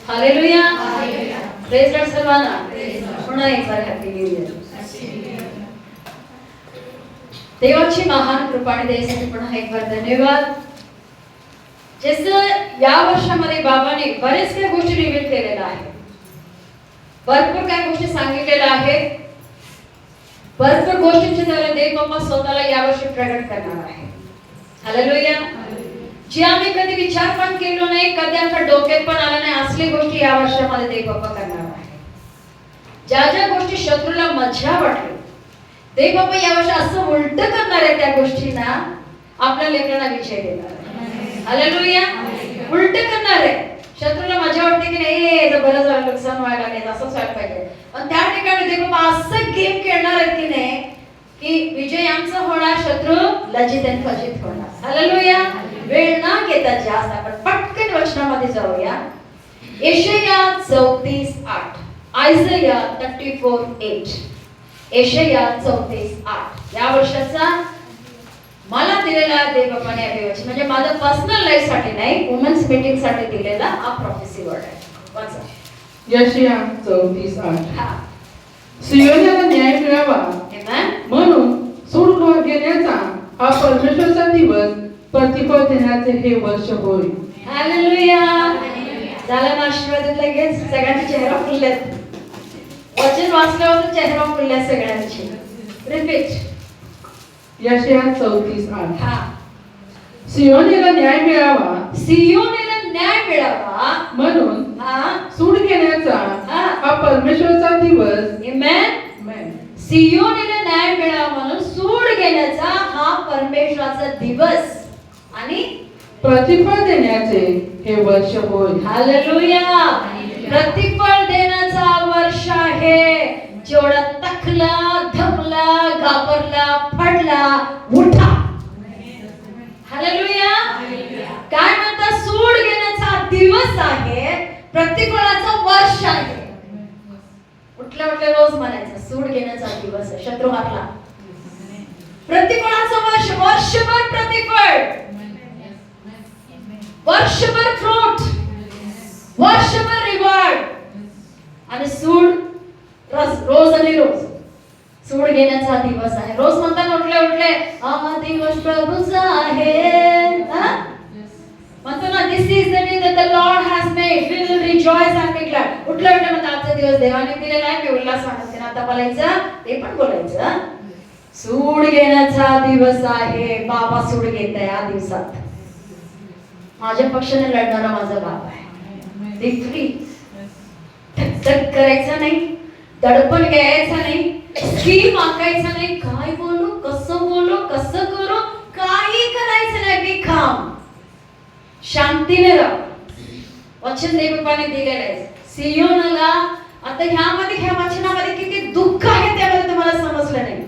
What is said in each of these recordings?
Hallelujah. Praise Lord सर्वांना. पुन्हा एकदा हॅपी न्यू इयर. देवाची महान कृपा आणि दयेसाठी पुन्हा एकदा धन्यवाद. जसं या वर्षामध्ये बाबाने बरेच काही गोष्टी रिव्हील केलेल्या आहेत, भरपूर काही गोष्टी सांगितलेल्या आहेत, भरपूर गोष्टींचे द्वारे देव बाबा स्वतःला यावर्षी प्रगट करणार आहे. हालेलुया. जे आम्ही कधी विचार पण केलो नाही, कधी आमच्या डोक्यात पण आला नाही, असली गोष्टी या वर्षामध्ये देव बाबा करणार आहे. ज्या ज्या गोष्टी शत्रूला मज्जा वाटली, देव बाबा यावर्षी असं उलट करणार आहे, त्या गोष्टींना आपल्या लेकरांना विजय देणार आहे. हालेलुया. उलट करणार आहे. शत्रूला मजा वाटते की नाही, बरं झालं, नुकसान व्हायला नाही, असंच व्हायला पाहिजे, पण त्या ठिकाणी देव बाबा असं गेम खेळणार आहे की नाही की विजय आमचा होणार, शत्रू लज्जित आणि फजित होणार. हालेलुया. वेळ ना घेता जास्त आपण पटकन वचनामध्ये जाऊया. यशाया 34:8, आयझाया 34:8. यशाया 34:8 या वर्षाचा मला दिलेला देव बाबाने अभिवचन, म्हणजे माझ्या पर्सनल लाईफ साठी नाही, वुमन्स मीटिंग साठी दिलेला हा प्रोफेसी वर्ड आहे. वाचा. यशाया 34:8. सियोनला न्याय मिळावा म्हणून सूड घेण्याचा हा परमेश्वराचा दिवस, प्रतिफळ देण्याचे हे वर्ष होईल. हालेलुया. झाला ना आशीर्वाद लगेच सगळ्यांचे चेहरा फुललेत. वचन वाचल्यावर चेहरा फुलल्या सगळ्यांचे. रिपीट. यशाया 34:8. हा. सियोनला न्याय मिळावा, सियोनला न्याय मिळावा म्हणून हा सूड घेण्याचा हा परमेश्वराचा दिवस. आमेन. सियोनला न्याय मिळावा म्हणून सूड घेण्याचा हा परमेश्वराचा दिवस आणि प्रतिफळ देण्याचे हे वर्ष होईल. हालेलुया. प्रतिफळ देण्याचा वर्ष आहे. जेवढा तकला, धमला, घाबरला, पडला, उठा. हालेलुया. काय म्हणतात? सूड घेण्याचा दिवस आहे, प्रतिफळाचा वर्ष आहे. उठल्या उठल्या रोज म्हणायचं सूड घेण्याचा दिवस आहे. शत्रू हारला. प्रतिफळाचा वर्ष, वर्षभर प्रतिफळ, वर्षभर फ्रूट, वर्षभर रिवॉर्ड आणि सूड रोज आणि रोज. सूड घेण्याचा दिवस आहे. रोज म्हणतात उठले उठले हा दिवस प्रभूचा आहे. म्हणतो ना, this is the day that the Lord has made, we will rejoice and be glad. उठले उठले म्हणतात आजचा दिवस देवाने दिलेला आहे, मी उल्हास मानते. आता बोलायचं, ते पण बोलायचं. सूड घेण्याचा दिवस आहे. बाबा सूड घेत आहे या दिवसात. माझ्या पक्षाने लढणारा माझा बाबा आहे. फ्री. धक करायचं नाही, दडपण घ्यायचं नाही, स्कीम आखायचं नाही, काय बोलू, कसं करू, काही करायचं नाही. बी खाम, शांतीने राहा. वचन देवबाने दिलेलं आहे सियोनला. आता ह्या वचनामध्ये किती दुःख आहे त्यामध्ये तुम्हाला समजलं नाही.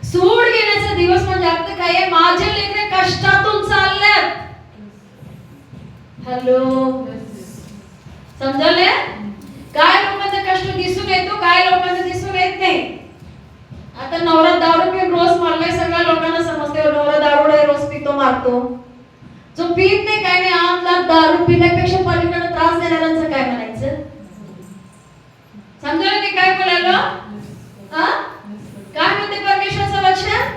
सूड घेण्याचा दिवस म्हणजे अर्थ काय आहे? माझे लेकरे कष्टातून चाललेत. हॅलो, समजले? काय लोकांचा कष्ट दिसून येतो, काय लोकांचा दिसून येत नाही. आता नवरा दारू पिऊन रोज मारलाय, सगळ्या लोकांना समजते नवरा दारू रोज पितो, मारतो. जो पीत नाही, काय नाही, आतला दारू पिण्यापेक्षा पलीकडे त्रास देणाऱ्यांचं काय म्हणायचं? समजलं मी काय बोलायलो? काय म्हणते परमेश्वराचं वचन?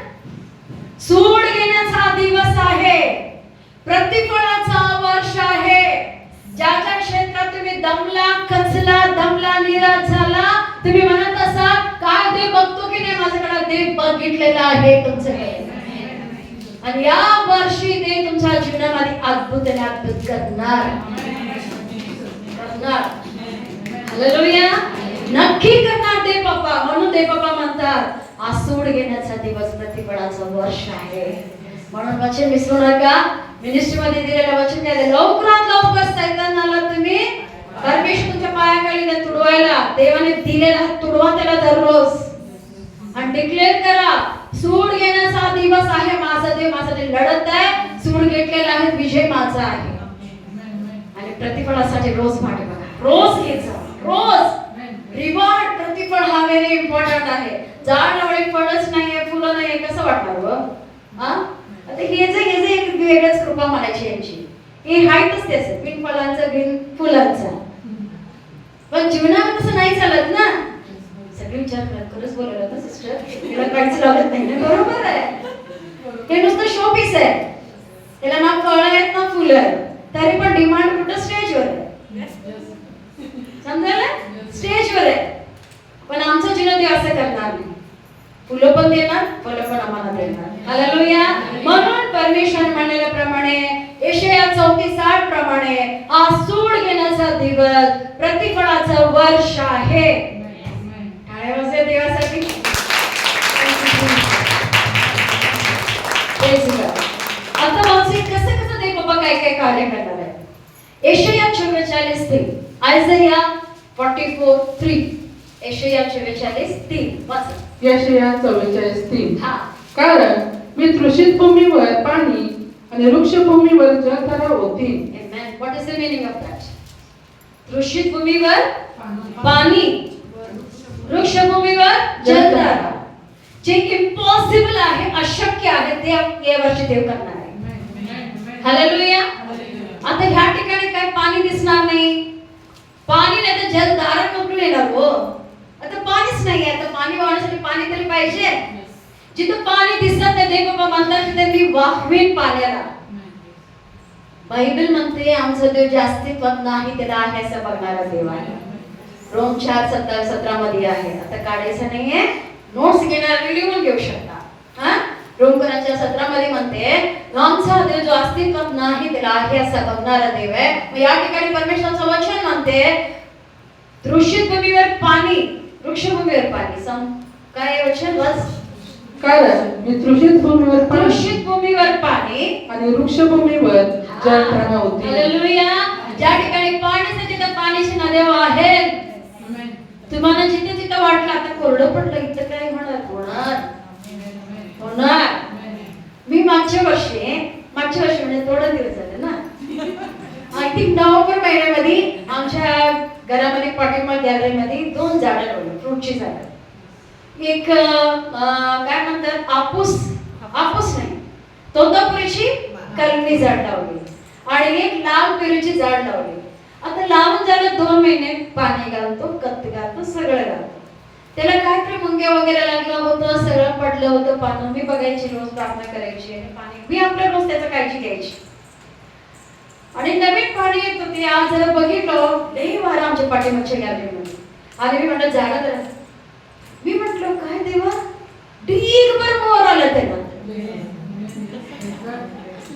सूड घेण्याचा दिवस आहे, प्रतिफळाचा वर्ष आहे. ज्या ज्या क्षेत्रात तुम्ही दमला, खचला, निराश झाला, तुम्ही म्हणत असाल काय देव बघतो की नाही माझ्याकडे? देव बघितलेला आहे तुमचं, आणि या वर्षी ते तुमच्या जीवनामध्ये अद्भुत करणार. हालेलुया. नक्की करणार देव बाप्पा. म्हणून देव बाप्पा म्हणतात आज सूड घेण्याचा दिवस, प्रतिफळाचा वर्ष आहे. म्हणून वचन विसरू नका. मिनिस्ट्री मध्ये दिलेलं वचन काय? लवकरात लवकर सैतानाला तुम्ही परमेश्वर तुमच्या पायाखाली तुडवायला, देवाने दिलेला तुडवा त्याला दररोज आणि डिक्लेअर करा सूड घेण्याचा दिवस आहे. माझा देव माझ्यासाठी लढत आहे, सूड घेतलेला आहे, विजय माझा आहे. आणि प्रतिफळासाठी रोज मागे बघा, रोज घ्यायचा, रोज रिवॉर्ड. प्रतिफळ हा व्हेरी इम्पॉर्टंट आहे. झाड लावणे, फळच नाहीये, फुलं नाहीये, कसं वाटणार व? आता हे एक वेगळीच कृपा म्हणायची यांची. ही हाईटच त्याचं, बिन फळांचं, बिन फुलांचं. पण जीवनात तसं नाही चालत ना. सगळे विचार करत खरंच बोलायला ना सिस्टर, तिला काहीच लागत नाही ना. बरोबर आहे, ते नुसतं शो पीस आहे. त्याला ना फळं आहेत ना फुलं आहेत, तरी पण डिमांड कुठं स्टेजवर आहे. समजायला स्टेजवर आहे. पण आमचं जीवन देव असं करणार नाही. फुलं पण देणार, फळं पण आम्हाला देणार. हालेलुया. म्हणून परमेश्वर म्हणल्याप्रमाणे यशाया 34:8 प्रमाणे हा सूड घेण्याचा दिवस प्रतिफळाचं वर्ष आहे. टाळ्या वाजवा देवासाठी. आता माणसे कसं कसं देव बाबा काय काय कार्य करणार आहे. यशाया 44:3, आयझाया 44:3, यशाया 44:3 वाचा. यशाया 44:3. हा. कारण मी तृषित भूमीवर पाणी आणि वृक्षभूमीवर जलधारा होतील. Amen. What is the meaning of that? Trishit भूमीवर पाणी, वृक्षभूमीवर जलधारा. जे इम्पॉसिबल आहे, अशक्य आहे, ते या वर्षी देव करणार आहे. हालेलुया. आता ह्या ठिकाणी काय पाणी दिसणार नाही. पाणी नाही तर जलधारा कुठून येणार हो. आता पाणीच नाही आहे, तर पाणी वाहण्यासाठी पाणी तरी पाहिजे. जिथं पाणी दिसत नाही देव बाबा म्हणतात तिथे मी वाहवीन पाण्याला. बायबल म्हणते आमचं देव जास्ती पद नाही, त्याला आहे असं बघणारा देव आहे. रोम 4:17 मध्ये आहे. आता काढायचं नाहीये, नोट्स घेणार लिहून घेऊ शकता. हा, रोमकरांच्या 17 मध्ये म्हणते आमचा देव जो अस्तित्वात नाही त्याला आहे असं बघणारा देव आहे. मग या ठिकाणी परमेश्वराचं वचन म्हणते तृषित भूमीवर पाणी, वृक्षभूमीवर पाणी. काय वचन बस. कारण मी तृषित भूमीवर पाणी, तृषित भूमीवर पाणी आणि वृक्षभूमीवर जलधारा होतील. हालेलुया. ज्या ठिकाणी पाण्याचं तिथं पाण्याची नद्या आहेत. तुम्हाला जिथे जिथं वाटलं आता कोरडं पडलं इथं काय होणार. होणार. मी मागच्या वर्षी म्हणजे थोडं दिवस झाले ना, आय थिंक नोव्हेंबर महिन्यामध्ये आमच्या घरामध्ये पाठीमाग गॅलरीमध्ये 2 झाडं लावली, फ्रूटची झाडं. एक काय म्हणतात आपूस नाही, तोतापुरीची कलमी झाड लावली आणि एक लाल पेरूची झाड लावली. आता लावून झालं 2 महिने, पाणी घालतो, खत घालतो, सगळं घालतो. त्याला काहीतरी मुंग्या वगैरे लागलं होतं, सगळं पडलं होतं पानं. मी बघायची, रोज प्रार्थना करायची आणि पाणी मी आपल्या रोज त्याचं काळजी घ्यायची. आणि नवीन पाणी येत होते. आज जरा बघितलं लई वारा आमच्या पाठीमागच्या गॅलरीमध्ये आणि मी म्हटलं झाडं जरा. मी म्हटलं काय देवा, ढीगभर मोर आलं त्याला.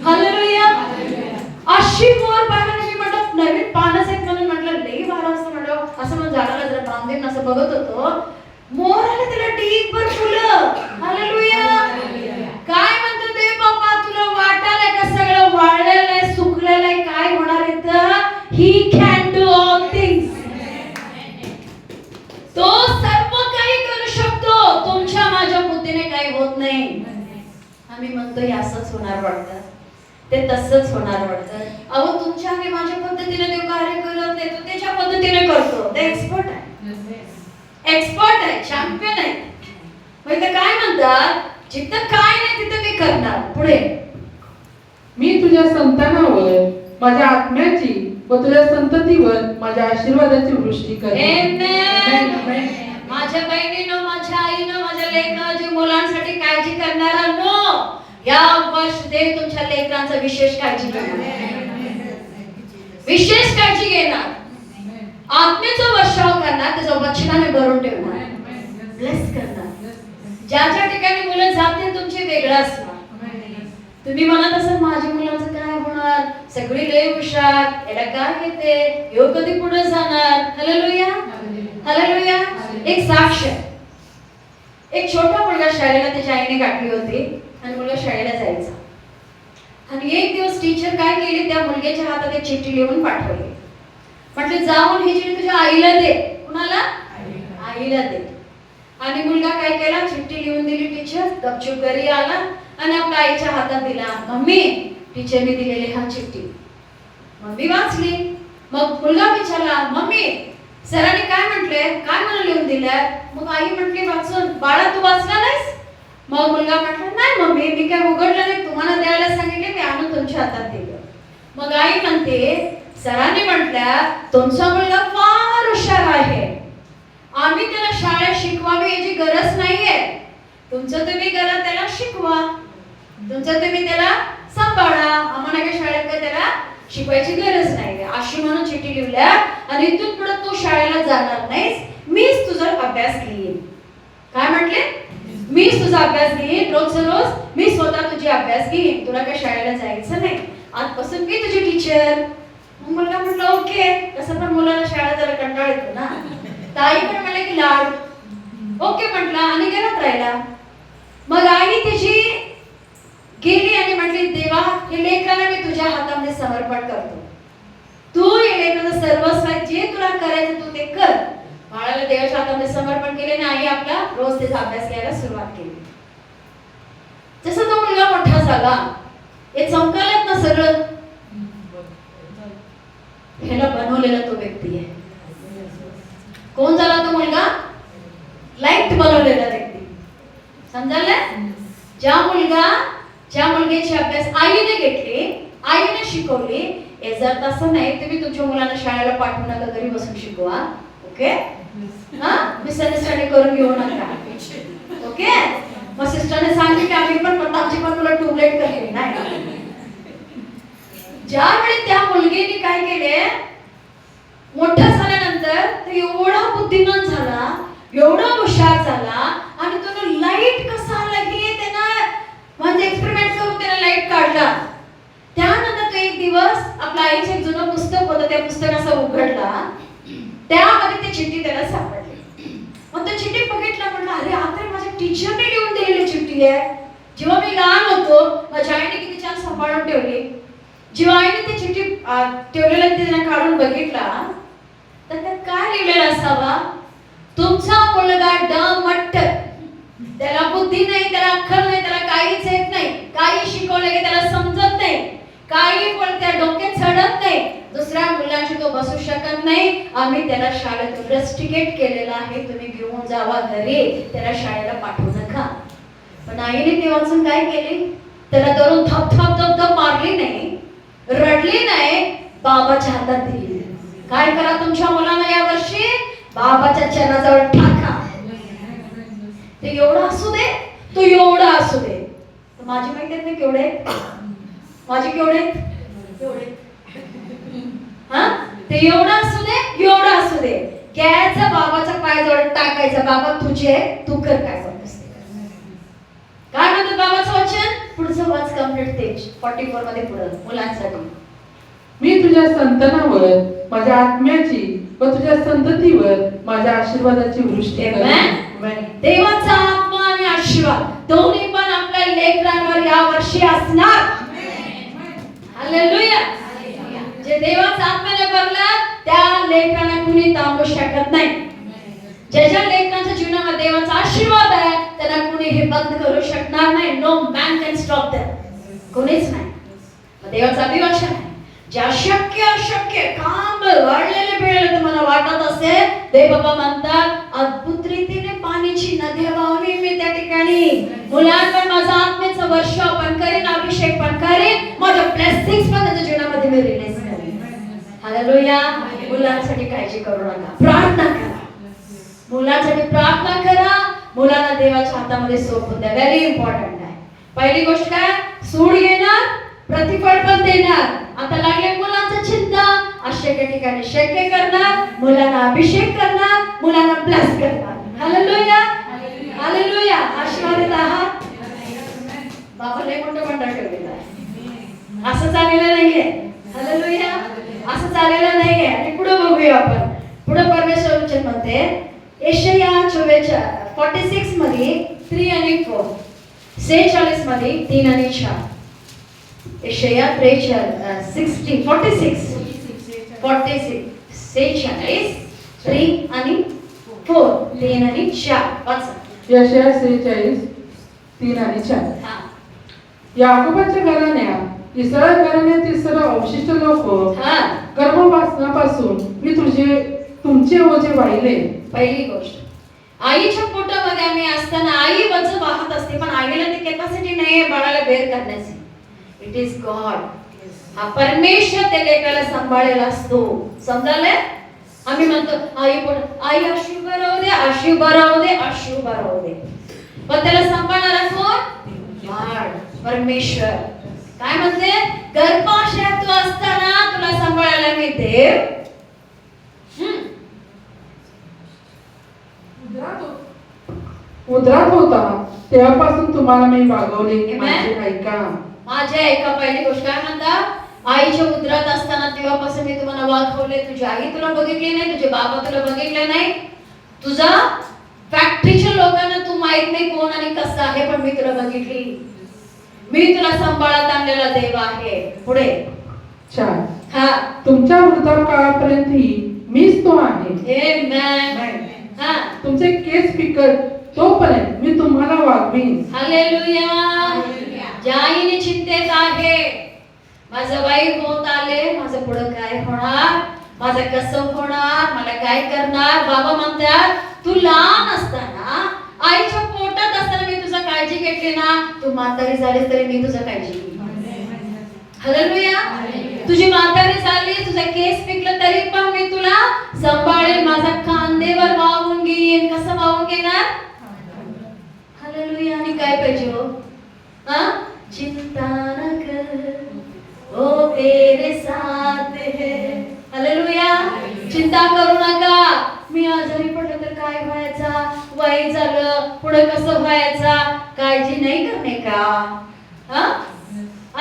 हालेलुया. अशी मोर पाहिलं. मी म्हटलं नवीन पानच आहेत म्हणून म्हटलं लई वारा असं म्हटलं, असं म्हणून झाडाला जरा बांधून असं बघत होतो. मोर आलं त्याला ढीगभर फुलं. हालेलुया. काय म्हणतो देव बाप्पा, तुला वाटायला का सगळं वाळलेलं आहे, सुकलेलं आहे, काय होणार आहे तर he can do all things. तो सर्व काही करू शकतो. तुमच्या माझ्या बुद्धीने काही होत नाही. आम्ही म्हणतो हे असंच होणार वाटतं, ते तसंच होणार वाटतं. अहो तुमच्या आणि माझ्या पद्धतीने देव कार्य करत नाही, तो त्याच्या पद्धतीने करतो. ते एक्सपर्ट आहे, चॅम्पियन आहे. म्हणजे काय म्हणतात, जिथं काय नाही तिथं मी करणार. पुढे मी तुझ्या संतानावर माझ्या आत्म्याची व तुझ्या संततीवर माझ्या आशीर्वादाची वृष्टी करेन. माझ्या बहिणीनं, माझ्या आईनं, माझ्या लेकरानं जे मुलांसाठी काळजी करणारा नो, या वर्ष देव तुमच्या लेकरांचा विशेष काळजी घेणार, विशेष काळजी घेणार. आत्मेचा वर्षाव करणार, त्याच्या वचनाने भरून ठेवणार, ब्लेस करणार. ज्या ज्या ठिकाणी मुलं जातील तुमचे वेगळं असणार. तुम्ही म्हणत असाल माझ्या मुलाचं काय होणार, सगळी लय हुशार, याला काय येते, ह्यो कधी पुढे जाणार. Hallelujah, hallelujah. एक साक्ष, एक छोटा मुलगा शाळेला त्याच्या आईने गाठली होती आणि मुलगा शाळेला जायचा. आणि एक दिवस टीचर काय केली, त्या मुलग्याच्या हातात एक चिठ्ठी लिहून पाठवली. म्हटले जाऊन ही चिठ्ठी तुझ्या आईला दे. कुणाला? आईला दे. आणि मुलगा काय केला, चिठ्ठी लिहून दिली टीचर, गपचूप घरी आला आणि आपल्या आईच्या हातात दिला. मम्मी, टीचरने दिलेली हा चिठ्ठी. मम्मी वाचली. मग मुलगा विचारला, मम्मी सरांनी काय म्हटले, काय मला लिहून दिलंय? मग आई म्हटली वाचून, बाळा तू वाचला नाहीस? मग मुलगा म्हटला नाही मम्मी, मी काय उघडलं नाही, तुम्हाला द्यायला सांगितले, मी आणून तुमच्या हातात दिलं. मग आई म्हणते सरांनी म्हटल्या तुमचा मुलगा फार हुशार आहे. आम्ही त्याला शाळेत शिकवावी याची गरज नाहीये. तुमचं तुम्ही करा, त्याला शिकवा, तुमचं तुम्ही त्याला सांभाळा. आम्हाला काय शाळेत काय त्याला शिकवायची गरज नाही. अशी म्हणून चिठ्ठी लिहिल्या आणि इथून पुढे तू शाळेला जाणार नाहीस, मीच तुझा अभ्यास घेईन. काय म्हटले? मीच तुझा अभ्यास घेईन, रोज रोज मी स्वतः तुझी अभ्यास घेईन, तुला काय शाळेला जायचं नाही, आजपासून मी तुझी टीचर. मुलगा म्हटलं ओके. कसं पण मुलाला शाळेत जरा कंटाळ येतो ना. ताई पण म्हणले की लाड. ओके म्हटला आणि घरात राहिला. मग आई त्याची गेली आणि म्हटली देवा हे लेकराला मी तुझ्या हातामध्ये समर्पण करतो, तू हे लेकराचं सर्वस्व आहे, जे तुला करायचं तू ते कर. बाळाला देवाच्या हातामध्ये समर्पण केले आणि आई आपला रोज त्याचा अभ्यास घ्यायला सुरुवात केली. जसं तो मुलगा मोठा झाला, हे चमकालत ना सगळं, ह्याला बनवलेला तो व्यक्ती आहे. कोण झाला तो मुलगा? लाईट बनवलेला व्यक्ती. समजायला? ज्या मुलगीची अभ्यास आईने घेतली, आईने शिकवली, हे जर तसं नाही तुम्ही तुमच्या मुलांना शाळेला पाठवू नका, घरी बसून शिकवा. ओके? हा, मिसअंडरस्टँडिंग करून घेऊ नका. ओके? मग सिस्टरने सांगितले आम्ही पण आमची पण मुलं ट्यूबलाईट करते नाही. ज्यावेळी त्या मुलगीने काय केले, मोठा झाल्यानंतर तो एवढा बुद्धिमान झाला, एवढा हुशार झाला आणि तो लाईट कसा आला हे त्यानं म्हणजे एक्सपेरिमेंट करून त्याने लाईट काढला. त्यानंतर तो एक दिवस आपल्या आईचे एक जुनं पुस्तक होतं, त्या पुस्तकाचा उघडला, त्यामध्ये ती चिठ्ठी त्याला सापडली. मग तो चिठ्ठी बघितला, म्हटलं अरे आता माझ्या टीचरने लिहून दिलेली चिठ्ठी आहे. जेव्हा मी लहान होतो माझ्या आईने किती छान सांभाळून ठेवली. जेव्हा आईने ती चिठ्ठी ठेवलेला तिने काढून बघितला तर त्यात काय लिहिलेलं असावा, तुमचा मुलगा डमट्ट, त्याला बुद्धी नाही, त्याला अक्कल नाही, त्याला काहीच येत नाही, काही शिकवले की त्याला समजत नाही, काही पण त्या डोक्यात चढत नाही, दुसऱ्या मुलांशी तो बसू शकत नाही, आम्ही त्याला शाळेत रस्टिकेट केलेला आहे, तुम्ही घेऊन जावा घरी, त्याला शाळेला पाठवू नका. पण आईने ते वाचून काय केले, त्याला धरून थप थप थप थप मारली नाही, रडली नाही, बाबाच्या हातात दिली. काय करा तुमच्या मुलांना या वर्षी बाबाच्या चरणाजवळ टाका. ते एवढा असू दे, तो एवढा असू दे. तर माझी माहिती नाही केवढे, माझे केवढे केवढे, हा, ते एवढा असू दे, एवढा असू दे, घ्यायचं बाबाच्या पायाजवळ टाकायचं, बाबा तुझे, तू कर काय करतोस. काय म्हणतो बाबाचं वचन? पुढचं वाच कंप्लीट पेज 44 मध्ये पुढं मुलांसाठी. मी तुझ्या संतानावर माझ्या आत्म्याची व तुझ्या संततीवर माझ्या आशीर्वादाची वृष्टी करेन. देवाचा आत्मा आणि आशीर्वाद दोन्ही पण आपल्या लेकरांवर या वर्षी असणार. हालेलुया. जे देवाचा आत्म्याने भरला त्या लेकरांना कुणी थांबवू शकत नाही. ज्याच्या लेकरांच्या जीवनामध्ये देवाचा आशीर्वाद आहे त्यांना कुणी हे बंद करू शकणार नाही. No man can stop that. कोणीच नाही. देवाचा अभिवचन आहे, जे अशक्य अशक्य काम वाढलेले वेळ तुम्हाला वाटत असेल, देव बाबा म्हणतात अद्भुत रीतीने पाण्याची नदी वाहवी मी त्या ठिकाणी. मुलांवर माझा आत्म्याचं वर्ष पण करेन, अभिषेक पण करेन, माझ्या ब्लेसिंग्स पण त्याच्या जीवनामध्ये मी रिलीज करेन. हालेलुया. मुलांसाठी काळजी करू नका, प्रार्थना करा. मुलांसाठी प्रार्थना करा, मुलांना देवाच्या हातामध्ये सोपवून द्या. व्हेरी इम्पॉर्टंट आहे. पहिली गोष्ट काय, सूड घेणार, प्रतिफळ पण देणार. आता लागले मुलांचं चिंता, अशक्य ठिकाणी शक्य करणार, मुलांना अभिषेक करणार, मुलांना ब्लेस करणार. हालेलुया. हालेलुया. आशीर्वादित आहात. बाबाला मोठं मंडळ ठेवलेलं आहे, असं चाललेलं नाहीये. हालेलुया. असं चाललेलं नाहीये. आणि पुढे बघूया आपण. पुढे परमेश्वर वचन म्हणते यशाया 46 मध्ये 3 आणि 4, 46 मध्ये 3 आणि 4. यशाया 46 3 आणि 4, 3 आणि 4 वाचा. यशाया 46 3 आणि 4. हा. याकोबाच्या घराण्या, इस्रायल घराण्यातील सर्व अवशिष्ट लोक, हा. गर्भपासून मी तुमचे ओझे वाहिले. पहिली गोष्ट, आईच्या पोटामध्ये आम्ही असताना आई वजन वाहत असते, पण आईला ती कॅपॅसिटी नाही आहे बाळाला बेर करण्याची. It is God. हा परमेश्वर त्या लेकराला सांभाळलेला असतो. समजायला? आम्ही म्हणतो आई पण आई अशुभ राहू दे, अशुभ राहू दे, अशुभ राहू दे. पण त्याला सांभाळणारा कोण? बाळ, परमेश्वर. काय म्हणते? गर्भाशयात तू असताना तुला सांभाळायला मी देव. उदरात होता तेव्हापासून तुम्हाला मी वागवले. Amen. माझे ऐका. माझ्या एका पहिली गोष्ट काय म्हणतात? आईच्या उदरात असताना तेव्हापासून मी तुम्हाला वागवले. तुझी आई तुला बघितली नाही, तुझे बाबा तुला बघितले नाही, तुझा फॅक्टरीच्या लोकांना तू माहित नाही कोण आणि कसं आहे, पण मी तुला बघितली. मी तुला सांभाळत आणलेला देव आहे. पुढे 4. हा, तुमच्या वृद्धापकाळापर्यंतही मीच तो आहे. आमेन. हा, तुमचे केस पिकत तोपर्यंत मी तुम्हाला वागवीन. हालेलुया. ज्या आईने चिंतेत आहे, माझं वाईट होत आले, माझं पुढं काय होणार, माझं कसं होणार, मला काय करणार. बाबा म्हणतात तू लहान असताना, आईच्या पोटात असताना मी तुझा काळजी घेतली ना, तू म्हातारी झालीस तरी मी तुझा काळजी घेतली. हालेलुया. तुझी म्हातारी झाली, तुझा केस पिकलं तरी पण मी तुला सांभाळेल. माझा खांदेवर वाहून घेईन. कसं वाहून घेणार? हालेलुया. आणि काय पाहिजे हो? हा, चिंता न कर ओ तेरे साथ है. हालेलुया. चिंता करू नका. मी आजारी पडलं तर काय व्हायचा, वय झालं पुढे कसं व्हायचा, काळजी नाही करणे का? हा,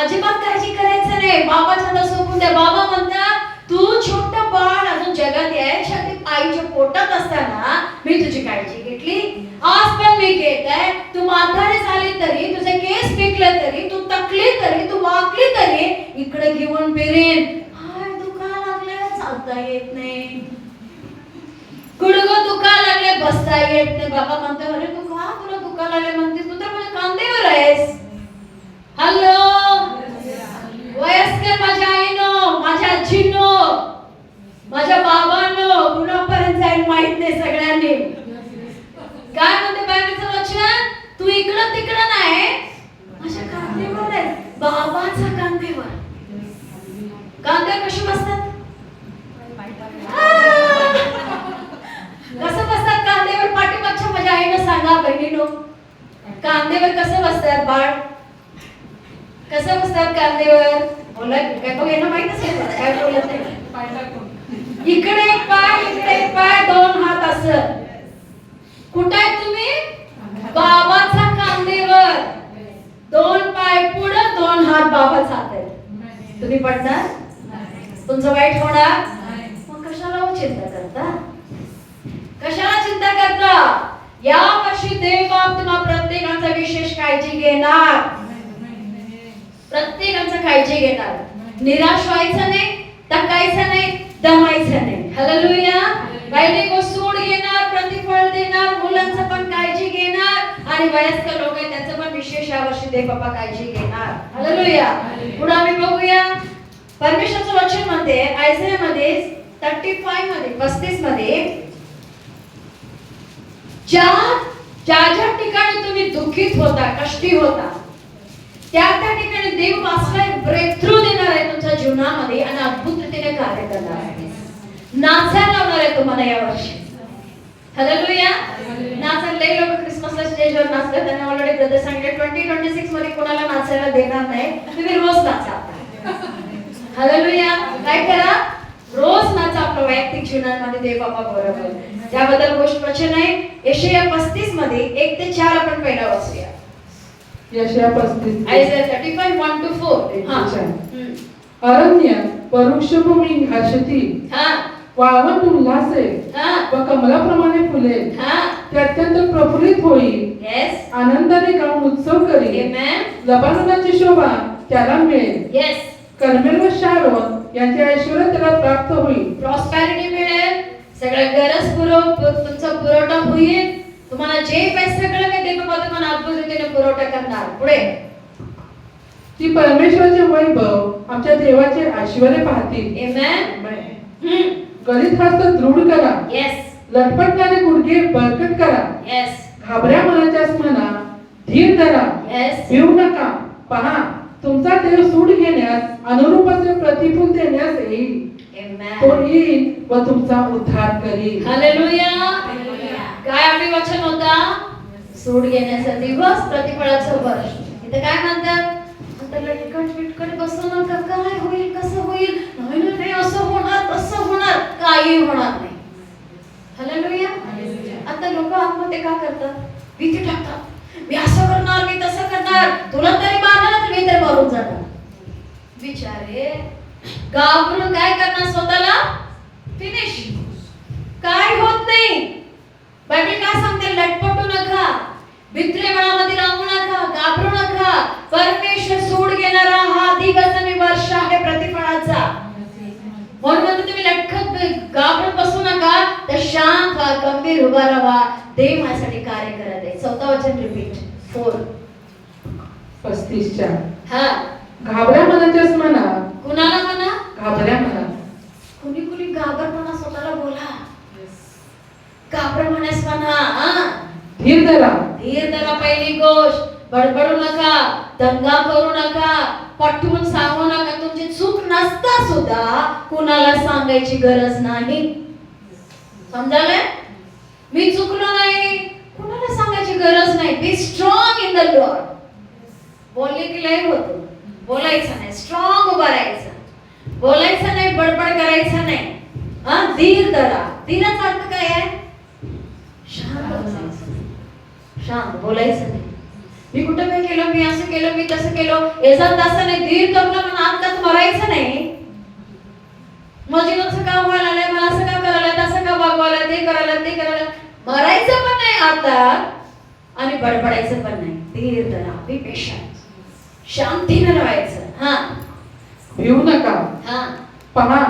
अजिबात काळजी करायचं नाही. बाबाच्या हातात सोपून द्या. बाबा म्हणतात तू छोटं बाळ अजून जगात यायच्या आईच्या पोटात असताना मी तुझी काळजी घेतली. आज पण मी घेत आहे. तू म्हातारी झाली तरी, तुझे केस पिकले तरी, तू टकली तरी, तू वाकली तरी, इकडे घेऊन फिरेन. हाय दुखा लागले, चालता येत नाही, गुडघे दुखा लागले, बसता येत नाही. बाबा म्हणतो अरे तू का तुला दुखा लागले म्हणते, तू तर माझ्या खांद्यावर आहेस. हॅलो वयस्कर माझ्या आईनो, माझ्या आजीनो, माझ्या बाबांनो, कुणापर्यंत जाईल माहित नाही सगळ्यांनी. काय म्हणते बायबलचं वचन? तू इकडं तिकडं नाही, माझ्या खांद्यावर आहे, बाबाच्या खांद्यावर. खांद्यावर कशी बसतात? कसं बसतात खांद्यावर? पाठीमागच्या माझ्या आईनं सांगा बहिणीनो, खांद्यावर कसं बसतात बाळ? कसं बसतात कांदेवर? बोला काय बघ, यांना माहित असेल काय बोलत नाही. इकडे एक पाय, इकडे एक पाय, दोन हात असं. कुठे आहे तुम्ही? बाबाच्या कांदेवर. दोन पाय पुढे, दोन हात बाबाचा हात आहे. तुम्ही पडणार? तुमचं वाईट होणार? मग कशाला चिंता करता? कशाला चिंता करता? या वर्षी देव बाप तुम्हा प्रत्येकाचा विशेष काळजी घेणार. प्रत्येकाचा काळजी घेणार. निराश व्हायचं नाही, टकायचं नाही, दमायचं नाही. हालेलुया. काही गोष्ट सोड घेणार, प्रतिफळ देणार, मुलांचं पण काळजी घेणार आणि वयस्कर लोक आहेत त्याचं पण विशेष या वर्षी देव बाप्पा काळजी घेणार. हालेलुया. पुढे आम्ही बघूया परमेश्वराचं वचन म्हणते आयझायामध्ये 35 मध्ये 35 मध्ये, ज्या ठिकाणी तुम्ही दुःखित होता, कष्टी होता, त्या ठिकाणी देव वाचलाय ब्रेक थ्रू देणार आहे तुमच्या जीवनामध्ये आणि अद्भुत रीतीने कार्य करणार आहे. नाचायला लावणार आहे तुम्हाला या वर्षी. हालेलुया. नाचायला लई लोक क्रिसमसला स्टेजवर नाचतात. त्यांना ऑलरेडी ब्रदर सांगितले 2026 मध्ये कोणाला नाचायला देणार नाही, तुम्ही रोज नाचा. हालेलुया. काय करा? रोज नाचा आपल्या वैयक्तिक जीवनामध्ये देव बाबा बरोबर. त्याबद्दल गोष्ट वचन आहे यशाया 35 मध्ये 1 ते 4 आपण पहिला वाचूया. यशाया 35 आयझाया 35 1 to 4. अरण्य वृक्षभूमी हर्षतील, वाळवंट उल्हासेल व कमलाप्रमाणे फुलेल. ते अत्यंत प्रफुल्लित होईल. आनंदाने गाऊन उत्सव करील. लबानोनाची शोभा त्याला मिळेल. कर्मेल व शारोन यांचे ऐश्वर्य त्याला प्राप्त होईल. प्रॉस्पॅरिटी मिळेल. सगळ्या गरज तुमचा पुरवठा होईल. तुम्हाला जे पैसे सगळं काय ते बाबा तुम्हाला अद्भुत रीतीने पुरवठा करणार. पुढे ती परमेश्वराचे वैभव आमच्या देवाचे ऐश्वर्य पाहतील. आमेन. गलित हस्त दृढ करा. लटपटणारे गुडघे बळकट करा. घाबऱ्या मनाच्या म्हणा धीर धरा. भिवू नका. पहा तुमचा देव सूड घेण्यास अनुरूप असे प्रतिफूल देण्यास येईल. तो Amen. येईल व तुमचा उद्धार करील. हालेलुया. काय आपले वचन होता? सूड घेण्याचा दिवस, प्रतिफळाचं वर्ष. इथे काय म्हणतात? आता लटकट बसू नका. काय होईल, कसं होईल? नाही असं होणार, तसं होणार, काही होणार नाही. हालेलुया. आता लोक आत्महत्या का करतात? भीती टाकतात. मी असं करणार, मी तसं करणार, तुला तरी मारणार तर मी तरी मरून जाणार. बिचारे घाबरून काय करणार? स्वतःला फिनिश. काय होत नाही. बायबल काय सांगते? लटपटू नका, भित्रे मनामध्ये राहू नका, घाबरू नका. परमेश्वर सूड घेणारा हा दिवस आणि वर्ष आहे प्रतिफळाचा. म्हणून तुम्ही लटकत घाबरत बसू नका, तर शांत व्हा, गंभीर उभा राहा. देव माझ्यासाठी कार्य करत आहे. 4 वचन रिपीट. 4 35 हा. घाबऱ्या मनाच्याच म्हणा. कुणाला म्हणा? घाबऱ्या म्हणा. कुणी कुणी घाबरपणा स्वतःला बोला. घाबर म्हणस म्हणा. धीर धरा. धीर धरा. पहिली गोष्ट, बडबडू नका, दंगा करू नका, पटवून सांगू नका. तुमची चूक नसता सुद्धा कुणाला सांगायची गरज नाही. समजाले? मी चुकलो नाही, कुणाला सांगायची गरज नाही. Be strong in the Lord. बोलले की लय होतो. बोलायचं नाही, स्ट्रॉंग उभा राहायचं. बोलायचं नाही, बडबड करायचं नाही. धीर धरा. धीराचा अर्थ काय आहे? शांत बसायचं, शांत बोलायचं नाही. मी कुठं काय केलं, मी असं केलं, मी तसं केलं, याचा तसं नाही. धीर धरलं म्हणून आत्ताच मरायचं नाही. माझी असं का व्हायला लागलंय, मला असं का करायला, तसं का वागवायला, ते करायला, ते करायला. मरायचं पण नाही आता आणि बडबडायचं पण नाही. धीर धरा. Be patient. शांतीने राहायचं. हा. भिवू नका. हा. पहा,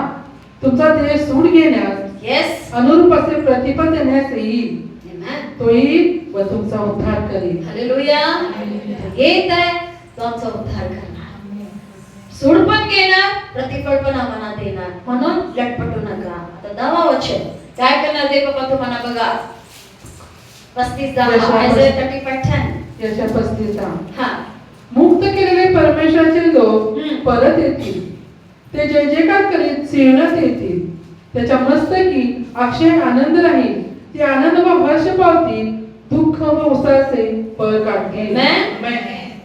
तुमचा देह सूड घेण्यास येस. अनुरूप असे प्रतिफळ देण्यास येईल. आमेन. तो येईल व तुमचा उद्धार करेल. हालेलुया. येत आहे, तो आमचा उद्धार करणार. सूड पण घेणार, प्रतिफळ पण आम्हाला देणार. म्हणून लटपटू नका. आता 10 वचन काय करणार देव बाबा तुम्हाला बघा. 35:10 आयझाया 30:10. यशा 35. हा. मुक्त केलेले परमेश्वराचे लोक परत येतील. ते जय जयकार करीत सिंहनात येतील. त्याच्या मस्तकी अक्षय आनंद राहील. ते आनंद व हर्ष पावतील. दुःख व उसासे पळ काढतील.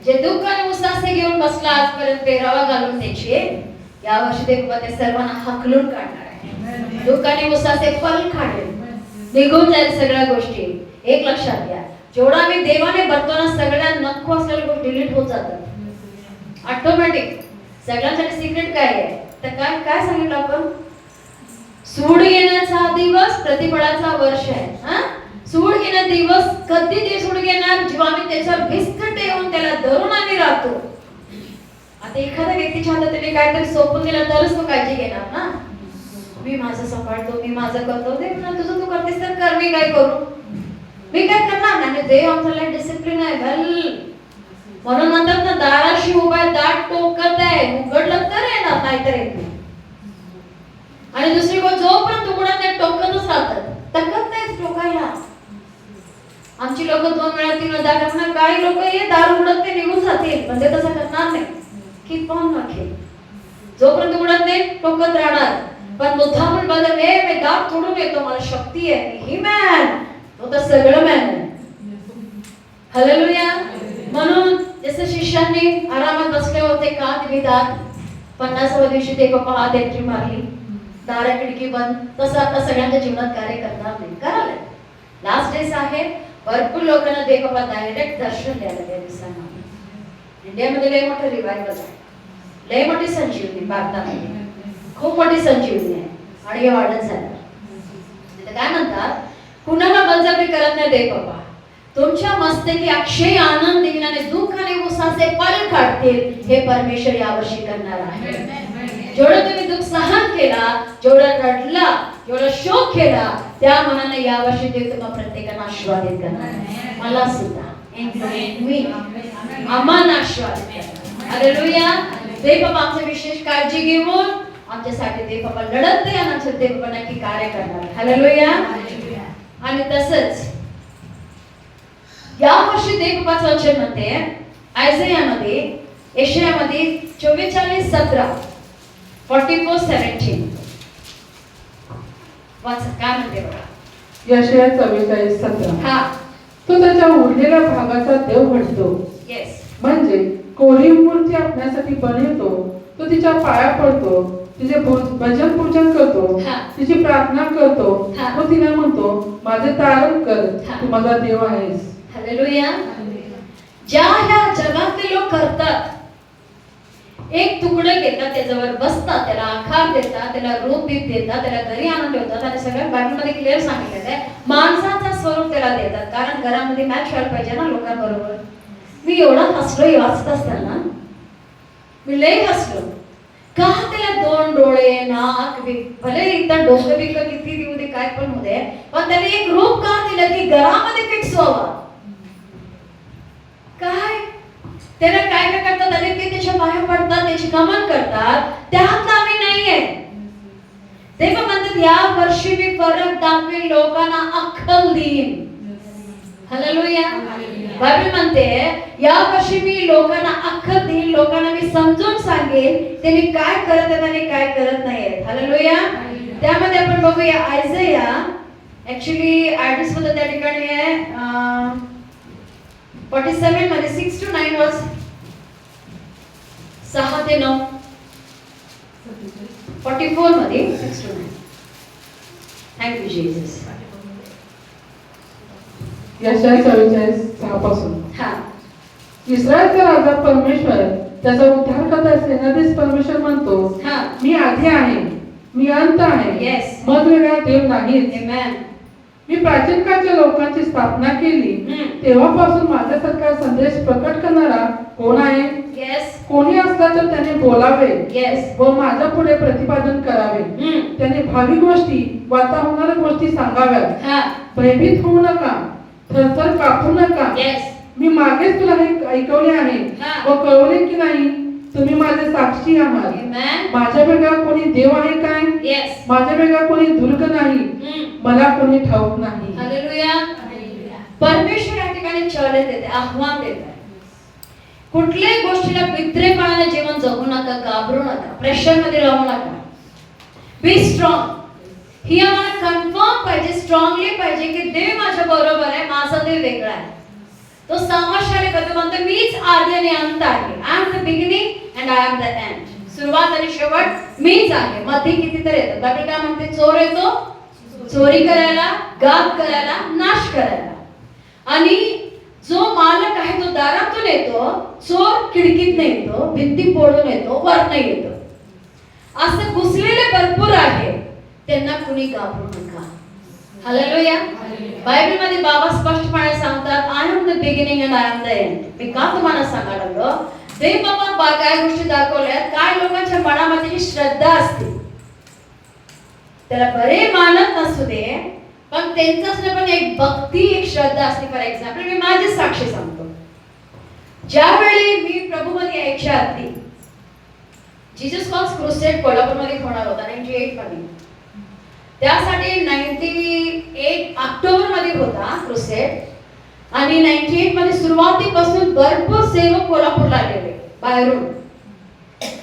जे दुःख आणि उसासे घेऊन बसला आजपर्यंत पेरावा घालून त्याचे, या वर्षी देव ते सर्वांना हकलून काढणार आहे. दुःख आणि उसासे पळ काढेल. निघून जाईल सगळ्या गोष्टी. एक लक्षात घ्या, जेवढा आम्ही देवाने बघतो ना, सगळ्या नको असलेल्या गोष्टी डिलीट होत जातात ऑटोमॅटिक. सगळ्यांसाठी सिक्रेट काय आहे? तर काय काय सांगितलं आपण? सूड घेण्याचा दिवस, प्रतिफळाचा वर्ष आहे. हा. सूड घेण्या दिवस कधी ते सूड घेणार? जेव्हा आम्ही त्याच्यावर भिस्त ठेवून त्याला धरून आम्ही राहतो. आता एखाद्या व्यक्तीच्या हातात त्याने काहीतरी सोपून दिलं तरच तो काळजी घेणार ना. मी माझं सांभाळतो, मी माझं करतो. ते म्हणा तुझं तू करतेस तर कर, मी काय करू? मी काय करणार नाही. देव आमचा डिसिप्लिन आहे. वेल, म्हणून म्हणतात ना, दाराशी उभा आहे, दाट टोकत आहे, उघडलं तर येणार, नाहीतर येत नाही. आणि दुसरी गोष्ट, जोपर्यंत उघडत नाही टोकतच राहतात. टकत नाही टोकायला. आमची लोक 2 वेळा 3 वेळा दार म्हणा, काही लोक हे दार उघडत ते निघून जातील, पण ते तसं करणार नाही. की पण नखेल. जोपर्यंत उघडत नाही टोकत राहणार. पण मुद्दामून बघत, मी दार तोडून येतो, मला शक्ती आहे, ही मॅन, तो तर सगळं मॅन आहे. हालेलुया. म्हणून जसं शिष्यांनी आरामात बसले होते, का दिली दार, 50व्या दिवशी ते बाबा हात एंट्री मारली, दारा खिडकी बंद. तसं आता सगळ्यांच्या जीवनात कार्य करणार नाही. करायला लास्ट डेज आहे. भरपूर लोकांना देव बाबा डायरेक्ट दर्शन द्यायला त्या दिवसांना. इंडियामध्ये लय मोठं रिवायवल आहे, लय मोठी संजीवनी. भारतामध्ये खूप मोठी संजीवनी आहे आणि हे वाढत झालं. काय म्हणतात, कुणाला बळजबरी करत नाही देव बाबा. तुमच्या मस्तकी अक्षय आनंद देईल आणि दुःख आणि उसाचे पळ काढतील. हे परमेश्वर यावर्षी करणार आहे. जेवढं तुम्ही दुःख सहन केला, जेवढं रडला, जेवढा शोक केला, त्या मनाने यावर्षी देव तुम्हाला प्रत्येकाला आशीर्वादित करणार. मला सुद्धा मी आम्हाला आशीर्वादित करणार. हालेलुया. देव बाबा आमची विशेष काळजी घेऊन आमच्यासाठी देव बाबा लढत नाही आणि आमच्या देव बाबा नक्की कार्य करणार. हालेलुया. आणि तसंच या वर्षी देव बाबाचं वचन म्हणते आयझायामध्ये, यशायामध्ये 44:17, 44:17. वाचा काय म्हणते बघा. यशाया 44:17. हा. तो त्याच्या उरलेल्या भागाचा देव म्हणतो. येस. म्हणजे कोरीव मूर्ती आपल्यासाठी बनवतो, तो तिच्या पाया पडतो, तिचे भजन पूजन करतो, हा. तिची प्रार्थना करतो, हा. व तिला म्हणतो माझे तारण कर, हा. तू माझा देव आहेस. हालेलुया. ज्या ह्या जगातले लोक करतात, एक तुकडं घेतात, त्याच्यावर बसतात, त्याला आकार देतात, त्याला रूप बीप देतात, त्याला घरी आणून ठेवतात आणि सगळ्या बायबलमध्ये क्लिअर सांगितलेलं आहे माणसाचा स्वरूप त्याला देतात, कारण घरामध्ये मॅच व्हायला पाहिजे ना लोकांबरोबर. मी एवढा हसलो वाचत असताना, मी लई हसलो. का त्याला 2 डोळे, नाक, भले इथं डोकं बिकं किती देऊ दे, काय पण होऊ दे, पण त्याने एक रूप का दिलं की घरामध्ये फिक्स व्हावा. काय त्याला काय काय करतात, आणि ते त्याच्या पाया पडतात, त्याची कमान करतात, त्यात आम्ही नाहीये. ते पण म्हणतात या वर्षी मी फरक दाखवेन, लोकांना अक्कल देईन. हालेलुया. बायबल म्हणते या वर्षी मी लोकांना अक्कल देईन, लोकांना मी समजून सांगेन त्यांनी काय करत आहेत आणि काय करत नाहीत. हालेलुया. त्यामध्ये आपण बघूया आयझाया, ऍक्च्युली ऍड्रेस मध्ये त्या ठिकाणी आहे 47 मध्ये 6 to 9 वर्स, 6 ते 9, 44 मध्ये 6 to 9. Thank you Jesus. यशाया 44:6 पासून. हा. इस्रायलचा राजा परमेश्वर, त्याचा उद्धारकर्ता सेनाधीश परमेश्वर म्हणतो, हा. मी आधी आहे, मी अंत आहे, Yes. मग वेगळा देव नाहीच. Amen. मी प्राचीन काळच्या लोकांची स्थापना केली, तेव्हापासून माझ्यासारखा संदेश प्रकट करणारा कोण आहे? Yes. कोणी असला तर त्याने बोलावे, Yes. व माझ्या पुढे प्रतिपादन करावे. त्याने भावी गोष्टी, वाता होणाऱ्या गोष्टी सांगाव्यात. हा. भयभीत होऊ नका, थरथर कापू नका. Yes. मी मागेच तुला हे ऐकवले आहे हा. व कळवले की नाही, तुम्ही माझे साक्षी आहात. Amen. माझ्या वेगळा कोणी देव आहे काय? Yes. माझ्या वेगळा कोणी दुर्ग नाही, मला कोणी ठाऊक नाही. हालेलुया. परमेश्वर या ठिकाणी चॅलेंज देते, आव्हान देते. कुठल्याही गोष्टीला भित्रेपणाने जीवन जगू नका, घाबरू नका, प्रेशर मध्ये राहू नका. Be strong. ही आम्हाला कन्फर्म पाहिजे, स्ट्रॉंगली पाहिजे की देव माझ्या बरोबर आहे, माझा देव वेगळा आहे. तो सामर्थ्याने करतो, म्हणतो मीच आदी आणि अंत आहे. I am the beginning and I am the end. सुरुवात आणि शेवट मीच आहे. मध्ये कितीतरी येतात. बाकी काय म्हणते, चोर येतो चोरी करायला, घात करायला, नाश करायला. आणि जो मालक आहे तो दारातून येतो, चोर खिडकीत येतो, भिंती फोडून येतो, वरनं येतो. असं घुसलेले भरपूर आहे, त्यांना कुणी घाबरू नका. हालेलुया. बायबल मध्ये बाबा स्पष्टपणे सांगतात, I am the beginning and I am the end. मी का तुम्हाला सांगायला लागलो, देव बाबा काय गोष्टी दाखवल्यात, काय लोकांच्या मनामध्ये जी श्रद्धा असते, त्याला बरे मानत नसू दे, पण त्यांचं असणं पण एक भक्ती, एक श्रद्धा असते. फॉर एक्झाम्पल मी माझी साक्षी सांगतो. ज्यावेळी मी प्रभूमध्ये यायच्या आधी जीसस कॉल्स क्रुसेड कोल्हापूरमध्ये होणार होता 98 मध्ये. त्यासाठी 98 ऑक्टोबर मध्ये होता क्रुसेड, आणि 98 मध्ये सुरुवातीपासून भरपूर सेवक कोल्हापूरला आलेले बाहेरून.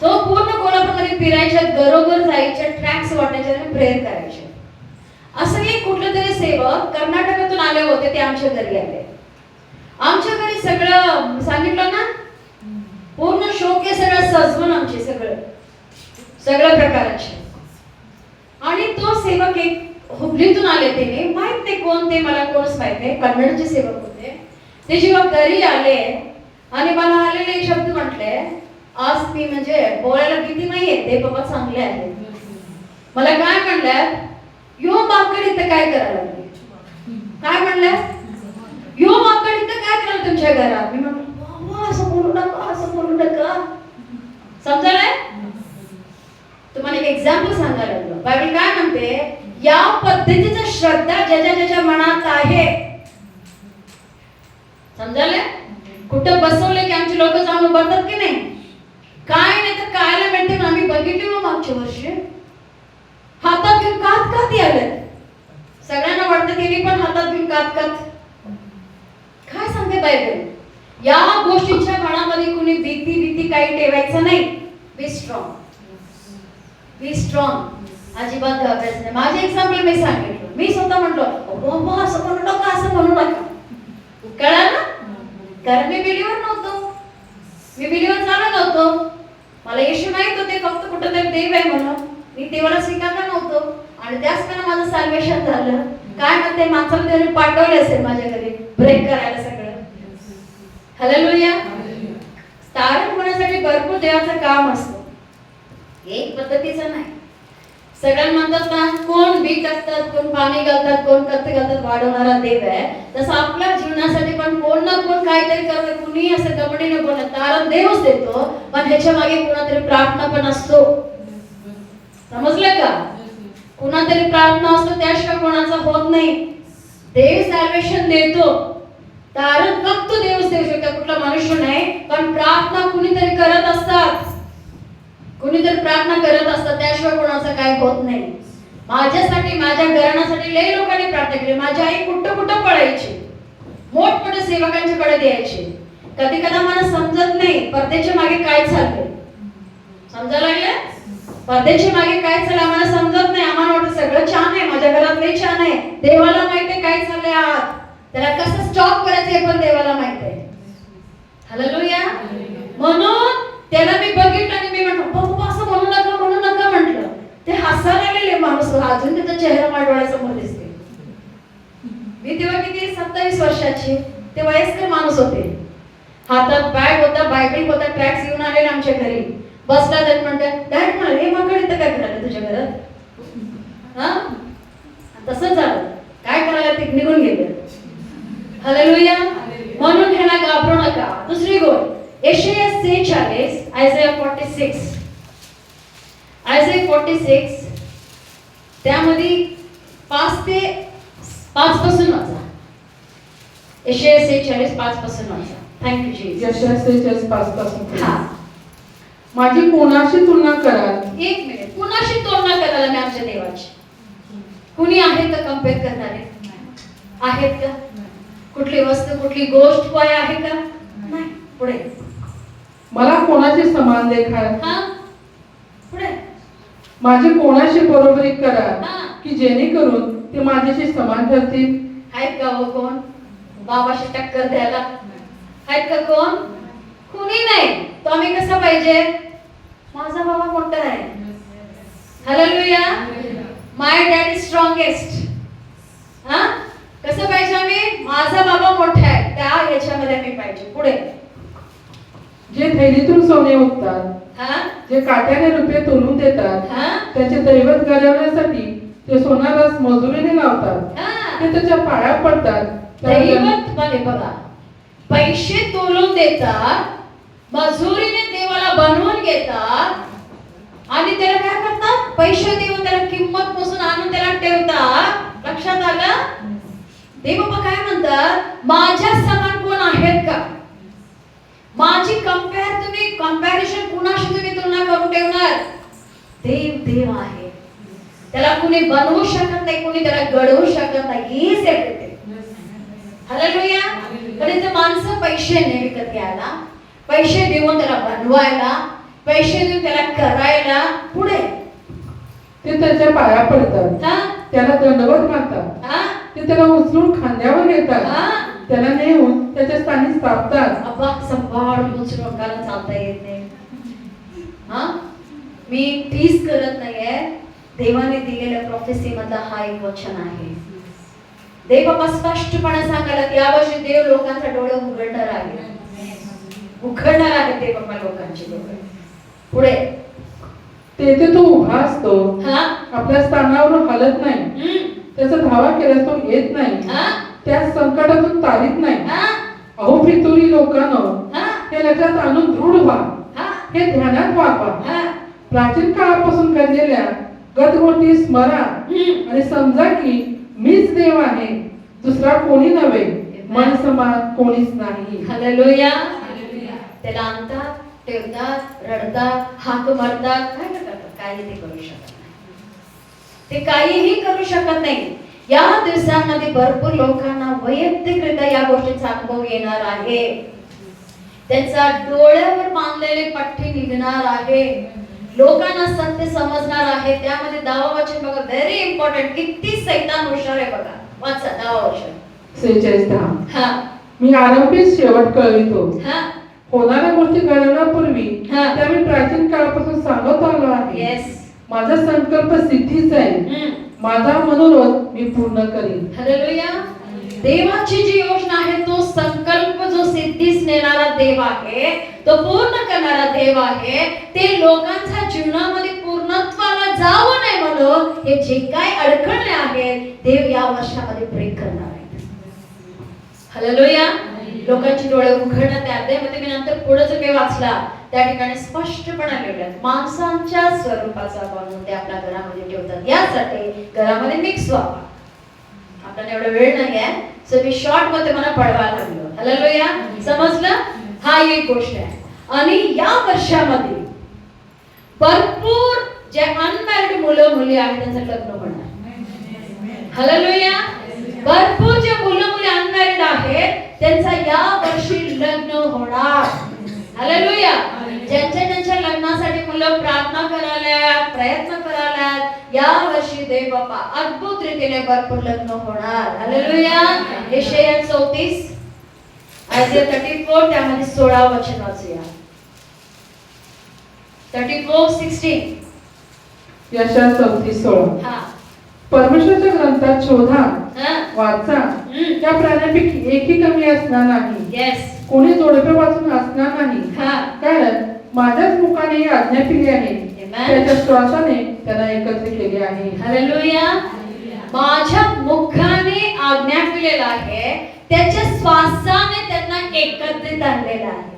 तो पूर्ण कोल्हापूरमध्ये फिरायच्या, घरोघर जायच्या, ट्रॅक्स वाटायच्या आणि प्रेयर करायचे. असं एक कुठले तरी सेवक कर्नाटकातून आले होते, ते आमच्या घरी आले. आमच्या घरी सगळं सांगितलं ना, पूर्ण शोके सगळं सजवून, आमचे सगळ्या प्रकाराचे. आणि तो सेवक एक हुबलीतून आले, त्याने माहित नाही कोण ते, मला कोणच माहित नाही, कन्नडचे सेवक होते. ते जेव्हा घरी आले आणि मला आलेले एक शब्द म्हटले, आज मी म्हणजे बोलायला किती नाहीये, ते बाबा चांगले आहेत. मला काय म्हणल्यात, यो माकड इथं काय करायला लागले? काय म्हणल्यात, यो माकड इथं काय करायला तुमच्या घरात? मी म्हटलं बाबा असं बोलू नका, असं बोलू नका. समजलंय? तुम्हाला एक एक्झाम्पल सांगायला लागलो. बायबल काय म्हणते, या पद्धतीचा श्रद्धा ज्याच्या ज्याच्या मनात आहे. समजलंय? कुठं बसवलं की आमची लोक जाऊन उभारतात की नाही, काय नाही तर कायला मिळते. आम्ही बघितली मग मागच्या वर्षी हातात घेऊन कात आलेत. सगळ्यांना वाटतं त्यांनी पण हातात घेऊन कात. काय सांगते बायबल, या गोष्टीच्या मनामध्ये कुणी भीती काही ठेवायचं नाही. Be strong, be strong. अजिबात घाबरायचं नाही. माझे एक्झाम्पल मी सांगितलं. मी स्वतः म्हटलो बाबा असं म्हणू नका, असं म्हणू नका. कळलं ना? कारण मी बिलीवर नव्हतो, मी बिलीवर झालो नव्हतो. मला येशू माहित होते फक्त कुठेतरी देव आहे म्हणून. मी देवाला स्वीकारलं नव्हतो आणि त्याचप्रमाणे माझं सॅल्वेशन झालं. काय म्हणते, माणसाला त्याने पाठवले असेल माझ्या घरी ब्रेक करायला सगळं. हालेलुया. तारण होण्यासाठी भरपूर देवाचं काम असतं, एक पद्धतीचं नाही. सगळ्यांना म्हणतात ना, कोण बी टाकतात, कोण पाणी घालतात, कोण खत घालतात, वाढवणारा देव आहे. तसं आपल्या जीवनासाठी पण कोण ना कोण काहीतरी करतं. कुणी असं गमडीने बोलत, तारण देवच देतो, पण ह्याच्या मागे कुणातरी प्रार्थना पण असतो. समजलं का? कुणातरी प्रार्थना असतो, त्याशिवाय कोणाचा होत नाही. देव सॅल्वेशन देतो, तारण फक्त देवच देऊ शकतो, कुठला मनुष्य नाही. पण प्रार्थना कुणीतरी करत असतात, कुणीतरी प्रार्थना करत असतात, त्याशिवाय कोणाचं काय होत नाही. माझ्यासाठी, माझ्या घराण्यासाठी लई लोकांनी प्रार्थना केली. माझी आई कुठं कुठं पळायची, मोठमोठ्या सेवकांच्या कडे द्यायची. कधी कधी मला समजत नाही परदेच्या मागे काय चाललंय. समजायला लागले? परदेच्या मागे काय चाललंय आम्हाला समजत नाही. आम्हाला वाटतं सगळं छान आहे, माझ्या घरात लई छान आहे. देवाला माहिती आहे काय चाललंय आत, त्याला कसं स्टॉप करायचं हे पण देवाला माहित आहे. हालेलुया. म्हणून त्याला मी बघितलं आणि मी म्हटलं पप्पा असं म्हणू नका, म्हणू नका म्हटलं. ते हसायला लागलेले माणूस, अजून त्याचा चेहरा माझ्या डोळ्यासमोर दिसते. मी तेव्हा किती 27 वर्षाची, ते वयस्कर माणूस होते. हातात बॅग होता, बायबल होता, ट्रॅक्स घेऊन आलेले आमच्या घरी. बसला तर म्हणतात डॅड मला हे माकड इथं काय करायला तुझ्या घरात? हा, तसंच झालं. काय करायला ते निघून गेले. हालेलुया. म्हणून ह्याला घाबरू नका. दुसरी गोष्ट यशाया 46, आयझाया 46, आयझाया 46 त्यामध्ये 5 पासून वाचा. यशाया 46 5 पासून वाचा. Thank you Jesus. यशाया 46 5 पासून. हा, माझी कोणाशी तुलना कराल? एक मिनिट. कुणाशी तुलना करायला मी आमच्या देवाची? कुणी आहेत का कम्पेअर करणारे? आहेत का? कुठली वस्तू, कुठली गोष्ट काय आहे का? नाही. पुढे. मला कोणाशी समान देखाल? हा, पुढे. माझी कोणाशी बरोबरी करा हा. की जेणेकरून ते माझ्याशी समान ठरतील? आहेत का हो कोण बाबाशी टक्कर द्यायला? आहेत का कोण? कुणी नाही. तो आम्ही कसं पाहिजे? माझा बाबा मोठा आहे. Hallelujah. My dad is strongest. हा, कसं पाहिजे आम्ही? माझा बाबा मोठा आहे, त्या याच्यामध्ये मी पाहिजे. पुढे. जे थैलीतून सोने उगतात, हा, जे काट्याने रुपये तोलून देतात, हा, त्याचे दैवत घडवण्यासाठी ते सोनारस मजुरीने लावतात. हा. ते त्याच्या पाया पडतात. दैवत मध्ये बघा, पैसे तोलून देतात, मजुरीने देवाला बनवून घेतात आणि त्याला काय करतात? पैसे देऊन त्याला किंमत मोजून आणून त्याला ठेवतात. लक्षात आलं? देव बाबा काय म्हणतात? माझ्या समान कोण आहेत का? माझी कंपॅरिझन कुणाशी तुम्ही तुलना करून ठेवणार? देव देव आहे, त्याला कुणी बनवू शकत नाही, कुणी त्याला घडवू शकत नाही. ही सेपरेट. हालेलुया. तरी ते माणसं पैशाने विकत घ्यायला, पैसे देऊन त्याला बनवायला, पैसे देऊन त्याला करायला. पुढे. ते त्याच्या पाया पडतात, हा, त्याला दंडवत घालतात, हा, ते त्याला उचलून खांद्यावर घेतात, हा. त्याला नेऊन त्याच्या स्थानी स्थापतात. अब्बा संभाळ उचलून कारण चालता येत नाही. हा, मी टीज करत नाहीये. देवाने दिलेल्या प्रोफेसी मधला हा एक वचन आहे. देव बाबा स्पष्टपणे सांगायला की यावर्षी देव लोकांचा डोळे उघडणार आहे, उघडणार आहे देव बाबा लोकांचे डोळे. पुढे. तेथे तो उभा असतो, हा, आपल्या स्थानावरून हलत नाही, त्याचा धावा केल्यास तो येत नाही, हा, त्या संकटातून तारीत नाही. हा, अहो पितुरी लोकांनो, हा, हे लक्षात आणून दृढ व्हा, हा, हे ध्यानात वापरा. हा. प्राचीन काळापासून घडलेल्या गतगोष्टी स्मरा आणि समजा की मीच देव आहे, दुसरा कोणी नव्हे, मन समान कोणीच नाही. हालेलुया. त्याला आणतात, ठेवतात, रडतात, हाक मारतात, काय करतात? काही ते करू शकत नाही. ते काहीही करू शकत नाही. या दिवसांमध्ये भरपूर लोकांना वैयक्तिकरित्या या गोष्टीचा अनुभव येणार आहे. त्यांचा डोळ्यावर बांधलेले पट्टी निघणार आहे. लोकांना सत्य समजणार आहे. त्यामध्ये 10 वचन बघा, व्हेरी इम्पॉर्टंट. किती सैतान हुशार आहे बघा. वाचा 10 वचन. 46:10. हा मी आरंभीच शेवट कळवितो. हा होणाऱ्या गोष्टी घडवण्यापूर्वी हा. त्या मी प्राचीन काळापासून सांगत आलो आहे. येस. माझा संकल्प सिद्धीच आहे. माझा मनोरथ मी पूर्ण करीन. हालेलुया. देवाची जी योजना आहे, तो संकल्प जो सिद्धीस नेणारा देव आहे, तो पूर्ण करणारा देव आहे. ते लोकांच्या जीवनामध्ये पूर्णत्वाला जावं नाही म्हणून हे जे काय अडखळले आहेत, देव या वर्षामध्ये ब्रेक करणार आहे. हालेलुया. लोकांची डोळे उघडणं. त्या अध्यायामध्ये मी नंतर पुढे जो काही वाचला त्या ठिकाणी स्पष्टपणे लिहिलं, माणसांच्या स्वरूपाचा बनवून ते आपल्या घरामध्ये ठेवतात, यासाठी घरामध्ये मिक्स व्हावा. आपल्याला एवढा वेळ नाही आहे, सो मी शॉर्ट मध्ये मला पळवायला लागलो. हालेलुया. समजलं? हा एक गोष्ट आहे. आणि या वर्षामध्ये भरपूर जे अनमॅरिड मुलं मुली आहेत त्यांचं लग्न होणार. हालेलुया. भरपूर जे मुलं मुली अनमॅरिड आहेत त्यांचा या वर्षी लग्न होणार. हालेलुया. ज्यांच्या लग्नासाठी मुलं प्रार्थना करायला, प्रयत्न करायला, या वर्षी देव बाप्पा अद्भुत रीतीने भरपूर लग्न होणार. हालेलुया. यशाया 34, आयझिया 34 त्यामध्ये 16 वचन वाचूया. 34:16. यशाया 34:16. हा परमेश्वराच्या ग्रंथात शोधा, हा. वाचा. त्या प्राण्यांपैकी एकही कमी असणार नाही. येस. कोणी जोडपे वाचून असणार नाही. हा. कारण माझ्याच मुखाने ही आज्ञा केली आहे. Amen. त्याच्या श्वासाने त्यांना एकत्र केले आहे. हालेलुया. माझ्या मुखाने आज्ञा केलेला आहे, त्याच्या श्वासाने त्यांना एकत्रित आणलेला आहे.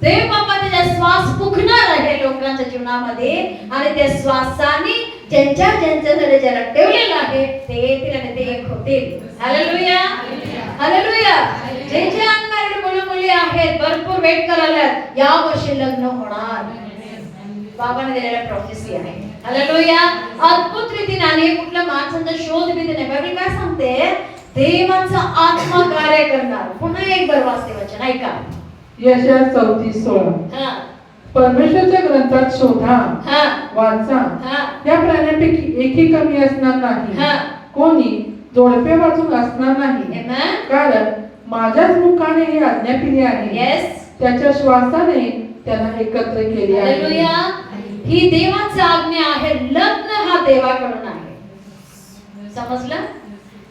देव बाप्पा त्याचा श्वास फुकणार आहे लोकांच्या जीवनामध्ये, आणि त्या श्वासाने ज्यांच्याकडे ज्याला ठेवलेलं आहे ते येतील आणि ते एक होतील. हालेलुया. हालेलुया. जे अनमॅरिड मुलं मुली आहेत भरपूर वेट करायला, या वर्षी लग्न होणार. बाबाने दिलेला प्रॉफेसी आहे. हालेलुया. अद्भुत रीतीने. आणि कुठल्या माणसांचा शोध भी नाही. बायबल काय सांगते? देवाचा आत्मा कार्य करणार. पुन्हा एक बार वाचते वचन ऐका. यशाया 34:16. हा परमेश्वराच्या ग्रंथात शोधा, हा वाचा. हा या प्राण्यांपैकी एकही कमी असणार नाही. हा. कोणी जोडपे वाचून असणार नाही. Amen. कारण माझ्याच मुखाने ही आज्ञा केली आहे. येस. त्याच्या श्वासाने त्यांना एकत्र केले आहे. हालेलुया. ही देवाची आज्ञा आहे. लग्न हा देवाकडून आहे. समजलं?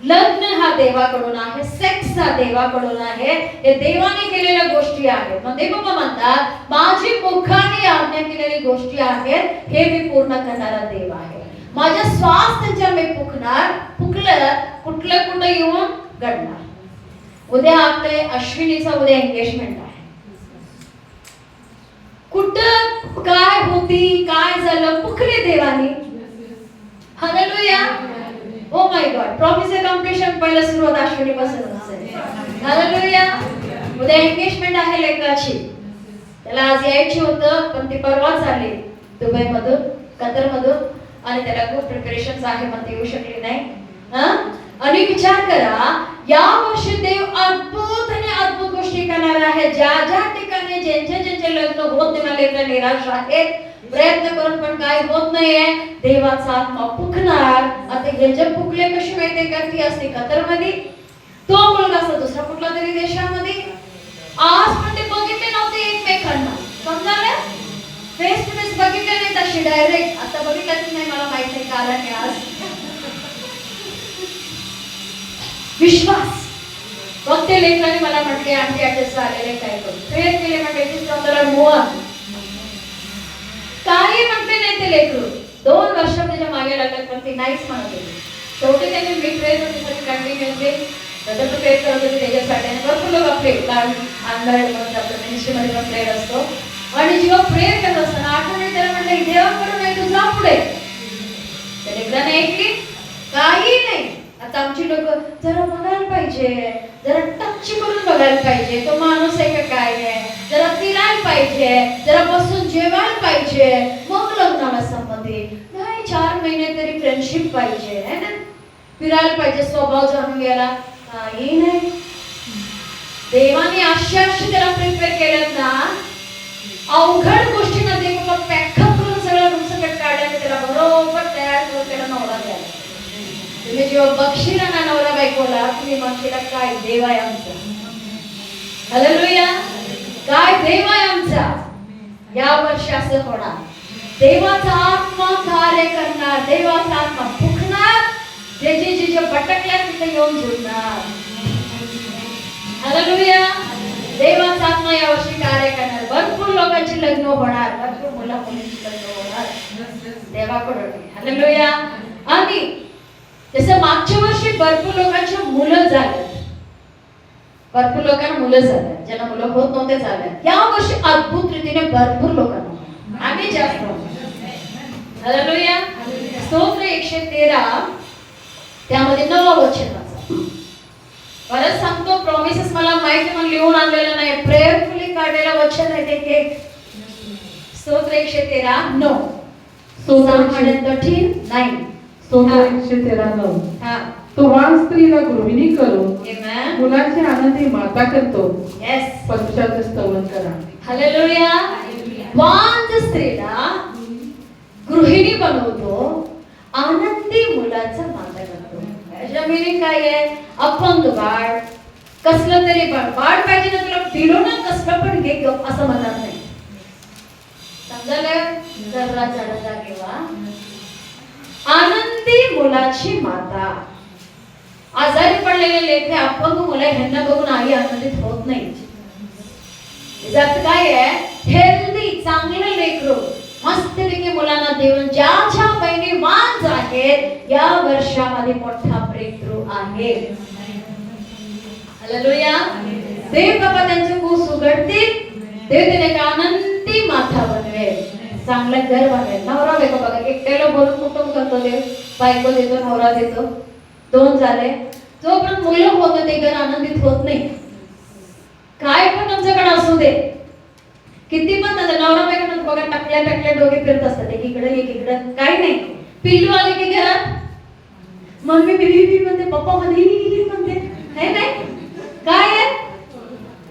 लग्न हा देवाकडून आहे. सेक्स हा देवाकडून आहे. हे देवाने केलेल्या गोष्टी आहेत. मग देव बाबा म्हणतात, माझी मुखाने आज्ञा केलेली गोष्टी आहेत, हे मी पूर्ण करणारा देव आहे. माझा श्वास त्यांच्या मी फुकणार. फुकलं कुठं येऊन घडणार. उद्या आपले अश्विनीचा उद्या एंगेजमेंट आहे. कुठं काय होती, काय झालं, फुकले देवानी. Hallelujah. Oh my God. Promise competition पहिलं सुरुवात अश्विनी पासून असेल. हालेलुया. उद्या एंगेजमेंट आहे लेकराची. त्याला आज यायची होतं, पण ती परवाच आली दुबई मधून, कतर मधून, आणि त्याला खूप प्रिपरेशन्स आहे, पण ती येऊ शकली नाही. आणि विचार करा, या वर्षी देव अद्भुत आणि अद्भुत गोष्टी करणार आहे. ज्या ठिकाणी ज्यांचे लग्न होत नाही, लेकरं निराश आहेत, प्रयत्न करून पण काय होत नाहीये, देवाचा आत्मा फुकणार. आता हे जे फुकले कशी माहिती का? ती असते कतर मध्ये, तो मुलगा असतो दुसरा कुठला तरी देशामध्ये. आज पण ते बघितले नव्हते एकमेकांना. समजायला? फेस टू फेस बघितले नाही तशी डायरेक्ट. आता बघितलं की नाही मला माहित नाही, कारण आहे आज विश्वास. मग ते लेकराने मला म्हटले, आमचे ऍडजस्ट आलेले काय करू, प्रेयर केले म्हणजे काही म्हटले नाही ते लेकरू. 2 वर्ष त्याच्या मागे लागले, पण ते नाहीच म्हणत होते. शेवटी त्यांनी मी प्रेयर होती कंटिन्युअसली तर प्रेयर करत होते त्याच्यासाठी. आणि भरपूर लोक आपले अनमॅरिड म्हणून आपल्या मिनिस्ट्रीमध्ये पण प्रेयर असतो. आणि जेव्हा प्रेयर करत असताना आठवणी त्याला म्हटलं, देवाकडून नाही तू जा पुढे. त्या लेकराने ऐकली काही नाही. आता आमची लोक जरा बघायला पाहिजे, जरा टच करून बघायला पाहिजे, तो माणूस आहे का काय आहे, जरा फिरायला पाहिजे, जरा बसून जेवायला पाहिजे, मग लग्नाला संबंधी नाही. 4 महिने तरी फ्रेंडशिप पाहिजे है ना, फिरायला पाहिजे, स्वभाव जाणून घ्यायला. काही नाही. देवाने अशा त्याला प्रिपेअर केल्यात ना, अवघड गोष्टींना देव पॅकअप करून सगळं त्याला बरोबर तयार करून त्याला नवरा द्यायला. तुम्ही जेव्हा बघशील ना नवरा बायकोला, तुम्ही म्हणशील काय देव आहे आमचा. हालेलुया. काय देव आहे आमचा. या वर्षी असं होणार. देवाचा आत्मा कार्य करणार, देवाचा आत्मा फुकणार, जे जे भटकल्या तिथे येऊन जुळणार. हालेलुया. देवाचा आत्मा या वर्षी कार्य करणार. भरपूर लोकांची लग्न होणार, भरपूर मुला मुलींची लग्न होणार देवाकडून. हालेलुया. आणि जसं मागच्या वर्षी भरपूर लोकांची मुलं झाली, भरपूर लोकांना मुलं झालं, ज्यांना मुलं होत नव्हते झालं. या वर्षी अद्भुत रीतीने भरपूर लोकांना आम्ही जास्त. हालेलुया. स्तोत्र 113 त्यामध्ये 9 वचनाचा परत सांगतो. प्रॉमिसेस मला माहिती म्हणून लिहून आणलेलं नाही, प्रेयरफुली काढलेलं वचन आहे ते. स्तोत्र 113 9. स्तोत्र 113:9. हा. तो वाण स्त्रीला गृहिणी करून Amen. मुलाची आनंदी माता करतो. Yes. परमेश्वराचे स्तवन करा. हालेलुया. वाण स्त्रीला गृहिणी बनवतो, आनंदी मुलाचा माता करतो. याच्या मीनिंग काय आहे. अपंग बाळ, कसलं तरी बाळ पाहिजे ना तुला, दिलो ना कसलं पण घे असं म्हणत नाही. समजायला जरा चढता किंवा आनंदी मुलाची माता. आजारी पडलेले लेकरे, अपंग मुलं ह्यांना बघून आई आनंदित होत नाही. यात काय आहे. हेल्दी चांगलं लेकरू मस्तपैकी मुलांना देऊन ज्या ज्या बहिणी वांज आहेत या वर्षामध्ये मोठा ब्रेकथ्रू आहे. हालेलुया. देव बाबा त्यांचे कुस उघडतील, देव त्याने एक आनंदी माथा बनवेल, चांगलं घर बनवेल. नवरा बायको बघा, एकट्याला बोलून कुटुंब करतो देव, बायको देतो नवरा देतो, 2 झाले. जोपर्यंत मुलं होतं ते घर आनंदित होत नाही. काय पण तुमच्याकडे असू दे, किती पण नवरा बायको बघा टाकल्या डोके फिरत असतात, एकीकडे एकीकडे. काही नाही. पिल्लू आले की घरात मम्मी बिबी म्हणते, पप्पा म्हणते, है नाही. काय आहे.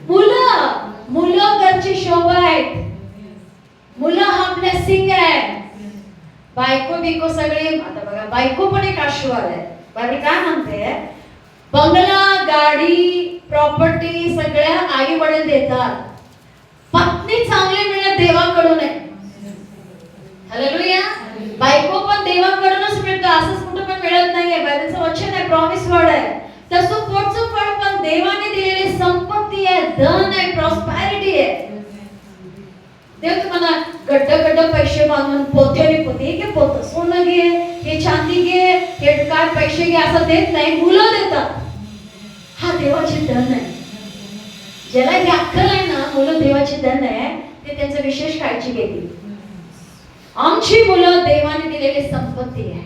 मुलं घरची शोभा आहेत, मुलं हा ब्लेसिंग आहे. बायको बिको सगळे, आता बघा बायको पण एक आशीर्वाद आहे. बाकी काय म्हणते, बंगला गाडी प्रॉपर्टी सगळ्या आई वडील देतात. पत्नी चांगली मिळणं देवाकडून आहे. हालेलुया. बायको पण देवाकडूनच मिळतं, असंच कुठं पण मिळत नाहीये. बायबलचं वचन आहे, प्रॉमिस वर्ड आहे. तसं पुढचं फळ पण देवाने दिलेली संपत्ती आहे, धन आहे, प्रॉस्पॅरिटी आहे. देव तुम्हाला गड्ड पैसे बांधून पोथ्याने पोते घे, पोत सोनं घे, हे चांदी घे, हे काय पैसे घे असं देत नाही, मुलं देतात. हा देवाची धन आहे. ज्याला ही अक्कल आहे ना, मुलं देवाची धन आहे, ते त्यांचं विशेष काळजी घेतील. आमची मुलं देवाने दिलेली संपत्ती आहे.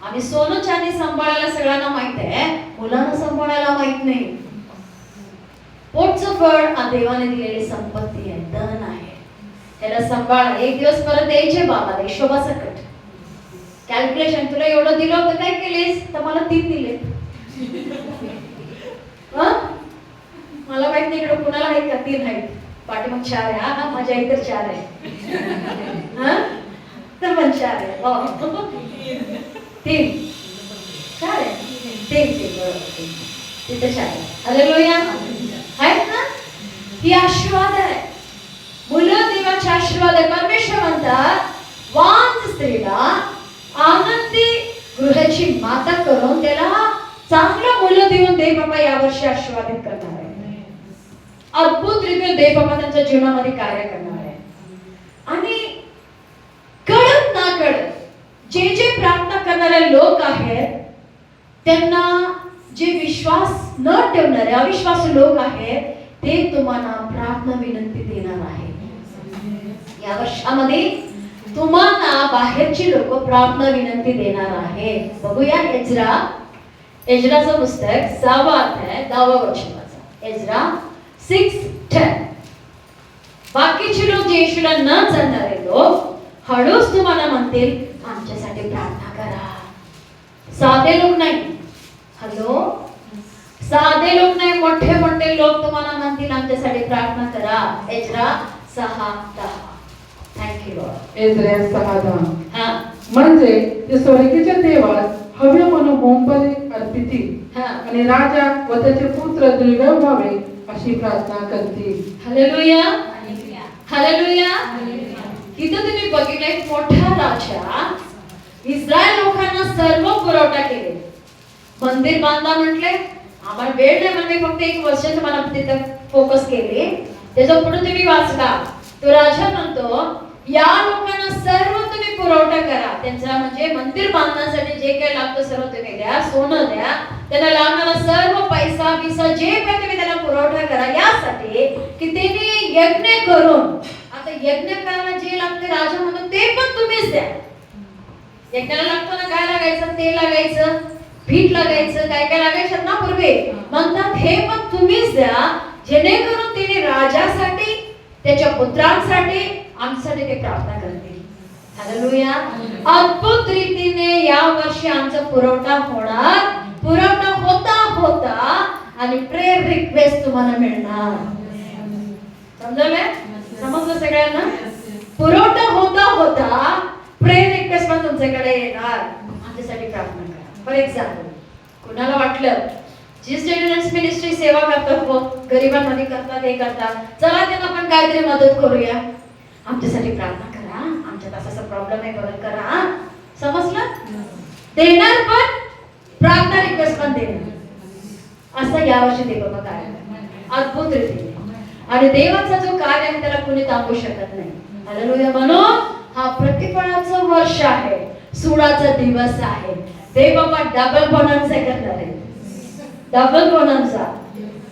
आम्ही सोनं चांदी सांभाळायला सगळ्यांना माहित आहे, मुलांना सांभाळायला माहित नाही. पोटचं फळ देवाने दिलेली संपत्ती आहे, धन आहे. त्याला सांभाळा. एक दिवस परत यायचे बाबा हिशोबा सकट कॅल्क्युलेशन, तुला एवढं दिलं होतं काय केलेस, तर मला 3 दिले. मला माहित नाही इकडे कुणाला आहेत का 3 आहेत, पाठीमाग 4 आहे. हा माझ्या इतर 4 आहे. तर पण 4 आहे. 3 4 आहे. 3 तिथे 4 आहे. हालेलुया. आहेत ना. ही आशीर्वाद आहे. मुलं देवाचे आशीर्वाद आहे. परमेश्वर म्हणतात वांज स्त्रीला आनंदी गृहाची माता करून त्याला चांगलं मुलं देऊन देव बाबा यावर्षी आशीर्वादित करणार आहे. अद्भुत रीतीने देव बाबा त्यांच्या जीवनामध्ये कार्य करणार आहे. आणि कळत ना कळत जे प्रार्थना करणारे लोक आहेत त्यांना जे विश्वास न ठेवणारे अविश्वासू लोक आहेत ते तुम्हाला प्रार्थना विनंती देणार आहे. या वर्षामध्ये तुम्हाला बाहेरची लोक प्रार्थना विनंती देणार आहे. बघूया एजराचं पुस्तक 6वा अध्याय 10वा वचनाचा. एजरा 6:10. बाकीचे लोक जे येशूला न जाणणारे लोक हळूच तुम्हाला म्हणतील आमच्यासाठी प्रार्थना करा. साधे लोक नाही. हॅलो, साधे लोक नाही, मोठे मोठे लोक तुम्हाला म्हणतील आमच्यासाठी प्रार्थना करा. Ezra 6:10. Thank you. you, Lord. Ezra 6:10. हा म्हणजे ते स्वर्गीच्या देवास हवे म्हणून होमबली अर्पिती हा आणि राजा व त्याचे पुत्र दीर्घ व्हावे अशी प्रार्थना करतील. Hallelujah hallelujah. इथं तुम्ही बघितलं एक मोठा राजा इस्रायल लोकांना सर्व पुरवठा केले. मंदिर बांधा म्हटले, आम्हाला वेळ नाही म्हणजे फक्त 1 वर्ष तुम्हाला तिथं फोकस केले. त्याच्या पुढे तुम्ही वाचला तो राजा म्हणतो या लोकांना सर्व तुम्ही पुरवठा करा. त्यांचा म्हणजे मंदिर बांधण्यासाठी जे काही लागतं सर्व तुम्ही द्या, सोनं द्या, त्यांना लागणारा सर्व पैसा बिसा जे काही तुम्ही त्यांना पुरवठा करा, यासाठी की त्यांनी यज्ञ करून, आता यज्ञ करायला जे लागते राजा म्हणतो ते पण तुम्हीच द्या. यज्ञाला लागतो ना, काय लागायचं, तेल लागायचं, पीठ लागायचं, काय काय लागायचं ना पूर्वी, म्हणतात हे पण तुम्हीच द्या, जेणेकरून तिने राजासाठी, त्याच्या पुत्रांसाठी, आमच्यासाठी ते प्रार्थना करतील. हालेलुया. अद्भुत रीतीने या वर्षी आमचा पुरवठा होणार, पुरवठा होता होता आणि प्रेयर रिक्वेस्ट तुम्हाला मिळणार. समजलं? समजलं सगळ्यांना? पुरवठा होता होता प्रेयर रिक्वेस्ट पण तुमच्याकडे येणार. आमच्यासाठी प्रार्थना करा. फॉर एक्झाम्पल, कुणाला वाटलं जीस डेलिव्हरन्स मिनिस्ट्री सेवा करतात, हो गरिबांमध्ये करतात, हे करतात, चला त्यांना आपण काहीतरी मदत करूया, आमच्यासाठी प्रार्थना करा, आमच्यात असा प्रॉब्लेम आहे, बघत करा. समजलं? देणार पण प्रार्थना रिक्वेस्ट पण देणार. असं यावर्षी देव बाबा काय अद्भुत रीतीने, आणि देवाचा जो कार्य आहे त्याला कुणी थांबवू शकत नाही. हालेलुया. म्हणून हा प्रतिफळाचं वर्ष आहे, सुडाचा दिवस आहे. देव बाबा डबल बोनन्स करणार आहे, डबल बोनन्स.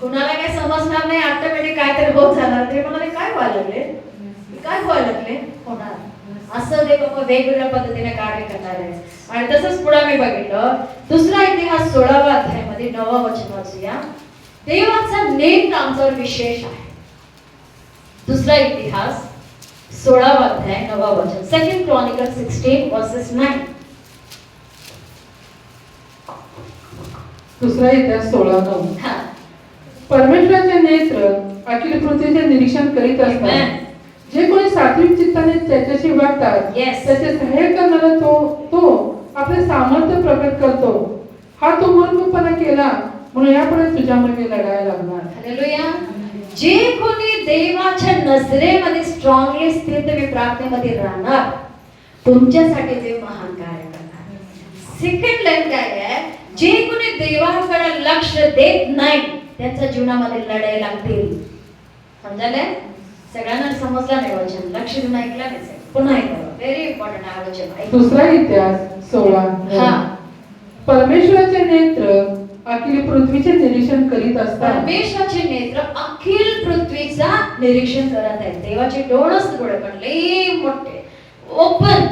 कुणाला काय समजणार नाही, ऑटोमॅटिक काहीतरी होत जाणार. ते म्हणाले काय व्हायला लागले, काय व्हायला लागले, होणार. असं देव बाबा वेगवेगळ्या पद्धतीने कार्य करणार आहे. आणि तसंच पुढे मी बघितलं दुसरा इतिहास 16व्या अध्यायामध्ये 9वं वचन वाचूया. देवाचा नेम आमच्यावर विशेष आहे. दुसरा इतिहास 16वा अध्याय 9वा वचन. 2 Chronicles 16 verses 9. दुसरा इतिहास 16:9. हा परमेश्वराचे नेत्र अखिल पृथ्वीचे निरीक्षण करीत असतात. Amen. जे कोणी सात्विक चित्ताने त्याच्याशी वागतात, Yes. त्याचे सहाय्य करणारा तो आपले सामर्थ्य प्रकट करतो. हा तू मूर्खपणा केला म्हणून यापुढे तुझ्यामध्ये लढायला लागणार. हालेलुया. जे कोणी देवाच्या नजरेमध्ये स्ट्रॉंगली स्थिर तुम्ही प्रार्थनेमध्ये राहणार, तुमच्यासाठी देव महान कार्य करणार. सेकंड लाईन काय आहे, जे कोणी देवाकडे लक्ष देत नाही त्यांच्या जीवनामध्ये लढाई लागतील. समजलं? सगळ्यांना समजलं नाही वचन, लक्ष देऊन ऐकलं नाही. पुन्हा ऐका, व्हेरी इम्पॉर्टंट आहे वचन. दुसरा इतिहास 16. हा परमेश्वराचे नेत्र अखिल पृथ्वीचे निरीक्षण करीत असतात. परमेश्वराचे नेत्र अखिल पृथ्वीचा निरीक्षण करत आहेत. देवाचे डोळस डोळे पण लई मोठे ओपन,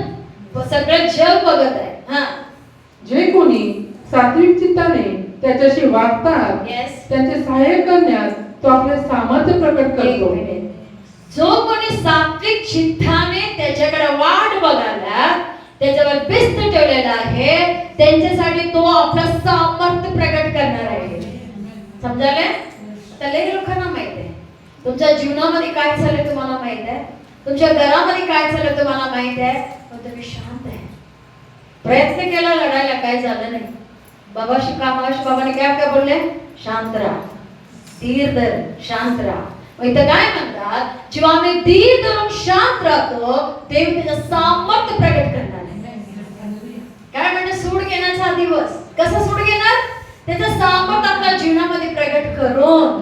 सगळं जग बघत आहे. हा जे कोणी सात्विक चित्ताने त्याच्याशी वागतात, Yes. त्यांचे सहाय्य करण्यात तो आपले सामर्थ्य प्रकट एक करतो. मिनिट. जो कोणी सात्विक चित्ताने त्याच्याकडे वाट बघायला, त्याच्यावर बिस्त ठेवलेला आहे, त्यांच्यासाठी तो आपलं सामर्थ्य प्रकट करणार आहे. समजायला? तर लई लोकांना माहित आहे तुमच्या जीवनामध्ये काय चाललंय, तुम्हाला माहित आहे, तुमच्या घरामध्ये काय चाललंय तुम्हाला माहित आहे, पण तुम्ही शांत आहे. प्रयत्न केला लढायला, काय झालं नाही. बाबाने काय बोलले, शांत राहा, धीर धर, शांत राहा. मग इथं काय म्हणतात, जेव्हा आम्ही धीर धरून शांत राहतो, देव त्याचं सामर्थ्य प्रकट करणार आहे. काय म्हणजे सूड घेण्याचा दिवस. कसं सूड घेणार, त्याचं सामर्थ्य आपल्या जीवनामध्ये प्रकट करून,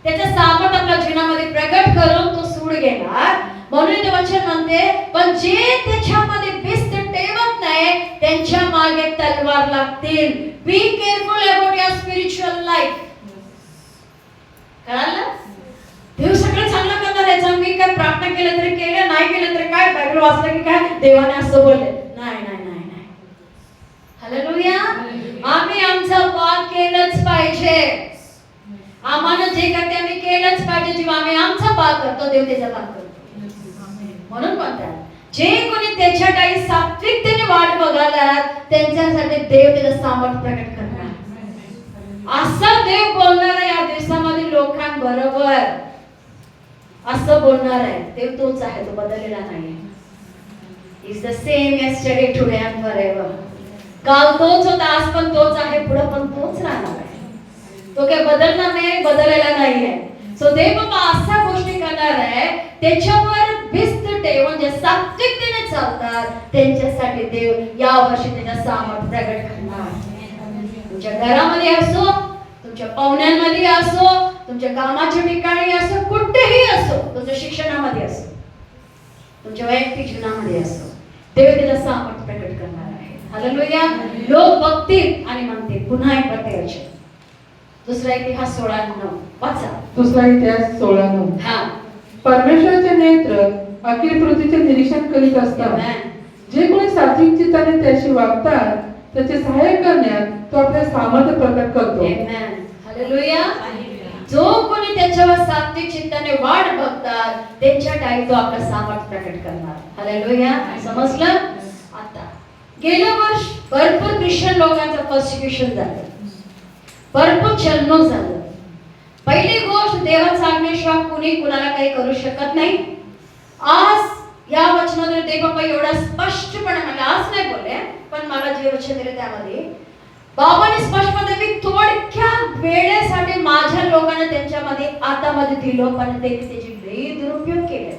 त्याचं सामर्थ्य आपल्या जीवनामध्ये प्रकट करून तो सूड घेणार. म्हणून ते वचन म्हणते, पण जे त्याच्यामध्ये बिस्त ठेवत नाही त्यांच्या मागे तलवार लागतील. Be careful about your spiritual life. कळालं? देव सगळं चांगलं करणार आहे. मी काय प्रार्थना केलं तरी केलं, नाही केलं तरी काय, बायबल वाचलं की काय देवाने असं बोलले, नाही नाही नाही नाही. हालेलुया. आम्ही आमचा भाग केलंच पाहिजे. आम्हाला जे करते आम्ही केलंच पाहिजे. जेव्हा आम्ही आमचा भाग करतो, देव त्याचा भाग करतो. म्हणून म्हणतात, जे कोणी त्याच्याकडे सात्विकतेने वाट बघायला, त्यांच्यासाठी देव त्याचं सामर्थ्य प्रकट करणार. असा देव बोलणार या दिवसामध्ये लोकांबरोबर. असं बोलणार आहे. देव तोच आहे, तो बदललेला नाही. Is the same yesterday today and forever. काल तोच होता, आज पण तोच आहे, पुढे पण तोच राहणार आहे. तो काही बदलणार नाही, बदललेला नाहीये. सो देव बाबा अशा गोष्टी करणार आहे, त्याच्यावर भिस्त ठेवून जे सात्विकतेने चालतात त्यांच्यासाठी देव या वर्षी त्याच्या सामर्थ्य प्रगट करणार. तुमच्या घरामध्ये असो, तुमच्या पाहुण्यांमध्ये असो, तुमच्या कामाच्या ठिकाणी असो, कुठेही असो, तुमच्या शिक्षणामध्ये असो, तुमच्या वैयक्तिक जीवनामध्ये असो, देव त्याला सामर्थ्य प्रगट करणार आहे. हालेलुया. लोक बघतील आणि म्हणतील पुन्हा एक प्रत्यक्ष. दुसरा इतिहास 16:9 वाचा. दुसरा इतिहास 16:9. हा. परमेश्वराचे नेत्र अखिल पृथ्वीचे निरीक्षण करीत असतात. जे कोणी सात्विक चित्ताने त्याशी वागतात त्याचे सहाय्य करण्यात तो आपले सामर्थ्य प्रकट करतो. आमेन. हालेलुया. जो कोणी त्याच्यावर सात्विक चित्ताने वाट बघतात त्यांच्या ठाई तो आपलं सामर्थ्य प्रकट करणार. हालेलुया. समजलं? आता गेल्या वर्ष भरपूर ख्रिश्चन लोकांचं पर्सिक्युशन झालं, भरपूर छलणूक झालं. पहिली गोष्ट, देवाच्या आज्ञेशिवाय कुणी कुणाला काही करू शकत नाही. आज या वचनाद्वारे देव बाबा एवढा स्पष्टपणे मला आज नाही बोलले, पण मला जे वचन दिले त्यामध्ये बाबाने स्पष्टपणे मी थोडक्या वेळेसाठी माझ्या लोकांना त्यांच्यामध्ये आतामध्ये दिलो, पण त्यांनी त्याची लई दुरुपयोग केले.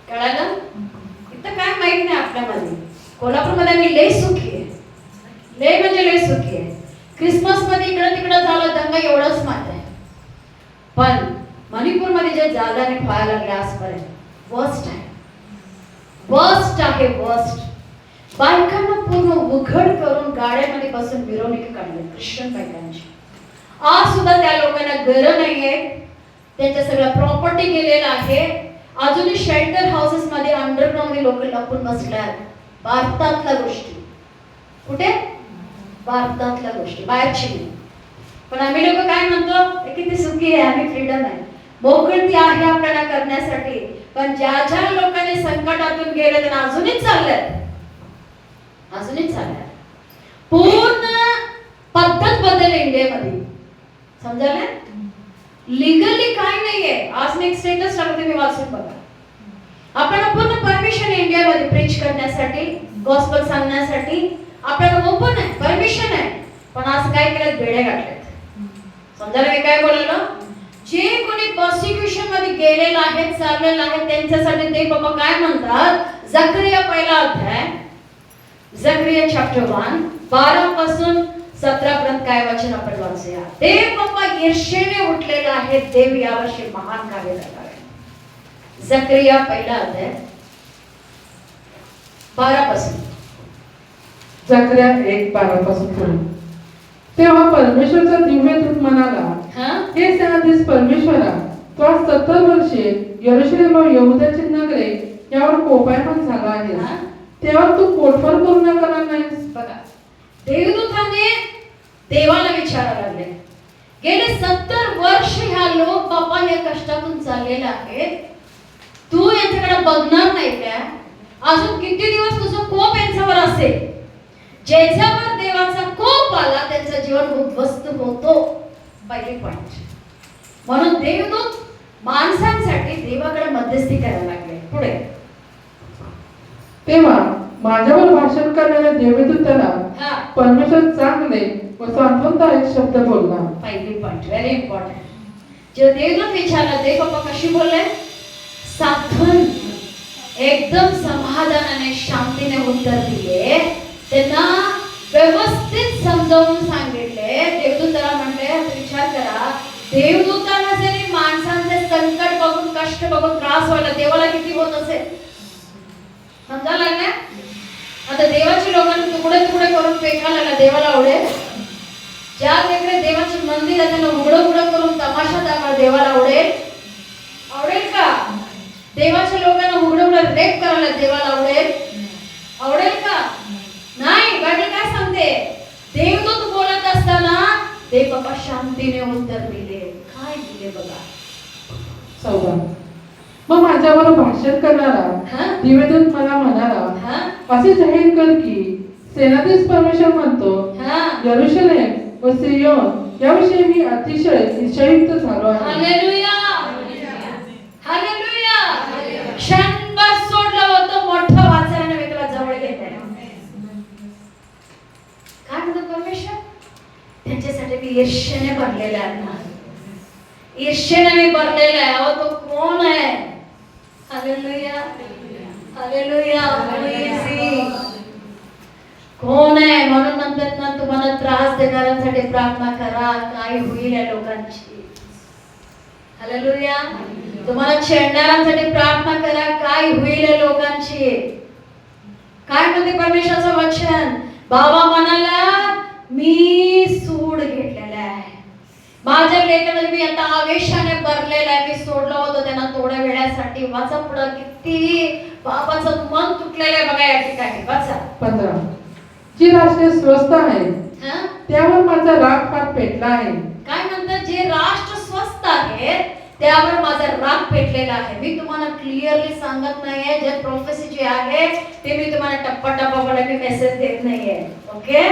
कळालं? इथं काय माहित नाही आपल्यामध्ये. कोल्हापूरमध्ये मी लई सुखी आहे, लई म्हणजे लई सुखी आहे. क्रिसमस मध्ये इकडं तिकडं झालं दंगा एवढंच माहित आहे, पण मणिपूरमध्ये जे झालं आणि व्हायला लागलं आजपर्यंत वर्स्ट आहे, वर्स्ट आहे, वर्स्ट. बायकांना पूर्ण उघड करून गाड्यामध्ये बसून मिरवणूक काढले ख्रिश्चन बायकांची. आज सुद्धा त्या लोकांना घर नाहीये, त्यांच्या सगळ्या प्रॉपर्टी गेलेला आहे. अजूनही शेल्टर हाऊसेस मध्ये अंडरग्राऊंड मध्ये लोक लपून बसल्यात. भारतातल्या गोष्टी, कुठे? भारतातल्या गोष्टी, बाहेरची नाही. पण आम्ही लोक काय म्हणतो, किती सुखी आहे, आम्ही फ्रीडम आहे, मोकळी आहे आपल्याला करण्यासाठी. पण ज्या ज्या लोकांनी संकटातून गेले त्यांना अजूनही चाललंय, अजूनही चाललंय. पूर्ण पद्धत बदल इंडियामध्ये. समजायला? लिगली काय नाहीये. आज मी एक स्टेटस टाकते, मी वाचून बघा. आपल्याला पूर्ण परमिशन इंडियामध्ये प्रीच करण्यासाठी, गॉस्पेल सांगण्यासाठी आपल्याला ओपन आहे, परमिशन आहे. पण आज काय केलं, बेडे गाठलेत. समजायला मी काय बोललो? जे कोणी पर्सिक्युशन मध्ये गेलेला आहे, चाललेला आहे, त्यांच्यासाठी ते बाबा काय म्हणतात, जकरिया पहिला अध्याय, जकरिया चॅप्टर 1 12 पासून 17 पर्यंत काय वचन आपण वाचूया. देव बाबा ईर्षेने उठलेला आहे, देव यावर्षी महान कार्य करणार आहे. जकरिया पहिला अध्याय 12 पासून. जकरिया 1:12 पासून पुढे. तेव्हा परमेश्वराचा दिव्य दूत म्हणाला, हे सेनाधीश परमेश्वरा, तू आज 70 वर्षे यरूशलेम व यहूदाची नगरे यावर कोपायमान झाला आहे, तेव्हा तू पोटभर करून करणार नाहीस. बघा, देवदूताने देवाला विचारायला लागले, गेले 70 वर्ष ह्या लोक बाबा या कष्टातून चाललेला आहे, तू यांच्याकडे बघणार नाही का? अजून किती दिवस तुझं कोप यांच्यावर असेल? ज्याच्यावर देवाचा कोप आला त्यांचं जीवन उद्ध्वस्त होतो. पहिली पॉइंट. म्हणून देवदूत माणसांसाठी देवाकडे मध्यस्थी करायला लागले. पुढे. तेव्हा माझ्यावर भाषण करणाऱ्या देवदूताला परमेश्वर चांगले व सांत्वनदायक शब्द बोलला. पहिली पॉइंट, व्हेरी इम्पॉर्टंट. जे देवदूत विचारला, देव बाबा कशी बोलले? सांत्वन, एकदम समाधानाने शांतीने उत्तर दिले. त्यांना व्यवस्थित समजावून सांगितले. देवदूत त्याला म्हणले, विचार करा, देवदूतांना जरी माणसांचे संकट बघून, कष्ट बघून त्रास व्हायला देवाला किती होत असेल? समजा लागले? आता देवाची लोकांना तुकडे तुकडे करून फेकायला लागला, देवाला आवडेल? ज्या वेगळे देवाचे मंदिर आहे त्यांना उघडं उघडं करून तमाशा दाखवा, देवाला आवडेल? आवडेल का? देवाच्या लोकांना उघडं उघडं रेप करायला देवाला आवडेल? आवडेल का? नाही. बायबल काय सांगते? देवदूत बोलत असताना देव बाबा शांतीने उत्तर दिले. काय दिले बघा. 14. मग माझ्यावर भाषण करणारा देवदूत मला म्हणाला, असे जाहीर कर की सेनाधीश परमेश्वर म्हणतो, यरूशलेम व सियोन याविषयी मी अतिशय ईर्ष्यायुक्त झालो आहे. हालेलुया. परमेश्वर? त्यांच्यासाठी मी ईर्ष्येने भरलेला आहे ना, ईर्ष्येने मी भरलेला आहे. अहो तो कोण आहे? Hallelujah, hallelujah, praise. कोण आहे? म्हणून म्हणतात ना, तुम्हाला त्रास देणाऱ्यांसाठी प्रार्थना करा, काय होईल या लोकांची. हालेलुया. तुम्हाला छेडणाऱ्यांसाठी प्रार्थना करा, काय होईल या लोकांची. काय म्हणते परमेश्वराचं वचन? बाबा म्हणाला, मी सूड घेतलेला आहे. माझ्या लेकराला मी आता आवेशाने भरलेला आहे. मी सोडलं होतं त्यांना थोड्या वेळासाठी. वाचा पुढं, किती बाबाचं मन तुटलेलं आहे बघा या ठिकाणी. वाचा 15. जी राष्ट्रे स्वस्त आहेत हं? त्यावर माझा राग फार पेटला आहे. काय म्हणतात? जे राष्ट्र स्वस्त आहेत त्यावर माझा राग पेटलेला आहे. मी तुम्हाला क्लिअरली सांगत नाहीये, जे प्रोफेसी जे आहे ते मी तुम्हाला टप्पा मी मेसेज देत नाहीये. ओके,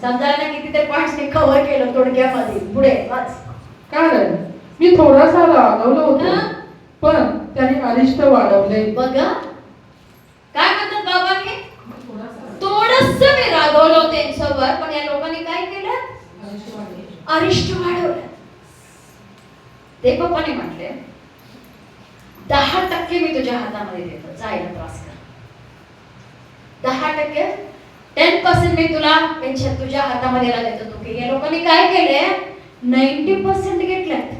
समजायला किती ते पॉइंट्स मी कव्हर केलं थोडक्यामध्ये. पुढे वाच. कारण मी थोडासा रागवलो होतो, हं? पण त्याने अरिष्ट वाढवले. बघा काय म्हणतात बाबांनी, थोडस मी रागवलो त्यांच्यावर, पण या लोकांनी काय केलं? अरिष्ट वाढवलं. देवबापाने म्हटले 10% मी तुझ्या हातामध्ये देतो, जायला त्रास कर. 10% 10% मी तुला तुझ्या हातामध्ये देतो. तू या लोकांनी काय केले? 90% घेतलेत.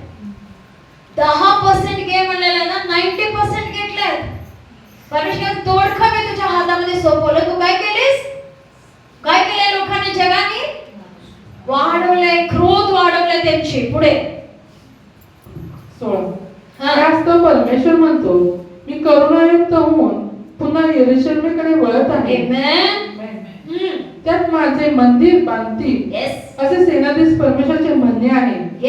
10% घे म्हणलेलं ना, 90% घेतलेत. परमेश्वर तोडखं मी तुझ्या हातामध्ये सोपवलं. तू काय केलीस? काय केलंय लोकांनी? जगाने वाढवलंय, क्रोध वाढवलंय त्यांची. पुढे 16. त्यास्तव परमेश्वर म्हणतो, मी करुणायुक्त होऊन पुन्हा यरूशलेमेकडे वळत आहे. त्यात माझे मंदिर बांधतील, असे सेनाधीश परमेश्वराचे म्हणणे आहे.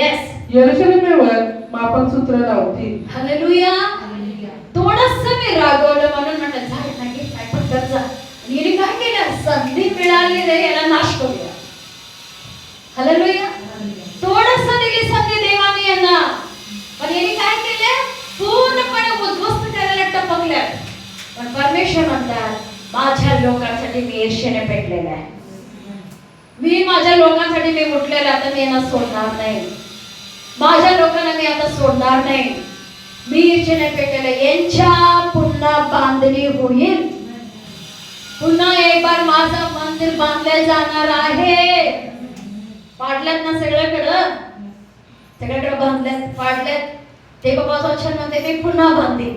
यरूशलेमेवर मापनसूत्र लावतील. हालेलुया. थोडंसं मी रागवलं म्हणून म्हटलं झाड नाही काय पण कर जा. हिने काय केलं? संधी मिळाली रे, याला नाश करूया. हालेलुया. थोडंसं दिली संधी देवाने यांना, पण यांनी काय केलं? पूर्णपणे उद्ध्वस्त करायला टपकल्या. पण परमेश्वर म्हणतात, माझ्या लोकांसाठी मी ईर्ष्येने पेटलेला आहे. मी माझ्या लोकांसाठी मी उठलेला, आता मी यांना सोडणार नाही. माझ्या लोकांना मी आता सोडणार नाही. मी ईर्ष्येने पेटलेला, यांच्या पुन्हा बांधणी होईल. पुन्हा एक बार माझं मंदिर बांधले जाणार आहे. पाडल्यात ना सगळ्याकडं, सगळ्याकडे बांधल्यात, पाडल्यात. ते बाबाचं वचन म्हणते, मी पुन्हा बांधेन,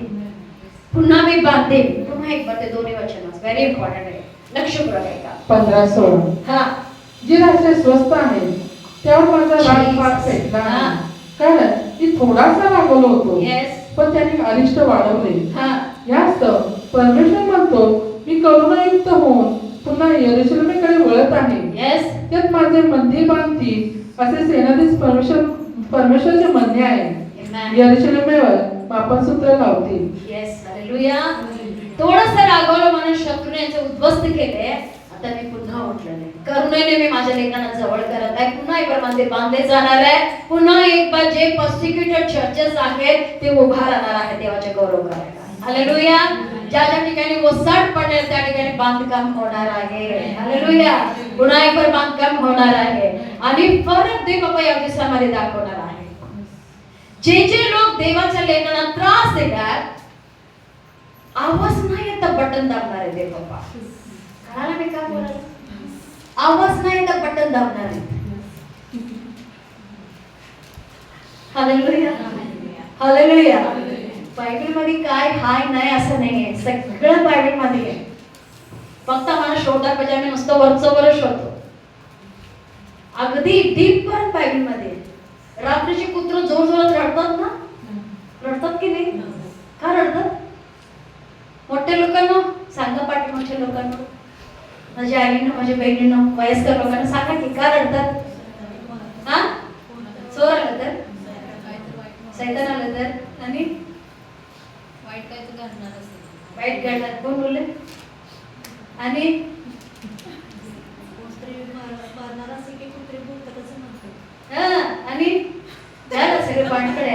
पुन्हा मी बांधेन. पुन्हा एक बार ते दोन्ही वचन व्हेरी इम्पॉर्टंट आहे, लक्ष पुरवायला. 15-16. हा, जी राष्ट्रे स्वस्त आहेत त्यावर माझा राग फार पेटला आहे. कारण मी थोडासा रागवलो होतो, पण त्याने अरिष्ट वाढवले. यास्तव परमेश्वर म्हणतो, मी करुणायुक्त होऊन पुन्हा यरूशलेमेकडे वळत आहे. त्यात माझे मंदिर बांधतील, असे सेनाधीश परमेश्वराचे म्हणणे आहे. यरूशलेमेवर मापनसूत्र लावतील. हालेलुया. थोडंसं रागवलं म्हणून शत्रूने यांचे उद्ध्वस्त केले. आता मी पुन्हा उठलेले, करुणेने मी माझ्या लेकांना जवळ करत आहे. पुन्हा एक बार मंदिर बांधले जाणार आहे. पुन्हा एक बार जे पर्सिक्युटेड चर्चेस आहेत ते उभा राहणार आहे देवाचे गौरव करायला. हालेलुया. ज्या ज्या ठिकाणी ओसाड पडेल त्या ठिकाणी बांधकाम होणार आहे. हालेलुया. पुन्हा एक बार बांधकाम होणार आहे आणि परत देव बाबा या दिवसामध्ये दाखवणार आहे. जे जे लोक देवाच्या लेकांना त्रास देतात, आवाज नाही येत बटन दाबणार आहे देव बाबा. कळालं मी काय बोलायला? आवाज नाही येत बटन दाबणार आहे. Hallelujah, hallelujah. बायबल मध्ये काय हाय नाही असं नाहीये, सगळं बायबल मध्ये आहे. फक्त मला शोधा पाहिजे, आम्ही नुसतं वरचवर शोधतो. अगदी डीप पण बायबल मध्ये. रात्रीची कुत्र जोर जोरात रडतात ना, रडतात की नाही? का रडतात? मोठ्या लोकांना सांगा, पाठीमागच्या लोकांना, माझ्या आईनं, माझ्या बहिणीनं, वयस्कर लोकांना सांगा की का रडतात? हा, चोर आलं तर, सैतान आलं तर, आणि वाईट घडणार कोण बोलले? आणि आणि झालं सगळे पॉइंटकडे.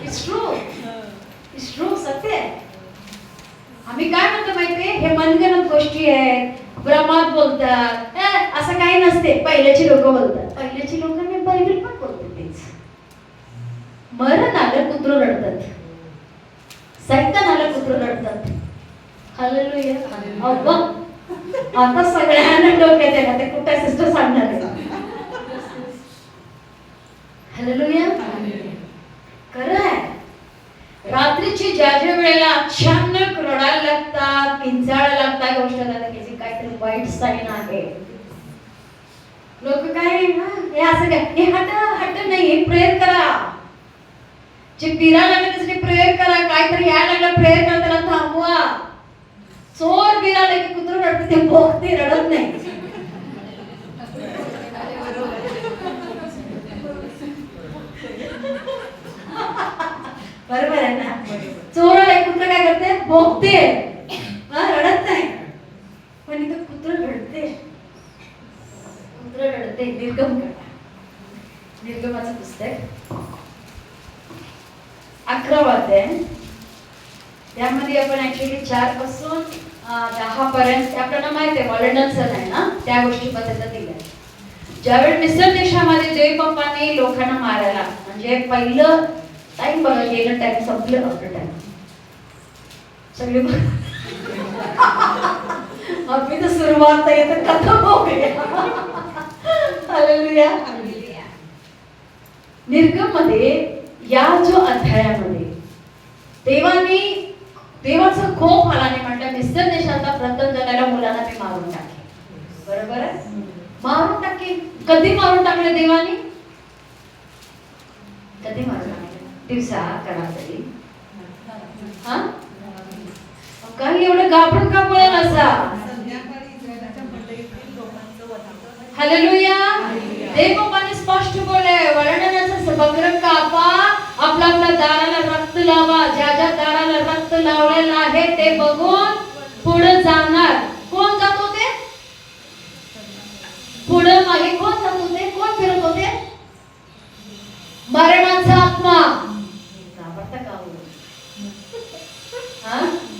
इट्स ट्रू, सत्य आहे. आम्ही काय म्हणतो माहितीये, हे मनगणत गोष्टी आहेत, ब्रह्मात बोलतात, असं काही नसतं. नसते. पहिल्याची लोक बोलतात. पहिल्याची लोक मी बायबल पण बोलते तेच. मरण आलं कुत्र रडतात, सैतान आलं कुत्र रडतात. हालेलुया. अव्वा, आता सगळ्यांना डोक्यात आहे का ते कुठे सिस्टर सांगणार आहे. हालेलुया. खरं आहे. रात्रीची ज्या ज्या वेळेला अचानक रडायला लागतात, किंचाळायला लागतात, गोष्ट त्याची काहीतरी वाईट साईन आहे. लोक काय हे असं काय, हे हट नाही, प्रेयर करा. जे पिरायला लागले त्यासाठी प्रेयर करा. काहीतरी यायला लागलं प्रेयर करा, त्याला थांबवा. चोर बिराले की कुत्र रडते, ते भोगते, रडत नाही. बरोबर आहे ना. चोर आले, कुत्र काय करते, भोगते, रडत नाही. पण इथं कुत्र रडते, कुत्र रडते. निर्गम करा, निर्गमाचं पुस्तक 11 अध्याय. त्यामध्ये आपण ऍक्च्युली 4 पासून 10 पर्यंत आपल्याला माहिती आहे ऑर्डिनन्सर आहे ना, त्या गोष्टी बद्दल दिल्या. ज्यावेळी मिस्र देशामध्ये देवबापांनी लोकांना मारायला, म्हणजे पहिलं टाइम बघा, गेलं टाइम संपलं, आपलं टाइम सगळे अभी तर सुरुवात आहे तर कथा बघूया. हालेलुया. निर्गम मध्ये या जो अध्यायामध्ये देवाचं कोप आला आणि म्हटलं मिस्र देशाचा प्रथम जन्मलेल्या मुलांना मी मारून टाकेन. बरोबर आहे, मारून टाकेन. कधी मारून टाकले देवाने? कधी मारून टाकले? दिवसा करा तरी. हा, काही एवढं घाबरून का बोलायला असा? हालेलुया. देवबापाने स्पष्ट बोलले, वळणाचं बकरं कापा, आपल्या दाराला रक्त लावा. ज्या ज्या दाराला रक्त लावलेलं आहे ते बघून पुढे जाणार. कोण जात होते पुढे? मागे कोण जात होते? कोण फिरत होते? मरणाचा आत्मा. घाबरता का हो?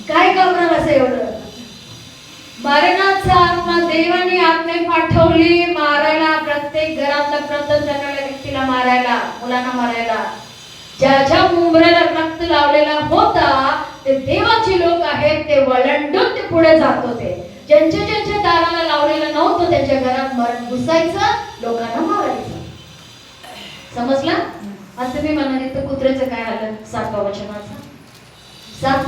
काय घाबरणार असं एवढं? मरणाचा आत्मा देवाने आज्ञा पाठवली मारायला, प्रत्येक घरातल्या प्रथम जन्मलेल्या व्यक्तीला मारायला, मुलांना मारायला. ज्या ज्या मुंबऱ्याला रक्त लावलेला होता ते देवाचे लोक आहेत, ते वळंडून ते पुढे जात होते. ज्यांच्या दाराला लावलेलं नव्हतं त्यांच्या घरात मरण घुसायचं, लोकांना मारायचं. समजला? असं मी म्हणाले तर कुत्र्याचं काय आलं? 7व्या वचनाचं 7.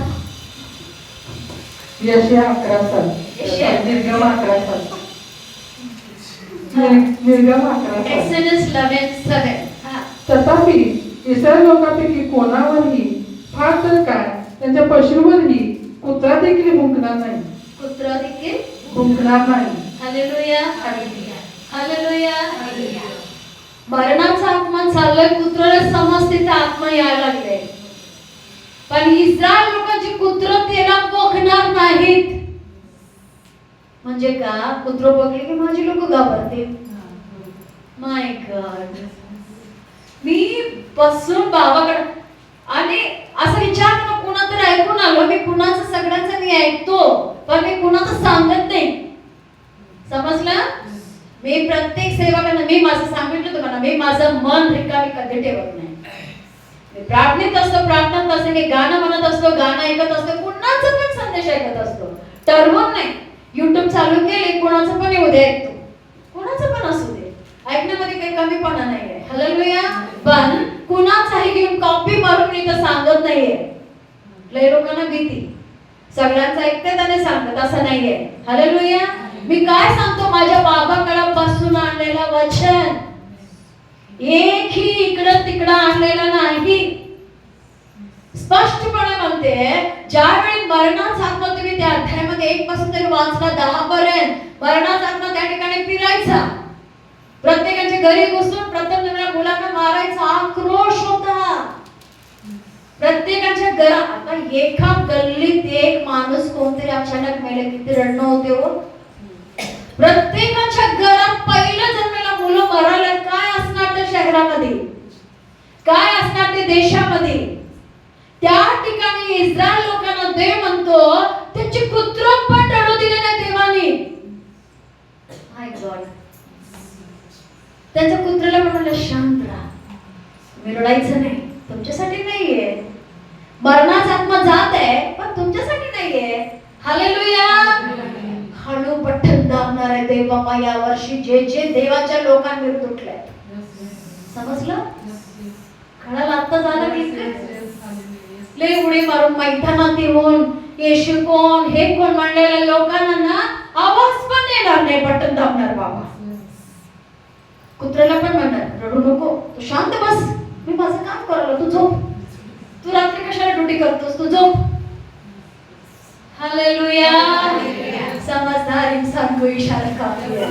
यशया 11:7. निर्गम 11:7. निर्गम 11:7. एक्सोडस 11:7. तथापि इस्रायल लोकांपैकी कोणावरही, फार तर काय त्यांच्या पशुवरही कुत्रा देखील भुंकणार नाही. कुत्रा देखील भुंकणार नाही. हालेलुया. हालेलुया. मरणाचा आत्मा चाललाय, कुत्र्याला समजते ते आत्मा यायला लागले. पण इस्रायल लोकांची कुत्र त्याला बघणार नाहीत. म्हणजे का? कुत्र बघले की माझी लोक घाबरते. माय गॉड. मी बसून बाबाकडे आणि असं विचार करा, कुणातरी ऐकून आलो मी, कुणाचं सगळ्यांचं मी ऐकतो पण मी कुणाचं सांगत नाही. समजलं? मी प्रत्येक सेवकांना मी माझं सांगितलं तुम्हाला, मी माझं मन रिकामी कधी ठेवत नाही. मी प्रार्थनेत असतो, प्रार्थनेत असतो, मी गाणं म्हणत असतो, गाणं ऐकत असतो, कुणाचं पण संदेश ऐकत असतो. ठरवून नाही. युट्यूब चालू केले, कुणाचं पण येऊ दे ऐकतो, कुणाचं पण असू दे. ऐकण्यामध्ये काही कमीपणा नाहीये. हालेलुया. पण कुणाचाही घेऊन कॉपी मारून मी तर सांगत नाहीये. लय लोकांना भीती, सगळ्यांचं ऐकतात आणि सांगतात, असं नाहीये. हालेलुया. मी काय सांगतो, माझ्या बाबाकडे बसून आणलेलं वचन, एकही इकडं तिकडं आणलेलं नाही. स्पष्टपणे म्हणते, ज्यावेळी मरणाचा आत्मा तुम्ही त्या अध्यायामध्ये 1 पासून तरी वाचला 10 पर्यंत, मरणाचा आत्मा त्या ठिकाणी फिरायचा, प्रत्येकाच्या घरी घुसून प्रथम जन्मलेल्या मुलांना मारायचा आक्रोश होता. प्रत्येकाच्या घरात, आता एका गल्लीत एक माणूस कोणतरी अचानक मेले, किती रडणं होते हो. प्रत्येकाच्या घरात पहिलं जन्मलेला मुलं मरायला. काय असणार त्या शहरामध्ये, काय असणार त्या देशामध्ये? त्या ठिकाणी इस्रायल लोकांना देव म्हणतो त्यांची कुत्र पण रडू दिले नाही देवाने. माय गॉड. त्यांच्या कुत्र्याला पण म्हणलं शांत राहा, तुम्ही रडायचं नाही, तुमच्यासाठी नाहीये. मरणाचा आत्मा जात आहे पण तुमच्यासाठी नाहीये. हालेलुया. हळू बटन दाबणार आहे देव बाबा या वर्षी जे जे देवाच्या लोकांविरुद्ध उठले. समजलं? कळालं आता झालं की लय उडी मारून मैदानात येऊन येशू कोण हे कोण म्हणलेल्या लोकांना ना आवाज पण येणार नाही. बटन दाबणार बाबा. कुत्र्याला पण म्हणणार रडू नको, तू शांत बस, मी माझं काम करायला, तू झोप, तू रात्री कशाला ड्युटी करतोस, तू झोप. हालेलुया. समझदार इंसान को इशारा काफी है.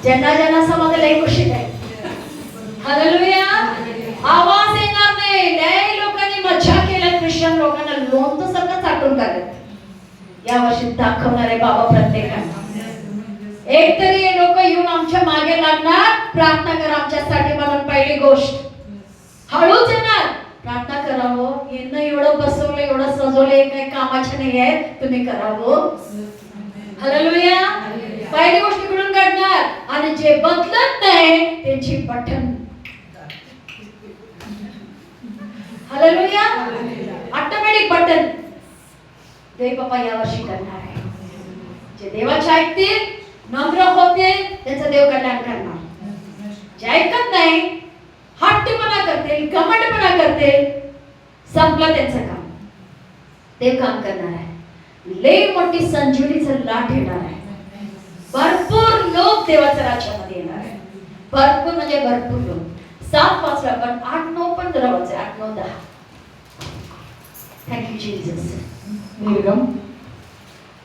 ज्यांना ज्यांना समजलं एक गोष्ट आहे. हालेलुया. आवाज येणार नाही. लय लोकांनी मज्जा केल्या, ख्रिश्चन लोकांना लोणचं सगळं चाटून काढत. या वर्षी दाखवणार आहे बाबा प्रत्येकाला. एक तरी हे लोक येऊन आमच्या मागे लागणार, प्रार्थना करा आमच्यासाठी म्हणून. पहिली गोष्ट हळूच येणार, प्रार्थना करावं. यांना एवढं बसवलं, एवढं सजवलं, काही कामाचे नाही आहे, तुम्ही करावं. हालेलुया. पहिली गोष्ट इकडून काढणार आणि जे बदलत नाही त्यांची बटन. हालेलुया. ऑटोमॅटिक बटन देव बाबा या वर्षी करणार आहे. जे देवाचे ऐकतील, नम्र होतील, त्यांचं देव कल्याण करणार. जे ऐकत नाही, हट्टीपणा करतील, घमंडपणा करतील, संपलं त्यांचं काम. देव काम करणार आहे. लई मोठी संजीवनीचं लाट येणार आहे. भरपूर लोक देवाच्या राज्यामध्ये येणार आहे. भरपूर म्हणजे भरपूर लोक. 7 वाजता पण 8, 9 पण जरा वाजता 8, 9, 10. Thank you Jesus. निर्गम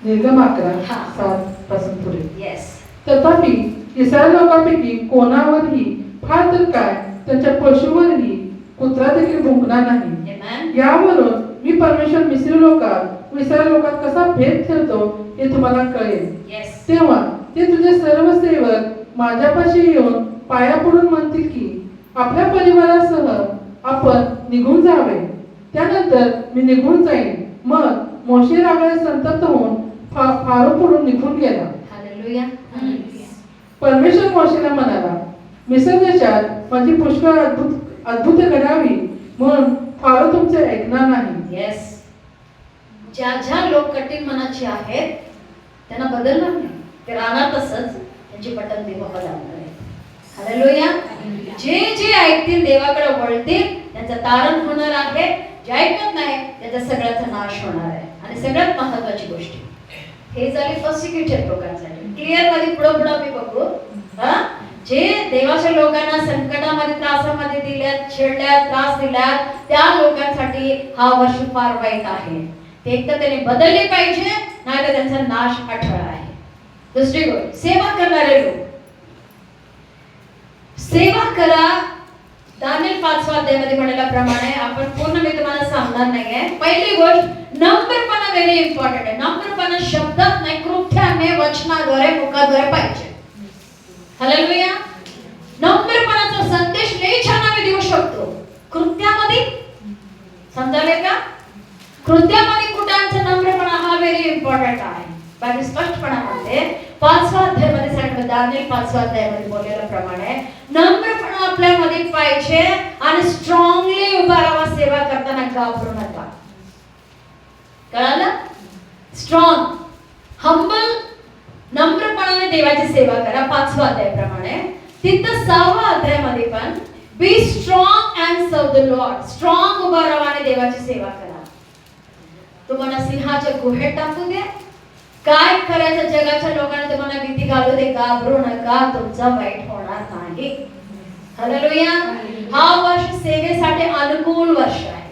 11:7 पासून पुढे. येस. तथापि इस्रायल लोकांपैकी कोणावरही फार तर काय त्यांच्या पशुवरही कुत्रा देखील भुंकणार नाही. आमेन. यावरून मी परमेश्वर मिस्री लोकात व इस्रायल लोकात कसा भेद ठेवतो हे तुम्हाला कळेल. येस. तेव्हा ते तुझे सर्व सेवक माझ्यापाशी येऊन पाया पडून म्हणतील की आपल्या परिवारासह आपण निघून जावे. त्यानंतर मी निघून जाईन. मग मोशे रागाने संतप्त होऊन फारो पडून निघून गेला. हालेलुया. परमेश्वर मोशेला म्हणाला, मिस्र देशात माझी पुष्कळ अद्भुत घडावी म्हणून फारो तुमचे ऐकणार नाही. येस. ज्या ज्या लोक कठीण मनाचे आहेत त्यांना बदलणार नाही, ते राहणार तसंच. त्यांची बटन देव बदलणार आहे. हालेलुया. जे जे ऐकतील, देवाकडे वळतील, त्यांचं तारण होणार आहे. जे ऐकत नाही त्याचा सगळ्याचा नाश होणार आहे. आणि सगळ्यात महत्वाची गोष्ट हे झाले पर्सिक्युटेड लोकांसाठी. क्लिअर मध्ये पुढे मी बघू. जे देवाच्या लोकांना संकटामध्ये, त्रासामध्ये दिल्यात, छेडल्यात, त्रास दिल्यात, त्या लोकांसाठी हा वर्ष फार वाईट आहे. ते एक तर त्यांनी बदलले पाहिजे, नाही तर त्यांचा नाश अटळ आहे. दुसरी गोष्ट, सेवा करणारे लोक. सेवा करा. दानिएल 5 अध्यायामध्ये म्हटल्याप्रमाणे आपण पूर्ण मी तुम्हाला सांगणार नाहीये. पहिली गोष्ट नम्रपणा व्हेरी इम्पॉर्टंट आहे. नम्रपणा शब्दात नाही, कृत्याने, वचनाद्वारे, मुखाद्वारे पाहिजे. हालेलुया. नम्रपणाचा संदेश लई छान आम्ही देऊ शकतो. कृत्यामध्ये समजाले का? कृत्यामध्ये कुठांचा नम्रपणा हा व्हेरी इम्पॉर्टंट आहे. बाकी स्पष्टपणा म्हणते 5 अध्यायामध्ये सांगितलं, दानिएल 5 अध्यायामध्ये बोललेल्याप्रमाणे नम्रपणा आपल्यामध्ये पाहिजे आणि स्ट्रॉंगली उभा राहा. सेवा करताना घाबरू नका. कळालं? स्ट्रॉंग, हंबल, नम्रपणाने देवाची सेवा करा. 5 अध्यायाप्रमाणे तिथं 6 अध्यायामध्ये पण be strong and serve the Lord. Strong उभा राहा आणि देवाची सेवा करा. तुम्हाला सिंहाच्या गुहेत टाकू दे, काय करायचं जगाच्या लोकांना तुम्हाला भीती घालू दे, घाबरू नका, तुमचा वाईट होणार नाही. हालेलुया. हा वर्ष सेवेसाठी अनुकूल वर्ष आहे.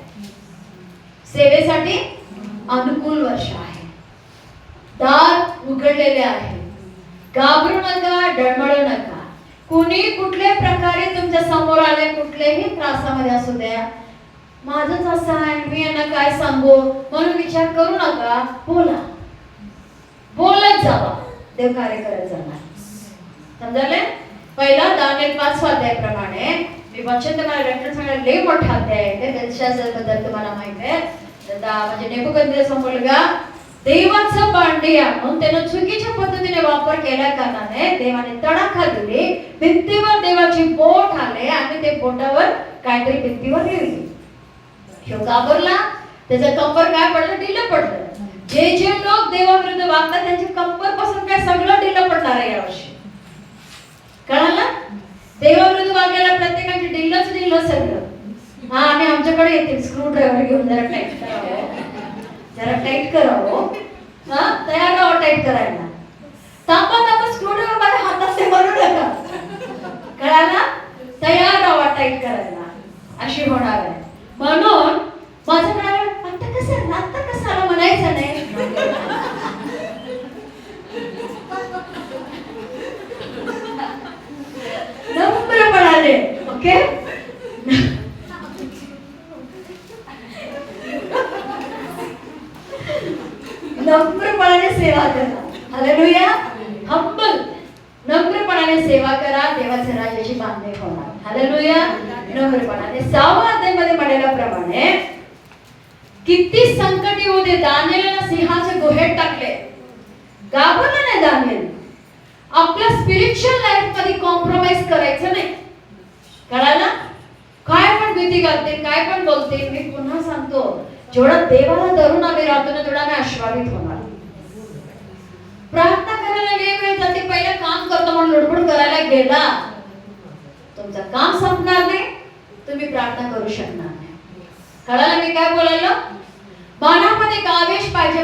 सेवेसाठी अनुकूल वर्ष आहे. दार उघडलेले आहे. घाबरू नका, डळमळू नका. कोणी कुठल्या प्रकारे तुमच्या समोर आले, कुठल्याही त्रासामध्ये असू द्या, माझंच असं आहे, मी यांना काय सांगू म्हणून विचार करू नका. बोला, बोलत जावा, देव कार्य करत जाणार. समजले? पहिला दानिएल 5 अध्यायाप्रमाणे मी वचन तुम्हाला रेफरन्स सांगायला लई मोठा अध्याय आहे. त्याच्याबद्दल तुम्हाला माहित आहे. म्हणजे नेबुकद्नेझर मुलगा देवाचं भांडी आणून त्यानं चुकीच्या पद्धतीने वापर केल्या कारणाने देवाने तडाखा दिली. भिंतीवर देवाची बोट आले आणि ते बोटावर काहीतरी भिंतीवर लिहिली. ह्यो घाबरला, त्याचं कंबर काय पडलं, ढिलं पडलं. जे जे लोक देवाविरुद्ध वागतात त्यांची कंबर पासून काय सगळं ढिलं पडणार आहे यावर्षी. कळालं? देवाविरुद्ध वागलेला प्रत्येकाची ढिल्लंच सगळं. हा, आणि आमच्याकडे येतील स्क्रू ड्रायव्हर घेऊन जरा टाईट करावं, जरा टाईट करावं. हा, तयार राहा टाईट करायला. तांबा स्क्रू ड्रायव्हर माझ्या हातात ते बनवू नका. कळालं? तयार राहा टाईट करायला, अशी होणार आहे. म्हणून माझं म्हणाला, आता कसं आलं म्हणायचं नाही. नम्रपणाने, ओके, नम्रपणाने सेवा करा. हालेलुया. हंबल, नम्रपणाने सेवा करा, देवाच्या राज्याची बांधणी होणार. हालेलुया. नम्रपणाने. 6व्या अध्यायामध्ये म्हटल्याप्रमाणे किती संकट येऊ दे, दानिएलला सिंहाच्या गुहेत टाकले, घाबरला नाही दानिएल. आपल्या स्पिरिच्युअल लाईफ मध्ये कॉम्प्रोमाइज करायचं नाही. कळालं? काय पण भीती घालते, काय पण बोलते, मी पुन्हा सांगतो, जेवढा देवाला धरून आम्ही राहतो ना तेवढा आम्ही आशीर्वादित होणार. प्रार्थना करायला वेळ जाते, पहिलं काम करतो म्हणून लुडबुड करायला गेला, तुमचं काम संपणार नाही, तुम्ही प्रार्थना करू शकणार नाही. कळालं मी काय बोलायला? मनामध्ये एक आवेश पाहिजे,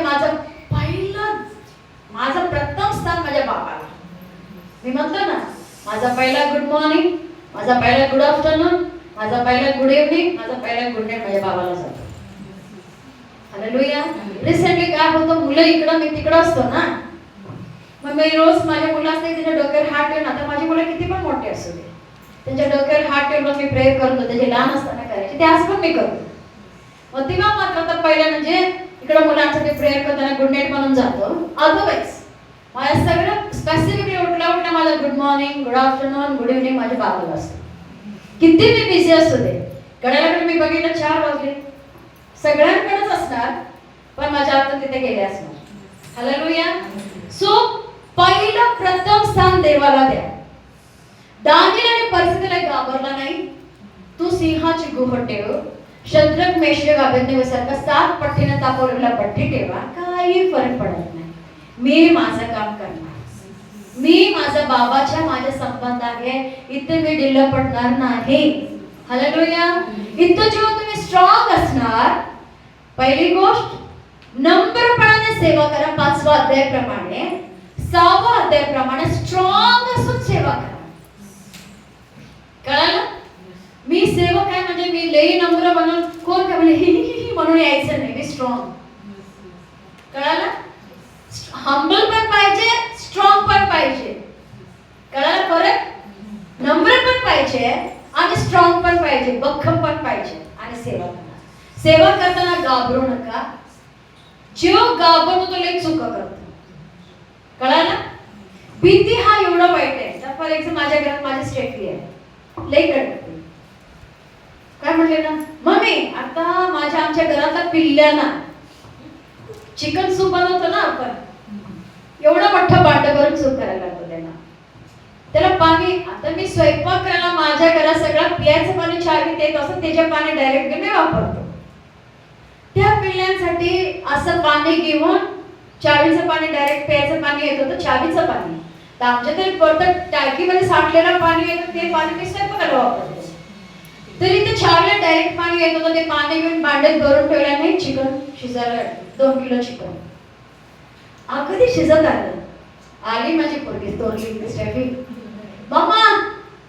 माझं प्रथम स्थान माझ्या बाबाला. मी म्हणतो ना, माझा पहिला गुड मॉर्निंग, माझा पहिला गुड आफ्टरनून, माझा पहिला गुड इव्हनिंग, माझा पहिला गुड नाईट माझ्या बाबाला जातो. हालेलुया. रिसेंटली काय होतं, मुलं इकडं मी तिकडं असतो ना, मग मी रोज माझ्या मुलं असते त्याच्या डोक्यावर हात ठेवून, आता माझी मुलं किती पण मोठे असू दे, त्यांच्या डोक्यावर हात ठेवून मी प्रेयर करतो. त्याचे लहान असताना करायचे, ते आज पण मी करतो. मग तेव्हा मात्र तर पहिल्या म्हणजे इकडं मुलांसाठी प्रेयर करताना गुड नाईट म्हणून जातो. अदरवाईज माझ्या सगळं स्पेसिफिकली उठल्या माझा good morning, good afternoon, good evening माझ्या बाबाला असतो. किती मी बिझी असू दे, घड्याळाकडे मी बघितलं 4 वाजले, सगळ्यांकडेच असणार, पण माझ्या आता तिथे गेले असणार. हालेलुया. सो पहिलं प्रथम स्थान देवाला द्या. दानिएल आणि परिस्थितीला घाबरला नाही. तू सिंहाची गुहा ठेव, शद्रक, मेशक, अबेदनेगो सारखा 7 पट्टीने तापवलेला पट्टी ठेवा, काही फरक पडत नाही. मी माझं काम करणार, मी माझ्या बाबाच्या माझे संबंध आहे, इथे मी ढिल्लं पडणार नाही. हालेलुया. इथं जेव्हा तुम्ही स्ट्रॉंग असणार, पहिली गोष्ट नम्रपणाने सेवा करा. 5व्या अध्यायाप्रमाणे, 6व्या अध्यायाप्रमाणे स्ट्रॉंग असून सेवा करा. कळालं? मी सेवक आहे म्हणजे मी लई नम्र म्हणून कोण काय म्हणजे म्हणून यायचं नाही. मी स्ट्रॉंग. कळालं? हंबल पण पाहिजे, स्ट्रॉंग पण पाहिजे. कळालं फरक? नम्र पण पाहिजे आणि स्ट्रॉंग पण पाहिजे, बख्खम पण पाहिजे आणि सेवा करा. सेवा करताना घाबरू नका. जो घाबरतो तो लई चुका करतो. कळालं? भीती हा एवढा वाईट आहे. फॉर एक्झाम्पल माझ्या घरात माझी स्टेटली आहे, लई कडक. काय म्हणले ना मम्मी, आता आमच्या घरातल्या पिल्ल्यांना चिकन सूप बनवतो ना आपण, एवढा मोठा भांड भरून सूप करायला लागतो त्याला पाणी. आता मी स्वयंपाक करायला माझ्या घरात सगळं पियाचं पाणी चावीत येत असं, त्याचे पाणी डायरेक्ट मी वापरतो. त्या पिल्ल्यांसाठी असं पाणी घेऊन चावीचं पाणी डायरेक्ट प्यायचं पाणी येत होतं, चावीचं पाणी. तर आमच्या तरी परत टाकीमध्ये साठलेलं पाणी येतं, ते पाणी मी स्वयंपाकाला वापरते. तरी ते चावीला डायरेक्ट पाणी येत होतं, ते पाणी घेऊन भांड्यात भरून ठेवलं नाही. चिकन शिजायला 2 किलो चिकन कधी शिजत आली माझी पोरगी तोरली स्टेफी, मम्मा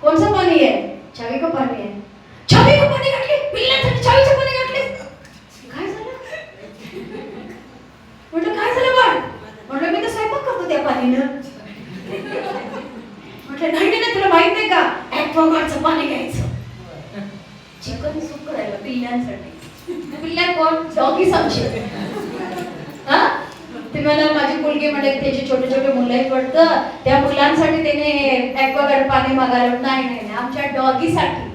कोणचं पाणी आहे? चावी का पाणी आहे? चावी का पाणी घातली, पिल्लांसाठी चावीचं पाणी घातले. काय झालं म्हटलं, काय झालं बाळ? म्हटलं मी तर स्वयंपाक करतो त्या पाणीनं. म्हटलं नाही ना, तुला माहित नाही का, ॲक्वागार्डचं पाणी घ्यायचं चिकन सूप करायला पिल्ल्यांसाठी. पिल्ल्या कोण? डॉगी समशे. हा, ते मला माझी मुलगी म्हणे त्याचे छोटे छोटे मुलं आहेत वाटतं, त्या मुलांसाठी त्याने ॲक्वागार्ड पाणी मागायला. नाही नाही नाही, आमच्या डॉगीसाठी,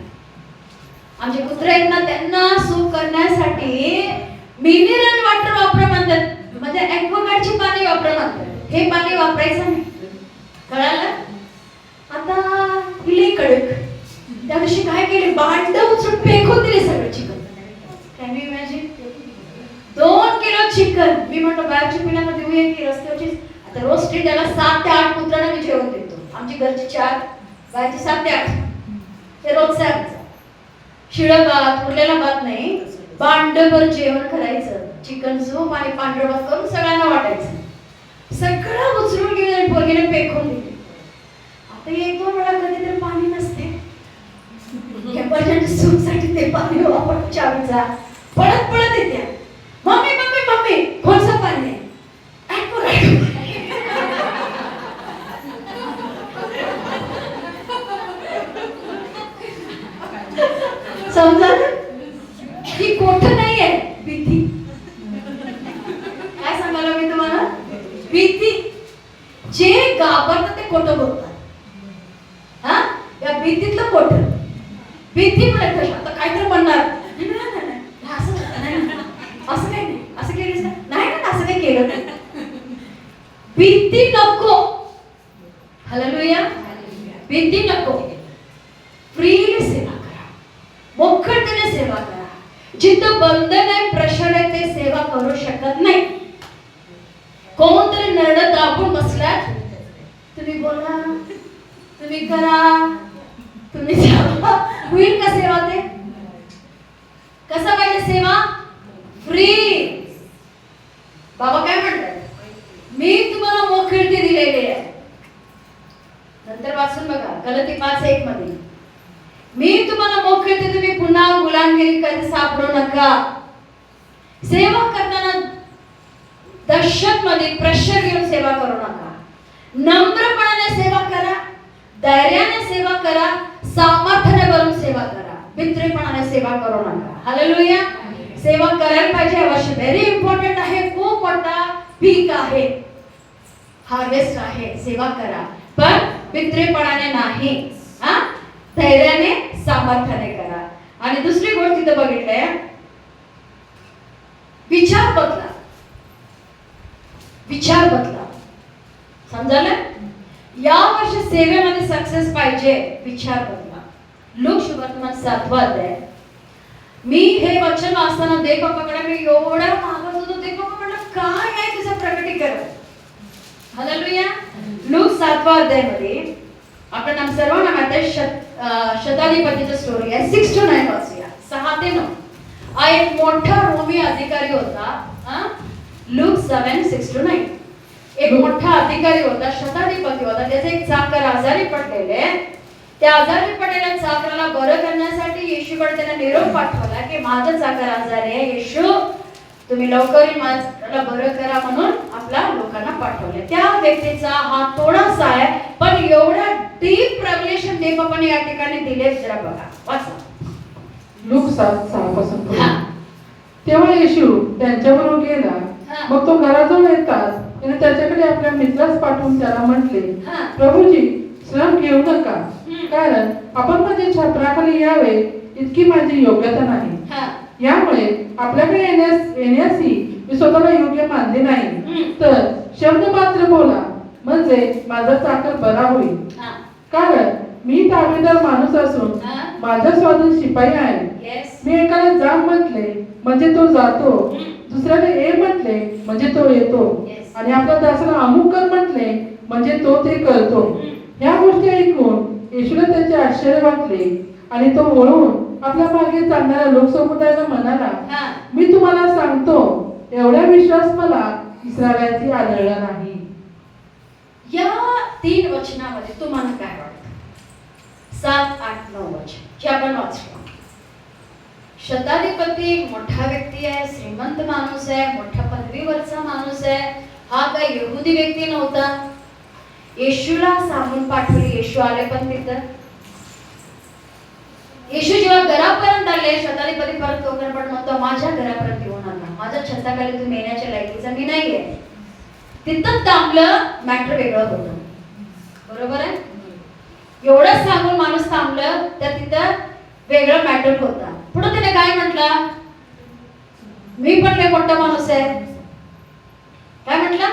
आमचे कुत्रे आहेत ना त्यांना सूप करण्यासाठी मिनरल वॉटर वापरा म्हणतात, म्हणजे ॲक्वागार्डचे पाणी वापरा म्हणतात. हे पाणी वापरायचं नाही. कळालं? आता कडक. त्या दिवशी काय केले, भांड उचलून फेकून दिले सगळं chicken. Can you imagine? 2 kilo chicken. मी म्हटलं बाहेरच्या पिढ्यांना देऊया की रस्त्यावरची. आता रोज स्ट्रीटला 7 ते 8 पुत्रांना मी जेवण देतो. आमची घरची 4, बाहेरची 7 ते 8. ते रोजचं आहे आमचं. शिळं भात, उरलेला भात नाही, भांडभर जेवण करायचं. चिकन सूप आणि पांढरं भात करून सगळ्यांना वाटायचं. सगळं उचलून घेऊन पोरगीने फेकून दिले. आता 1-2 वेळा कधीतरी पाणी नसते, एमर्जन्सी सूपसाठी ते पाणी वापरतो चावीचा. पळत पळत येते, मम्मी मम्मी मम्मी कोणचं पाणी आहे? समजा ही कोठं नाहीये, भीती. काय सांगायला मी तुम्हाला? भीती. जे घाबरतात ते खोटं बोलतात. हा, या भीतीतलं खोटं. भीती म्हणजे आता काहीतरी म्हणणार, असं काही नाही, असं केलं नाही ना, असं काही केलं नाही. भीती नको. हालेलुया. भीती नको. फ्रीली सेवा करा, मोकळतेने सेवा करा. जिथं बंधन आहे, प्रेशर आहे, ते सेवा करू शकत नाही. कोणतरी नरड दाबून बसल्यात, तुम्ही बोला, तुम्ही करा, तुम्ही सेवा. होईल का सेवा? ते कसं पाहिजे सेवा? फ्री. बाबा काय म्हणतात? मी तुम्हाला मोकळीक दिलेली आहे. नंतर वाचून बघा गलाती 5:1 मध्ये, मी तुम्हाला मोकळीक देते, तुम्ही पुन्हा गुलामगिरी कधी सापडू नका. सेवा करताना दहशत मध्ये प्रेशर घेऊन सेवा करू नका. नम्रपणाने सेवा करा, धैर्याने सेवा करा, सामर्थ्याने भरून सेवा करा. पितृपणाने सेवा करू नका. हालेलुया. सेवा करायला पाहिजे. अवश्य व्हेरी इम्पॉर्टंट आहे. खूप मोठा पीक आहे, हार्वेस्ट आहे. सेवा करा, पण पितृपणाने नाही. हा, धैर्याने, सामर्थ्याने करा. आणि दुसरी गोष्ट इथं बघितलंय, विचार बदला. विचार बदला. समजायला? या वर्षी सेवेमध्ये सक्सेस पाहिजे, विचार बदला. लोक शुभवर्तमान 7वा अध्याय. मी हे वचन वाचताना देव बापाकडे मी एवढा मागत होतो. देव बापा म्हटलं काय आहे तुझं प्रकटीकरण? हालेलुया. लूक 7वा अध्याय मध्ये आपण सर्वांना माहिती आहे, शताधिपतीची स्टोरी आहे. 6 to 9 वाचूया. 6 ते 9. हा एक मोठा रोमी अधिकारी होता. Look 7, 6 to 9. एक मोठा अधिकारी होता, शताधिपती होता. त्याचे एक चाकर आजारी पडलेले. त्या आजारी पडलेल्या चाकराला बरं करण्यासाठी येशूकडे त्याने निरोप पाठवला की माझं चाकर आजारी आहे, येशू तुम्ही लवकर माझ्याला बरं करा म्हणून आपल्या लोकांना पाठवले. त्या व्यक्तीचा हात थोडासा आहे, पण एवढा डीप रेव्हलेशन देवबापाने या ठिकाणी दिले. जरा बघा, वाचा. लूक 7:6 पासून. तेव्हा येशू त्यांच्याबरोबर गेला. मग तो घराजवळ येताच त्याने त्याच्याकडे आपल्या मित्रास पाठवून त्याला म्हटले, प्रभूजी श्रम घेऊ नका, कारण आपण माझ्या छत्राखाली यावे इतकी माझी योग्यता नाही. यामुळे आपल्याकडे येण्यासी मी स्वतःला योग्य मानले नाही. तर शब्द मात्र बोला, म्हणजे माझा चाकर बरा होईल. कारण मी ताबेदार माणूस असून माझ्या स्वाधीन शिपाई आहे. मी एकाला जा म्हटले म्हणजे तो जातो, दुसऱ्याला ये म्हटले म्हणजे तो येतो, आणि आपल्या दासाला अमुक कर म्हटले म्हणजे तो ते करतो. ह्या गोष्टी ऐकून येशूला त्याचे आश्चर्य वाटले आणि तो वळून आपल्या मागे चालणाऱ्या लोकसमुदायाला म्हणाला, मी तुम्हाला सांगतो एवढा विश्वास मला इस्रायलाची आढळला नाही. या 3 वचनामध्ये तुम्हाला काय वाटतं? 7, 8, 9 वचन जे आपण वाचलो. शताधिपती एक मोठा व्यक्ती आहे, श्रीमंत माणूस आहे, मोठ्या पदवीवरचा माणूस आहे. हा काय यहुदी व्यक्ती नव्हता. येशूला सांगून पाठवले. येशू आले, पण तिथं येशू जेव्हा घरापर्यंत आले, शताधिपती परत टोकन पण म्हणतो माझ्या घरापर्यंत येऊ नका, माझ्या छताखाली तुम्ही येण्याच्या लायकीचा मी नाहीये. तिथं थांबलं, मॅटर वेगळं होतं. बरोबर आहे? एवढंच सांगून माणूस थांबलं, तर तिथं वेगळं मॅटर होता. पुढे त्याने काय म्हटलं? मी पण लय मोठा माणूस आहे. काय म्हटलं?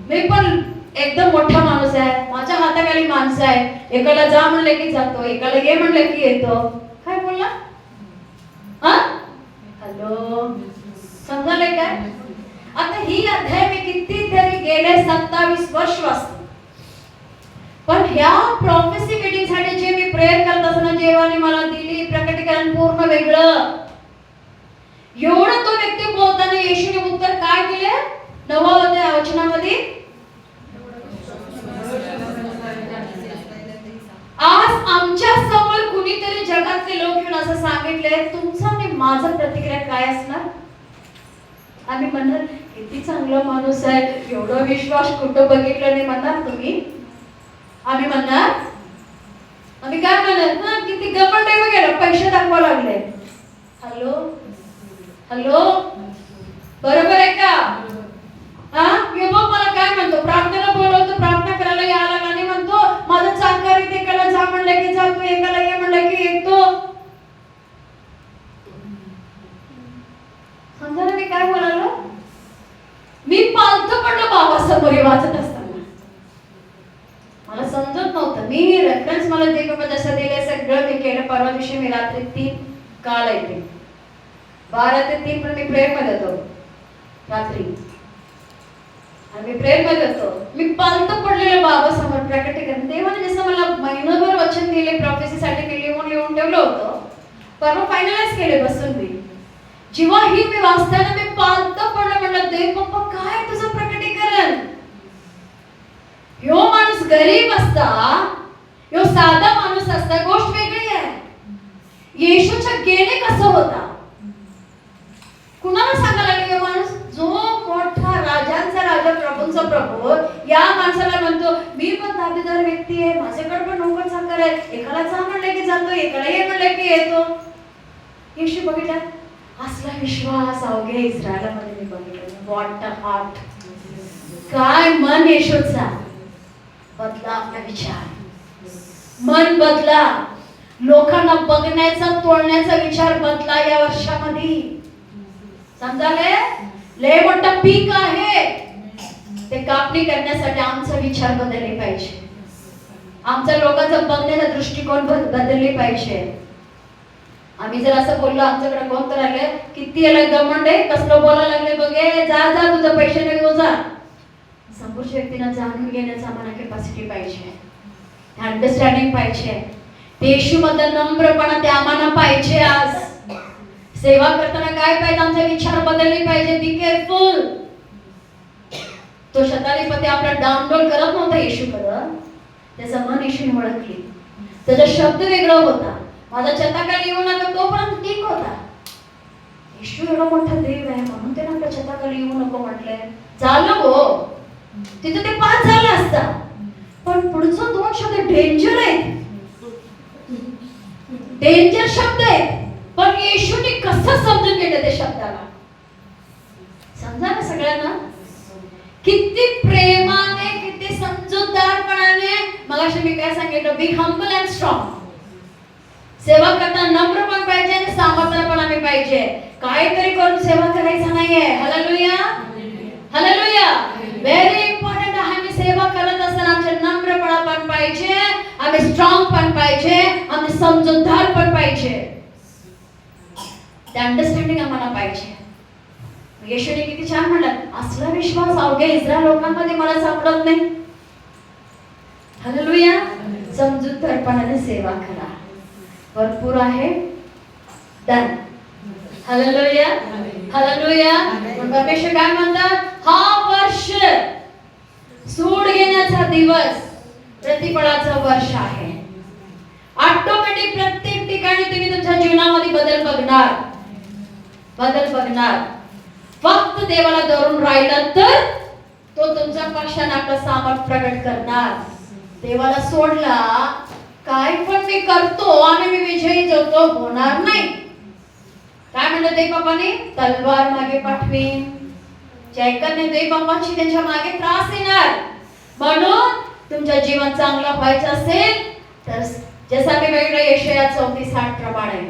मी पण एकदम मोठा माणूस आहे, माझ्या हाताखाली माणसं आहे, एकाला जा म्हणलं की जातो, एकाला ये म्हणलं की येतो. काय बोलला? हा, हॅलो, समजायला काय? आता ही अध्याय मी कितीतरी गेले 27 वर्ष वाचतो, पण ह्या प्रॉफेसी मीटिंग साठी जे मी प्रेयर करत असताना जेव्हाने मला दिली प्रकटीकरण पूर्ण वेगळं. एवढं तो व्यक्ती बोलताना येशूने उत्तर काय दिले 9व्या वचनामध्ये? आज आमच्या समोर कुणीतरी जगातले लोक येऊन असं सांगितले, तुमचं आणि माझं प्रतिक्रिया काय असणार? आम्ही म्हणणार किती चांगला माणूस आहे, एवढा विश्वास कुठं बघितलं नाही म्हणणार तुम्ही? आम्ही म्हणणार, आम्ही काय म्हणणार ना, किती गमंड आहे वगैरे, पैसे दाखवा लागले. हॅलो हॅलो, बरोबर आहे का? हा, बघ मला काय म्हणतो, प्रार्थनेला बोलवतो, प्रार्थना करायला यायला आणि म्हणतो माझं चाकर इथे, एकाला जा म्हणलं की जातो, एकाला ये म्हणलं की येतो. समजा मी काय बोलालो? मी पालथं पडलो बाबासमोर हे वाचत असताना. मला समजत नव्हतं, मी रेफरन्स मला दे बाबा जसं दिले सगळं मी केलं. परवा दिवशी मी रात्री 3 काल येते 12 ते 3 पण मी प्रेयर मध्ये होतो रात्री, आणि मी प्रेयर मध्ये होतो. मी पालथं पडलेलं बाबा समोर प्रकटीकरण. देवाने जसं मला महिनाभर वचन दिले प्रॉफेसीसाठी, मी लिहून ठेवलं होतं. परवा फायनलाइज केले बसून मी. जेव्हा ही मी वाचताना मी पालथं पडलं, म्हणलं देव पप्पा काय तुझं प्रकटीकरण? ह्यो माणूस गरीब असता, ह्यो साधा माणूस असता, गोष्ट वेगळी आहे. येशूच्या गेणे कसं होता? कुणाला सांगायला लागले माणूस? जो मोठा राजांचा राजा, प्रभूंचा प्रभू, या माणसाला म्हणतो मी पण दाबेदार व्यक्ती आहे, माझ्याकडे पण नोकर चाकर आहे, एकाला जा म्हणलं की जातो, एकाला ये म्हणलं की येतो. येशू बघितला, असला विश्वास अवघ्या इस्रायलामध्ये मी बघितलं. What a heart! काय मन येशूचा! बदला आपला विचार, मन बदला, लोकांना बघण्याचा तोडण्याचा विचार बदला या वर्षामध्ये. समजाले? लय मोठं पीक आहे, ते कापणी करण्यासाठी आमचा विचार बदलले पाहिजे, आमच्या लोकांचा बघण्याचा दृष्टिकोन बदलले पाहिजे. आम्ही जर असं बोललो, आमच्याकडे कोण तर आले, किती याला गमंड आहे, कसलं बोलायला लागले बघे, जा जा तुझं पैसे नाही घेऊन जा. समोरच्या व्यक्तीला जाणून घेण्याचा आम्हाला कॅपॅसिटी पाहिजे, अंडरस्टँडिंग पाहिजे, येशूमध्ये नम्रपणा ते आम्हाला पाहिजे. आज सेवा करताना काय पाहिजे? आमचे विचार बदलले पाहिजे. Be careful. तो शताधिपती आपला डाउनलोड करत नव्हता येशूकडं, त्याचं मन येशूने ओळखली, त्याचा शब्द वेगळा होता. माझा छताखाली येऊ नका तोपर्यंत ठीक होता. येशू एवढा मोठा देव आहे म्हणून त्याने आपल्या छताखाली येऊ नको म्हटलंय. झालं हो, तिथे ते 5 झालं असता, पण पुढचं 2 शब्द डेंजर आहेत, डेंजर शब्द आहेत. पण येशूने कसं समजून घेतलं ते शब्दाला? समजा ना सगळ्यांना, किती प्रेमाने, किती समजूतदारपणाने. मगाशी मी काय सांगितलं? बी हंबल अँड स्ट्रॉंग. सेवा करताना नम्र पण पाहिजे आणि सामर्थ्य पण आम्ही पाहिजे. काहीतरी करून सेवा करायचं नाहीये. Hallelujah, hallelujah. व्हेरी इम्पॉर्टंट आहे. आम्ही सेवा करत असताना आमचे नम्रपणा पण पाहिजे, आम्ही स्ट्रॉंग पण पाहिजे, आम्ही समजूतदार पण पाहिजे. ते अंडरस्टँडिंग आम्हाला पाहिजे. येशूने किती छान म्हणलं, असला विश्वास अवघ्या इस्रायल लोकांमध्ये मला सापडत नाही. हालेलुया. समजूतदारपणाने सेवा करा, भरपूर आहे. डन. Hallelujah, hallelujah. परमेश्वर काय म्हणतात? हा वर्ष सूड घेण्याचा दिवस प्रतिफळाचा वर्ष आहे. ऑटोमॅटिक प्रत्येक ठिकाणी तुम्ही तुमच्या जीवनामध्ये बदल बघणार, बदल बघणार. फक्त देवाला धरून राहिला तर तो तुमच्या पक्षाने आपलं सामर्थ्य प्रकट करणार. देवाला सोडला, काय पण मी करतो आणि मी विजयी जगतो, होणार नाही. काय म्हणलं देवबापाने? तलवार मागे पाठवीन. जयकरने देवबापाची त्यांच्या मागे त्रास येणार. म्हणून तुमचं जीवन चांगलं व्हायचं असेल तर जसं मी वेगळं यशया 34:8 प्रमाणे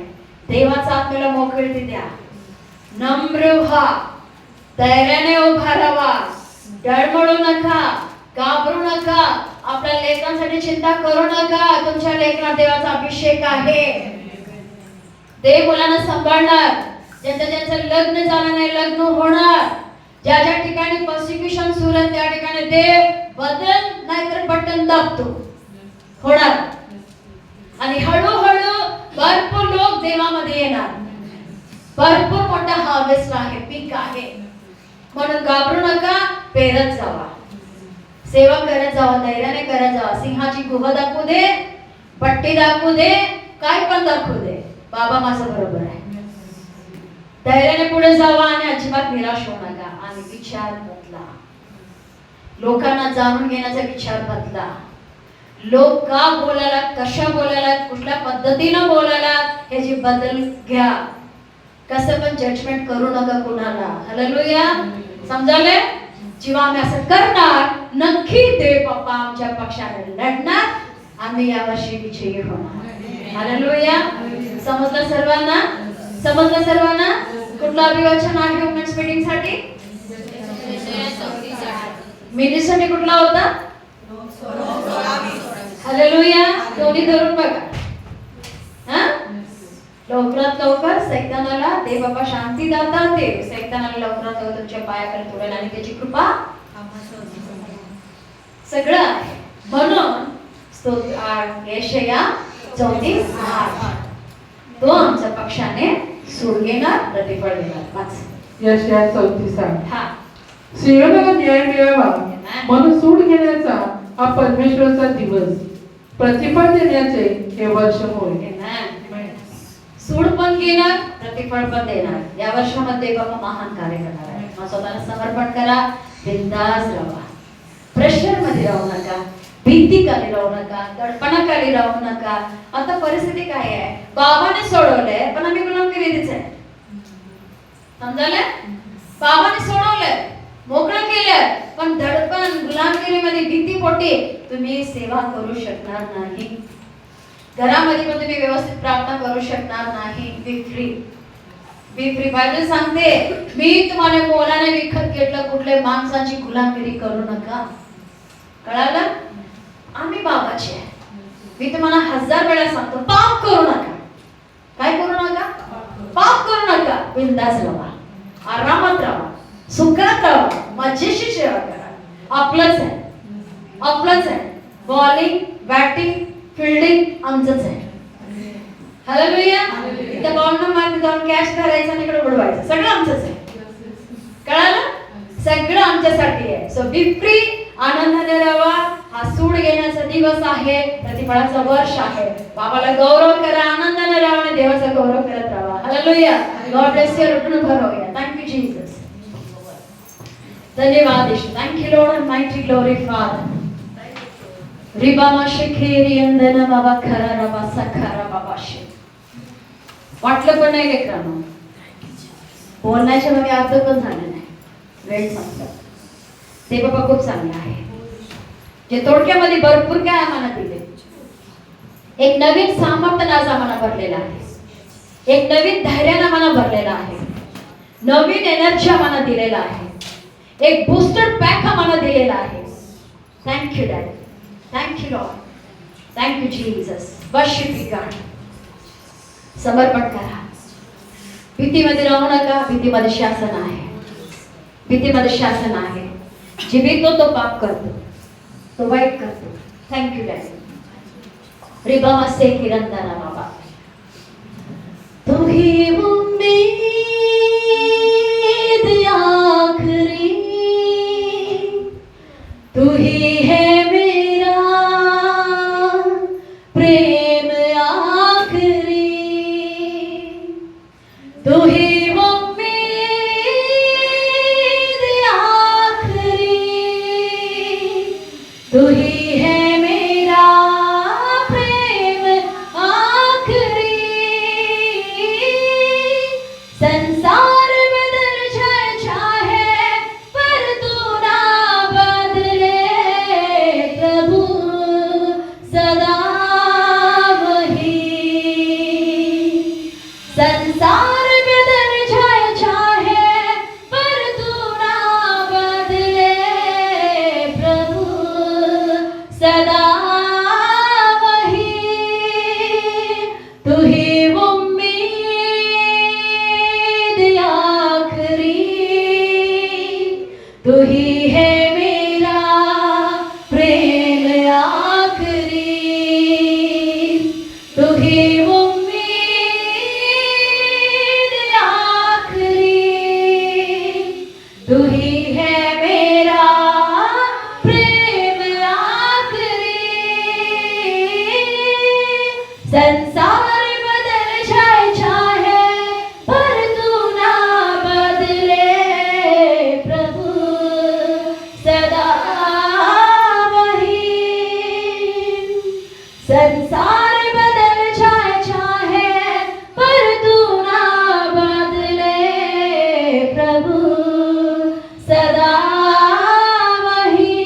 देवाचा आत्म्याला मोकळीक द्या, नम्र व्हा, धैर्याने उभा राहा, डळमळू नका, घाबरू नका, आपल्या लेकरांसाठी चिंता करू नका. तुमच्या लेकरांना देवाचा अभिषेक आहे. देव मुलांना सांभाळणार. ज्यांचं लग्न झालं नाही लग्न होणार. ज्या ज्या ठिकाणी पर्सिक्युशन सुरू आहे त्या ठिकाणी देव बदल नाहीतर बटन दाबतो होणार. आणि हळूहळू भरपूर लोक देवामध्ये येणार. भरपूर मोठा हार्वेस्ट आहे, पीक आहे. म्हणून घाबरू नका, पेरत जावा, सेवा करत जावा, धैर्याने करत जावा. सिंहाची गुहा दाखवू दे, पट्टी दाखवू दे, काय पण दाखवू दे, बाबा माझं बरोबर आहे. धैर्याने पुढे जावा आणि अजिबात निराश होऊ नका. आणि विचार बदला, लोकांना जाणून घेण्याचा विचार बदला. लोक का बोलायला, कशा बोलायला, कुठल्या पद्धतीनं बोलायला ह्याची बदल घ्या. कसं पण जजमेंट करू नका कुणाला. हालेलुया. समजाले? जेव्हा आम्ही असं करणार नक्की देव बाप्पा आमच्या पक्षाने लढणार. आम्ही यावर्षी विजयी होणार. हालेलुया. समजलं सर्वांना? समजलं सर्वांना? कुठलं अभिवाचन आहे वुमेन्स मीटिंग साठी? मिनिस्टरने कुठला होता? हालेलुया. दोन्ही धरून बघा. हा, लवकरात लवकर सैतानाला देव बाबा शांती दाता देव सैतानाला लवकरात लवकर तुमच्या पायाखाली तोडेल आणि त्याची कृपा सगळं आहे. म्हणून यशया 34:8 तो आमच्या पक्षाने सूड घेणार, प्रतिफळ देणार. यशया 34:8. हा, सियोनाला न्याय मिळावा म्हणून सूड घेण्याचा हा परमेश्वराचा दिवस, प्रतिफळ देण्याचे हे वर्ष होय. सूड पण घेणार, प्रतिफळ पण देणार. या वर्षामध्ये बाबा महान कार्य करणार आहे. मग स्वतःला समर्पण करा, बिंदास राहा, प्रेशर मध्ये राहू नका, भीतीखाली राहू नका, दडपणाखाली राहू नका. आता परिस्थिती काय आहे? बाबाने सोडवलंय पण आम्ही गुलामगिरीच आहे. समजायला? बाबाने सोडवलंय, मोकळं केलंय, पण दडपण गुलामगिरीमध्ये भीतीपोटी तुम्ही सेवा करू शकणार नाही. घरामध्ये पण तुम्ही व्यवस्थित प्रार्थना करू शकणार नाही. बी फ्री, बी फ्री. बायबल सांगते मी तुम्हाला मोलाने विकत घेतलं, कुठल्या माणसाची गुलामगिरी करू नका. कळालं? आम्ही बाबाचे आहे. मी तुम्हाला 1000 वेळा सांगतो, पाप करू नका. काय करू नका? पाप करू नका. बिंदास राहा, आरामात राहा, सुखात राहा, मजेशीर सेवा करा. आपलंच आहे, आपलंच आहे. बॉलिंग, बॅटिंग, फिल्डिंग आमचंच आहे. हालेलुया. इथं बॉल मारून जाऊन कॅच धरायचं आणि इकडे उडवायचं, सगळं आमचंच आहे. कळालं? सगळं आमच्यासाठी आहे. सो बी फ्री, आनंदाने राहा. हा सूड घेण्याचा दिवस आहे, प्रतिफळाचा वर्ष आहे. बाबाला गौरव करा, आनंदाने राहा आणि देवाचा गौरव करत राहा. हालेलुया. God bless you. लुटून भरूया. Thank you Jesus. धन्यवाद येशू. Thank you Lord and mighty glory father. रिबामा शेखेरी अंदना बाबा खरा रबा सखरा बाबा शे. वाटलं पण नाही लेकरांनो, बोलण्याच्या मध्ये अर्थ पण झालं नाही, वेळ संपला. ते बाबा खूप चांगले आहे, जे थोडक्यामध्ये भरपूर काय आम्हाला दिले. एक नवीन सामर्थ्य आज आम्हाला भरलेला आहे, एक नवीन धैर्यानं आम्हाला भरलेला आहे, नवीन एनर्जी आम्हाला दिलेला आहे, एक बूस्टर पॅक आम्हाला दिलेला आहे. Thank you daddy. Thank you Lord. Thank you Jesus. Worship you God. समर्पण करा. भीतीमध्ये राहू नका. भीतीमध्ये शासन आहे, भीतीमध्ये शासन आहे. जीवितो तो पाप करतो, तो वाईट करतो. Thank you daddy. रिबामा से किरंदाना बाबा, तू ही उम्मीद आखरी, तू ही है प्रेम आखरी, तू ही उम्मीद आखरी, तू ही है मेरा प्रेम आखरी. तू ही उम्मीद आखरी, तू ही है मेरा प्रेम आखरी, तू ही उम्मीद आखरी, तू ही है मेरा प्रेम आखरी। संसार बदल जाए चाहे पर तू ना बदले प्रभु, सदा वही। संसार बदल जाए चाहे पर तू ना बदले प्रभु, सदा वही।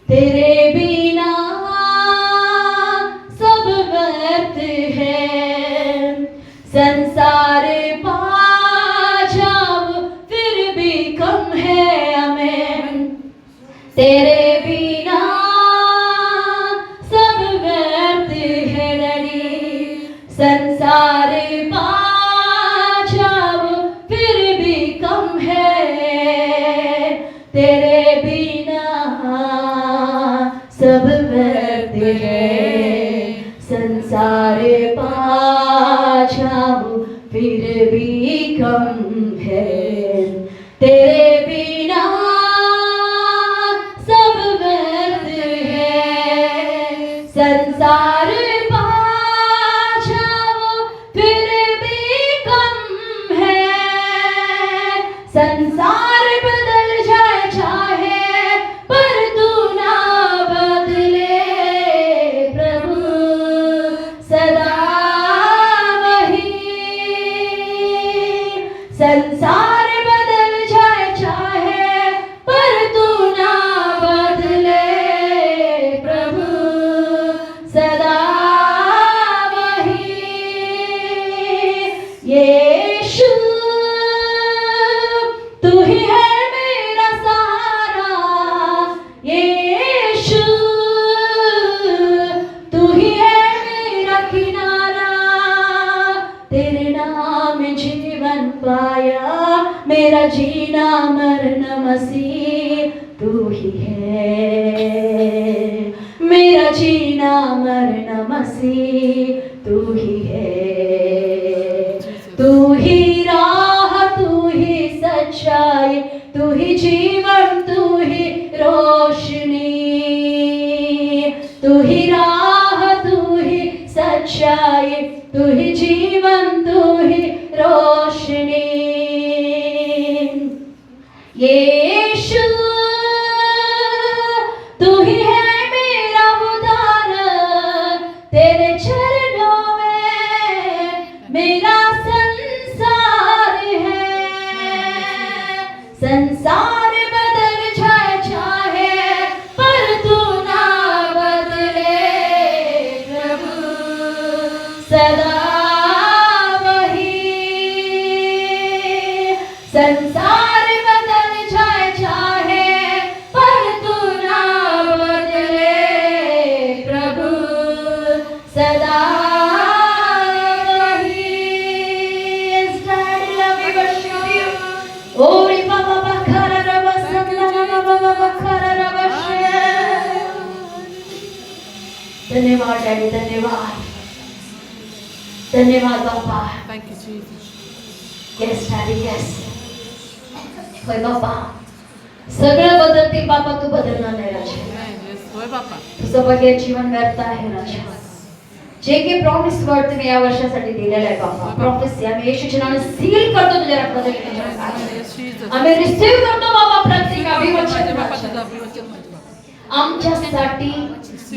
तेरे बिना सब व्यर्थ है, संसार पा जाओ फिर भी कम है हमें। तेरे बिना सब व्यर्थ है डरी, संसार पा जाओ फिर भी कम है। तेरे बिना सब व्यर्थ है, संसार पा जाओ फिर भी कम है। तेरे बिना सब व्यर्थ है, संसार पा जाओ फिर भी कम है। संसार बदल जाए चाहे पर तू ना बदले प्रभु, सदा वही। संसार बदल जाए चाहे पर तू ना बदले प्रभु, सदा वही। यीशु तू ही है मेरा सहारा, यीशु तू ही है मेरा किनारा। तेरे नाम में जीवन पाया, मेरा जीना मरना मसीह तू ही है। मेरा जीना मरना मसीह तू ही है। तू ही राह, तू ही सच्चाई, तू ही जीवन, तू ही रोशनी। तू ही राह, तू ही सच्चाई, तू ही जीवन, तू ही रोशनी। यीशु तू ही है मेरा उद्धार, तेरे चरणों में मेरा संसार है। संसार बदल जाए चाहे पर तू ना बदले प्रभु, सदा वही। संसार बदल जाए चाहे पर तू ना बदले प्रभु, सदा वही। Yes, Daddy, love you, worship you. Ori baba bakara raba sakala baba bakara raba she. धन्यवाद डैडी, धन्यवाद, धन्यवाद बाबा। Thank you, Jesus. Yes daddy, yes. होय बाबा, सगळं बदलते बाबा, तू बदलणार नाही राजा। Amen. Yes, होय बापा. तुझं बगैर जीवन व्यर्थ आहे राजा। जे काही प्रॉमिस वर्ड तुम्ही या वर्षासाठी दिलेलं आहे बाबा, प्रॉफेसी आम्ही येशूच्या नावाने सील करतो तुझ्या रक्ताच्या Amen. Yes, Jesus. आम्ही रिसीव करतो बाबा प्रत्येक माझे अभिवचन बापा, राजा। तुझं अभिवचन माझे बापा. आमच्यासाठी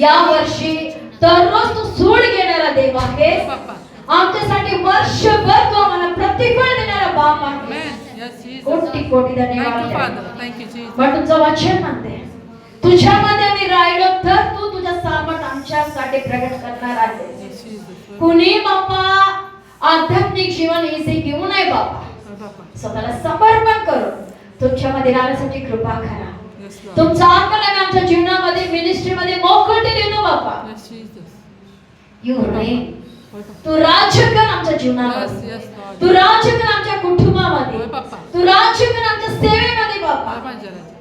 या वर्षी दररोज तू सूड घेणारा देव आहे। बापा. आमच्यासाठी वर्षभर तू आम्हाला प्रतिफळ देणारा बाप आहे। Amen. Yes, Jesus. कोटी कोटी Thank you, धन्यवाद। Father. Thank you, Jesus. पण तुझं वचन म्हणते तुझ्यामध्ये आम्ही राहिलो तर तू तुझ्या सामर्थ आमच्यासाठी प्रगट करणार आहे। Yes, Jesus. कुणी बापा आध्यात्मिक जीवन इझी घेऊ नये बाबा, होय बापा. स्वतःला समर्पण करून तुमच्यामध्ये राहण्यासाठी कृपा करा। Yes, Lord. तुमचा आत्मा आमच्या जीवनामध्ये मिनिस्ट्रीमध्ये मोकळते देतो बाबा। Yes, Jesus. You reign. होय पप्पा. तू राज्य कर आमच्या Yes, जीवनामध्ये. yes, Lord. तू राज्य कर आमच्या कुटुंबामध्ये. होय पप्पा. तू राज्य कर आमच्या सेवेमध्ये होय बाबा. माझ्या राजा.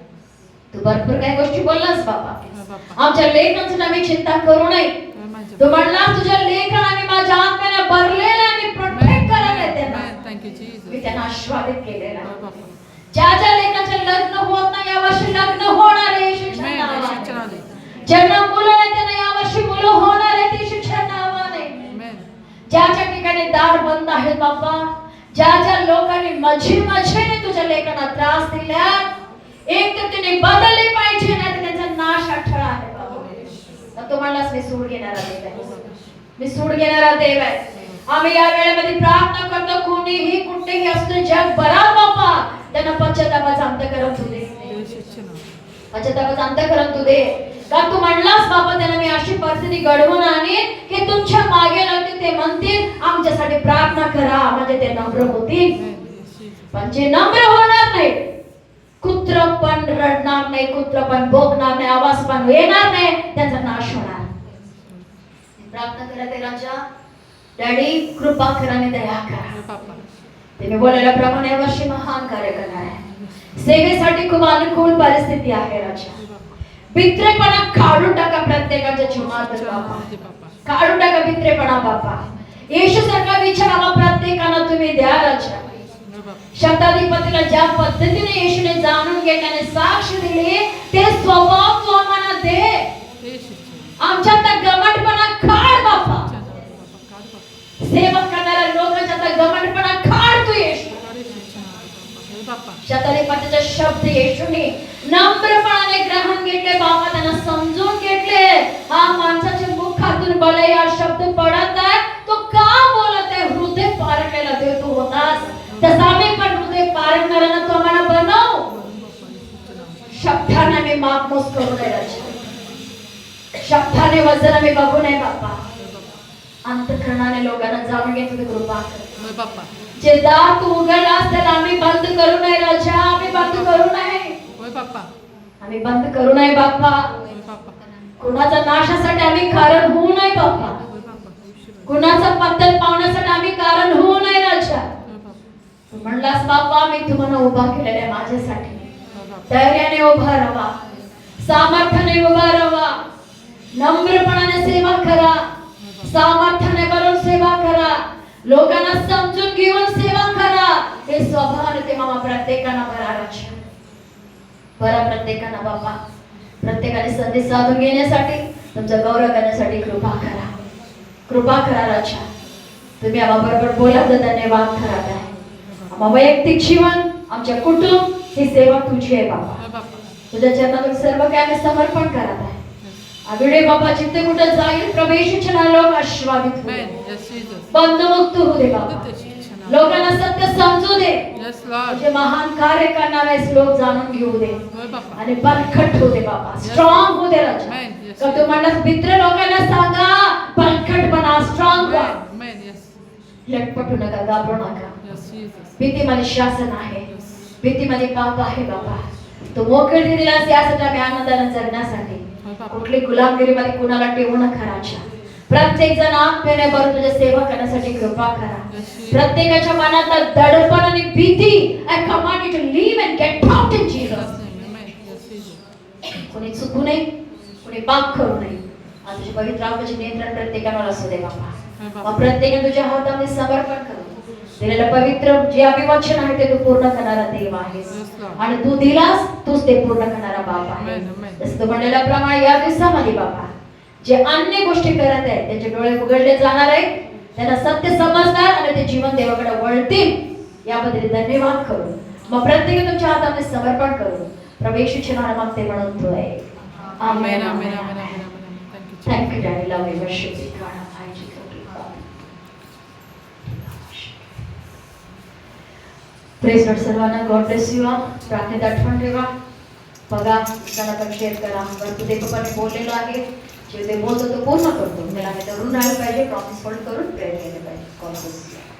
तू भरपूर काही गोष्टी बोललास बाबा. होय पप्पा. आमच्या लेखनाची आम्ही चिंता करू नये. होय माझ्या तू म्हणलास तुझ्या लेखन आणि माझ्या आत्म्याने भरलेले आणि प्रोटेक्ट करायला आहे त्यांना. Thank you Jesus. मी त्यांना आशीर्वादित केलेला होय आहे. पप्पा. ज्या लेखनाचे लग्न होत नाही यावर्षी लग्न होणार आहे येशूच्या Amen. नावाने. येशूच्या नावाने. ज्यांना मुलं नाही त्यांना यावर्षी मुलं होणार आहेत येशूच्या नावाने. Amen. ज्या ठिकाणी दार बंद आहेत बाप्पा, ज्या लोकांनी मझीने तुझ्या लेखनात त्रास दिला, एक तर त्यांनी बदलले पाहिजे नाही तर त्यांचा नाश अठळा आहे बाबा. तर तुम्हालाच मी सूड घेणारा देव आहे. मी सूड घेणारा देव आहे. आम्ही या वेळेमध्ये प्रार्थना करतो कोणीही कुठेही असतो जगभरात बाप्पा त्यांना पश्चातापाचा अंतःकरण तू दे. येशूच्या नावाने. पश्चातापाचा अंतःकरण तू दे. का तू म्हणलास बाबा त्यांना मी अशी परिस्थिती घडवून आणीन की तुमच्या मागे लागतील ते म्हणतील आमच्यासाठी प्रार्थना करा म्हणजे ते नम्र होतील. Amen. Yes, Jesus. पण जे नम्र होणार नाही, कुत्र पण रडणार नाही, कुत्र पण भोकणार नाही, आवाज पण येणार नाही, त्यांचा नाश होणार. प्रार्थना करा ते राजा, डॅडी कृपा करा आणि दया करा. होय पप्पा. तुम्ही बोलल्याप्रमाणे वर्षी महान कार्य करणार आहे. सेवेसाठी खूप अनुकूल परिस्थिती आहे राजा. होय पप्पा. भित्रेपणा काढून टाका प्रत्येकाच्या जीवनात येशूच्या बाबा. नावाने पप्पा. काढून टाका भित्रेपणा बाबा. येशू सारखा विचार आम्हा प्रत्येकाला तुम्ही द्या राजा. होय पप्पा. शताधिपतीला ज्या पद्धतीने येशूने जाणून घेतल्याने साक्ष दिली ते स्वभाव तू आम्हाला दे. येशूच्या आमच्यात गमटपणा काढ बाबा. नावाने पप्पा. काढ पप्पा. सेवक करणाऱ्या लोकांच्या गमटपणा काढ तू येशू. काढ येशूच्या नावाने पप्पा. होय पप्पा. शताधिपतीचा शब्द येशूने नम्रपणाने ग्रहण घेतले बाबा. त्यांना समजून घेतले हा माणसाच्या मुखातून भले हा शब्द पडत आहे तो का बोलत आहे. हृदय पारखलेला देव तू होतास तसा आम्ही पण हृदय पारखणाऱ्यांना तू आम्हाला बनव. शब्दाने मी मागमोस करू नये राजा. शब्दाने वजन आम्ही बघू नये बाबा. अंतःकरणाने लोकांना जाणून घे तुझी कृपा कर. होय पप्पा. जे दार तू उघडलास त्याला आम्ही बंद करू नये राजा. आम्ही बंद करू नये. होय पप्पा. आम्ही बंद करू नये बाप्पा. होय पप्पा. कुणाच्या नाशासाठी आम्ही कारण होऊ नये बाप्पा. होय पप्पा. येशूच्या कुणाचा पत्तन पावण्यासाठी आम्ही कारण होऊ नये राजा. होय पप्पा. तू म्हणलास बाप्पा मी तुम्हाला उभा केलेला आहे माझ्यासाठी. होय पप्पा. धैर्याने उभा राहा, सामर्थ्याने उभा राहा, नम्रपणाने सेवा करा, सामर्थ्याने भरून सेवा करा, लोकांना समजून घेऊन सेवा करा. हे स्वभावाने ते मामा प्रत्येकाला बरा राजा. बरा प्रत्येकाला बाबा. प्रत्येकाने संधी साधून घेण्यासाठी तुमचा गौरव करण्यासाठी कृपा करा. कृपा करा राजा. तुम्ही आम्हाबरोबर बोला तर धन्यवाद करत आहे. आम्हा वैयक्तिक जीवन आमच्या कुटुंब ही सेवा तुझी आहे बाबा. होय पप्पा. तुझ्या चरणातून सर्व काही आम्ही समर्पण करत आहे. आविडे बाबा जिथे कुठे जाईल प्रवेशाच्या नावाने लोक आशीर्वादित होऊ Amen. दे. Yes, Jesus. बंधमुक्त होऊ दे बाबा. येशूच्या नावाने. लोकांना सत्य समजू दे. Yes, Lord. तुझे महान कार्य करणारे लोक जाणून घेऊ दे होय पप्पा. आणि बलकट होऊ दे बाबा. स्ट्रॉंग होऊ दे राजा. Amen. Yes. का तू म्हणलास मित्र लोकांना सांगा बलकट बना, स्ट्रॉंग व्हा. Amen. Amen. Yes. लटपटू नका, घाबरू नका. Yes, Jesus. भीतीमध्ये शासन आहे, Yes. भीतीमध्ये पाप आहे बाबा. तू मोकळी दिलास यासाठी आम्ही आनंदाने जगण्यासाठी. होय पप्पा. कुठली गुलामगिरीमध्ये कुणाला ठेवू नका राजा. प्रत्येक जण आत्म्याने भरून तुझ्या सेवा करण्यासाठी कृपा करा. Yes, Jesus. प्रत्येकाच्या मनातला दडपण आणि भीती I command you to leave and get out in Yes, Jesus. Amen. Yes, Jesus. कोणी चुकू नये, कोणी पाप करू नये. आज तुझे पवित्र आत्म्याचे नियंत्रण प्रत्येकावर असू दे बाबा. होय मग पप्पा. प्रत्येकाने तुझ्या हातामध्ये समर्पण करू. दिलेलं पवित्र जे अभिवचन आहे ते तू पूर्ण करणारा देव आहेस. Yes, Lord. आणि तू दिलास तूच ते पूर्ण करणारा बाप आहे. Amen, amen. जसं तू म्हणलेल्याप्रमाणे या दिवसामध्ये बाबा जे अन्य गोष्टी करत आहेत त्यांचे डोळे उघडले जाणार आहेत. त्यांना सत्य समजणार आणि ते जीवन देवाकडे वळतील. याबद्दल धन्यवाद करू. मग प्रत्येक तुमच्या हातामध्ये समर्पण करू. प्रवेशाच्या नावाने मागते म्हणून तो आहे. Amen. Amen. Amen. Amen. Amen. Thank you, Jesus. Thank you daddy. Love you worship you. Praise Lord सर्वांना. God bless you. प्रार्थनेत आठवण ठेवा. बघा त्यांना पण शेअर करा. भरपूर ते पप्पाने बोललेलं आहे. जे ते बोलतो तो पूर्ण करतो. त्याला आम्ही धरून राहायला पाहिजे. प्रॉमिस होल्ड करून प्रेयर केले पाहिजे. God bless you.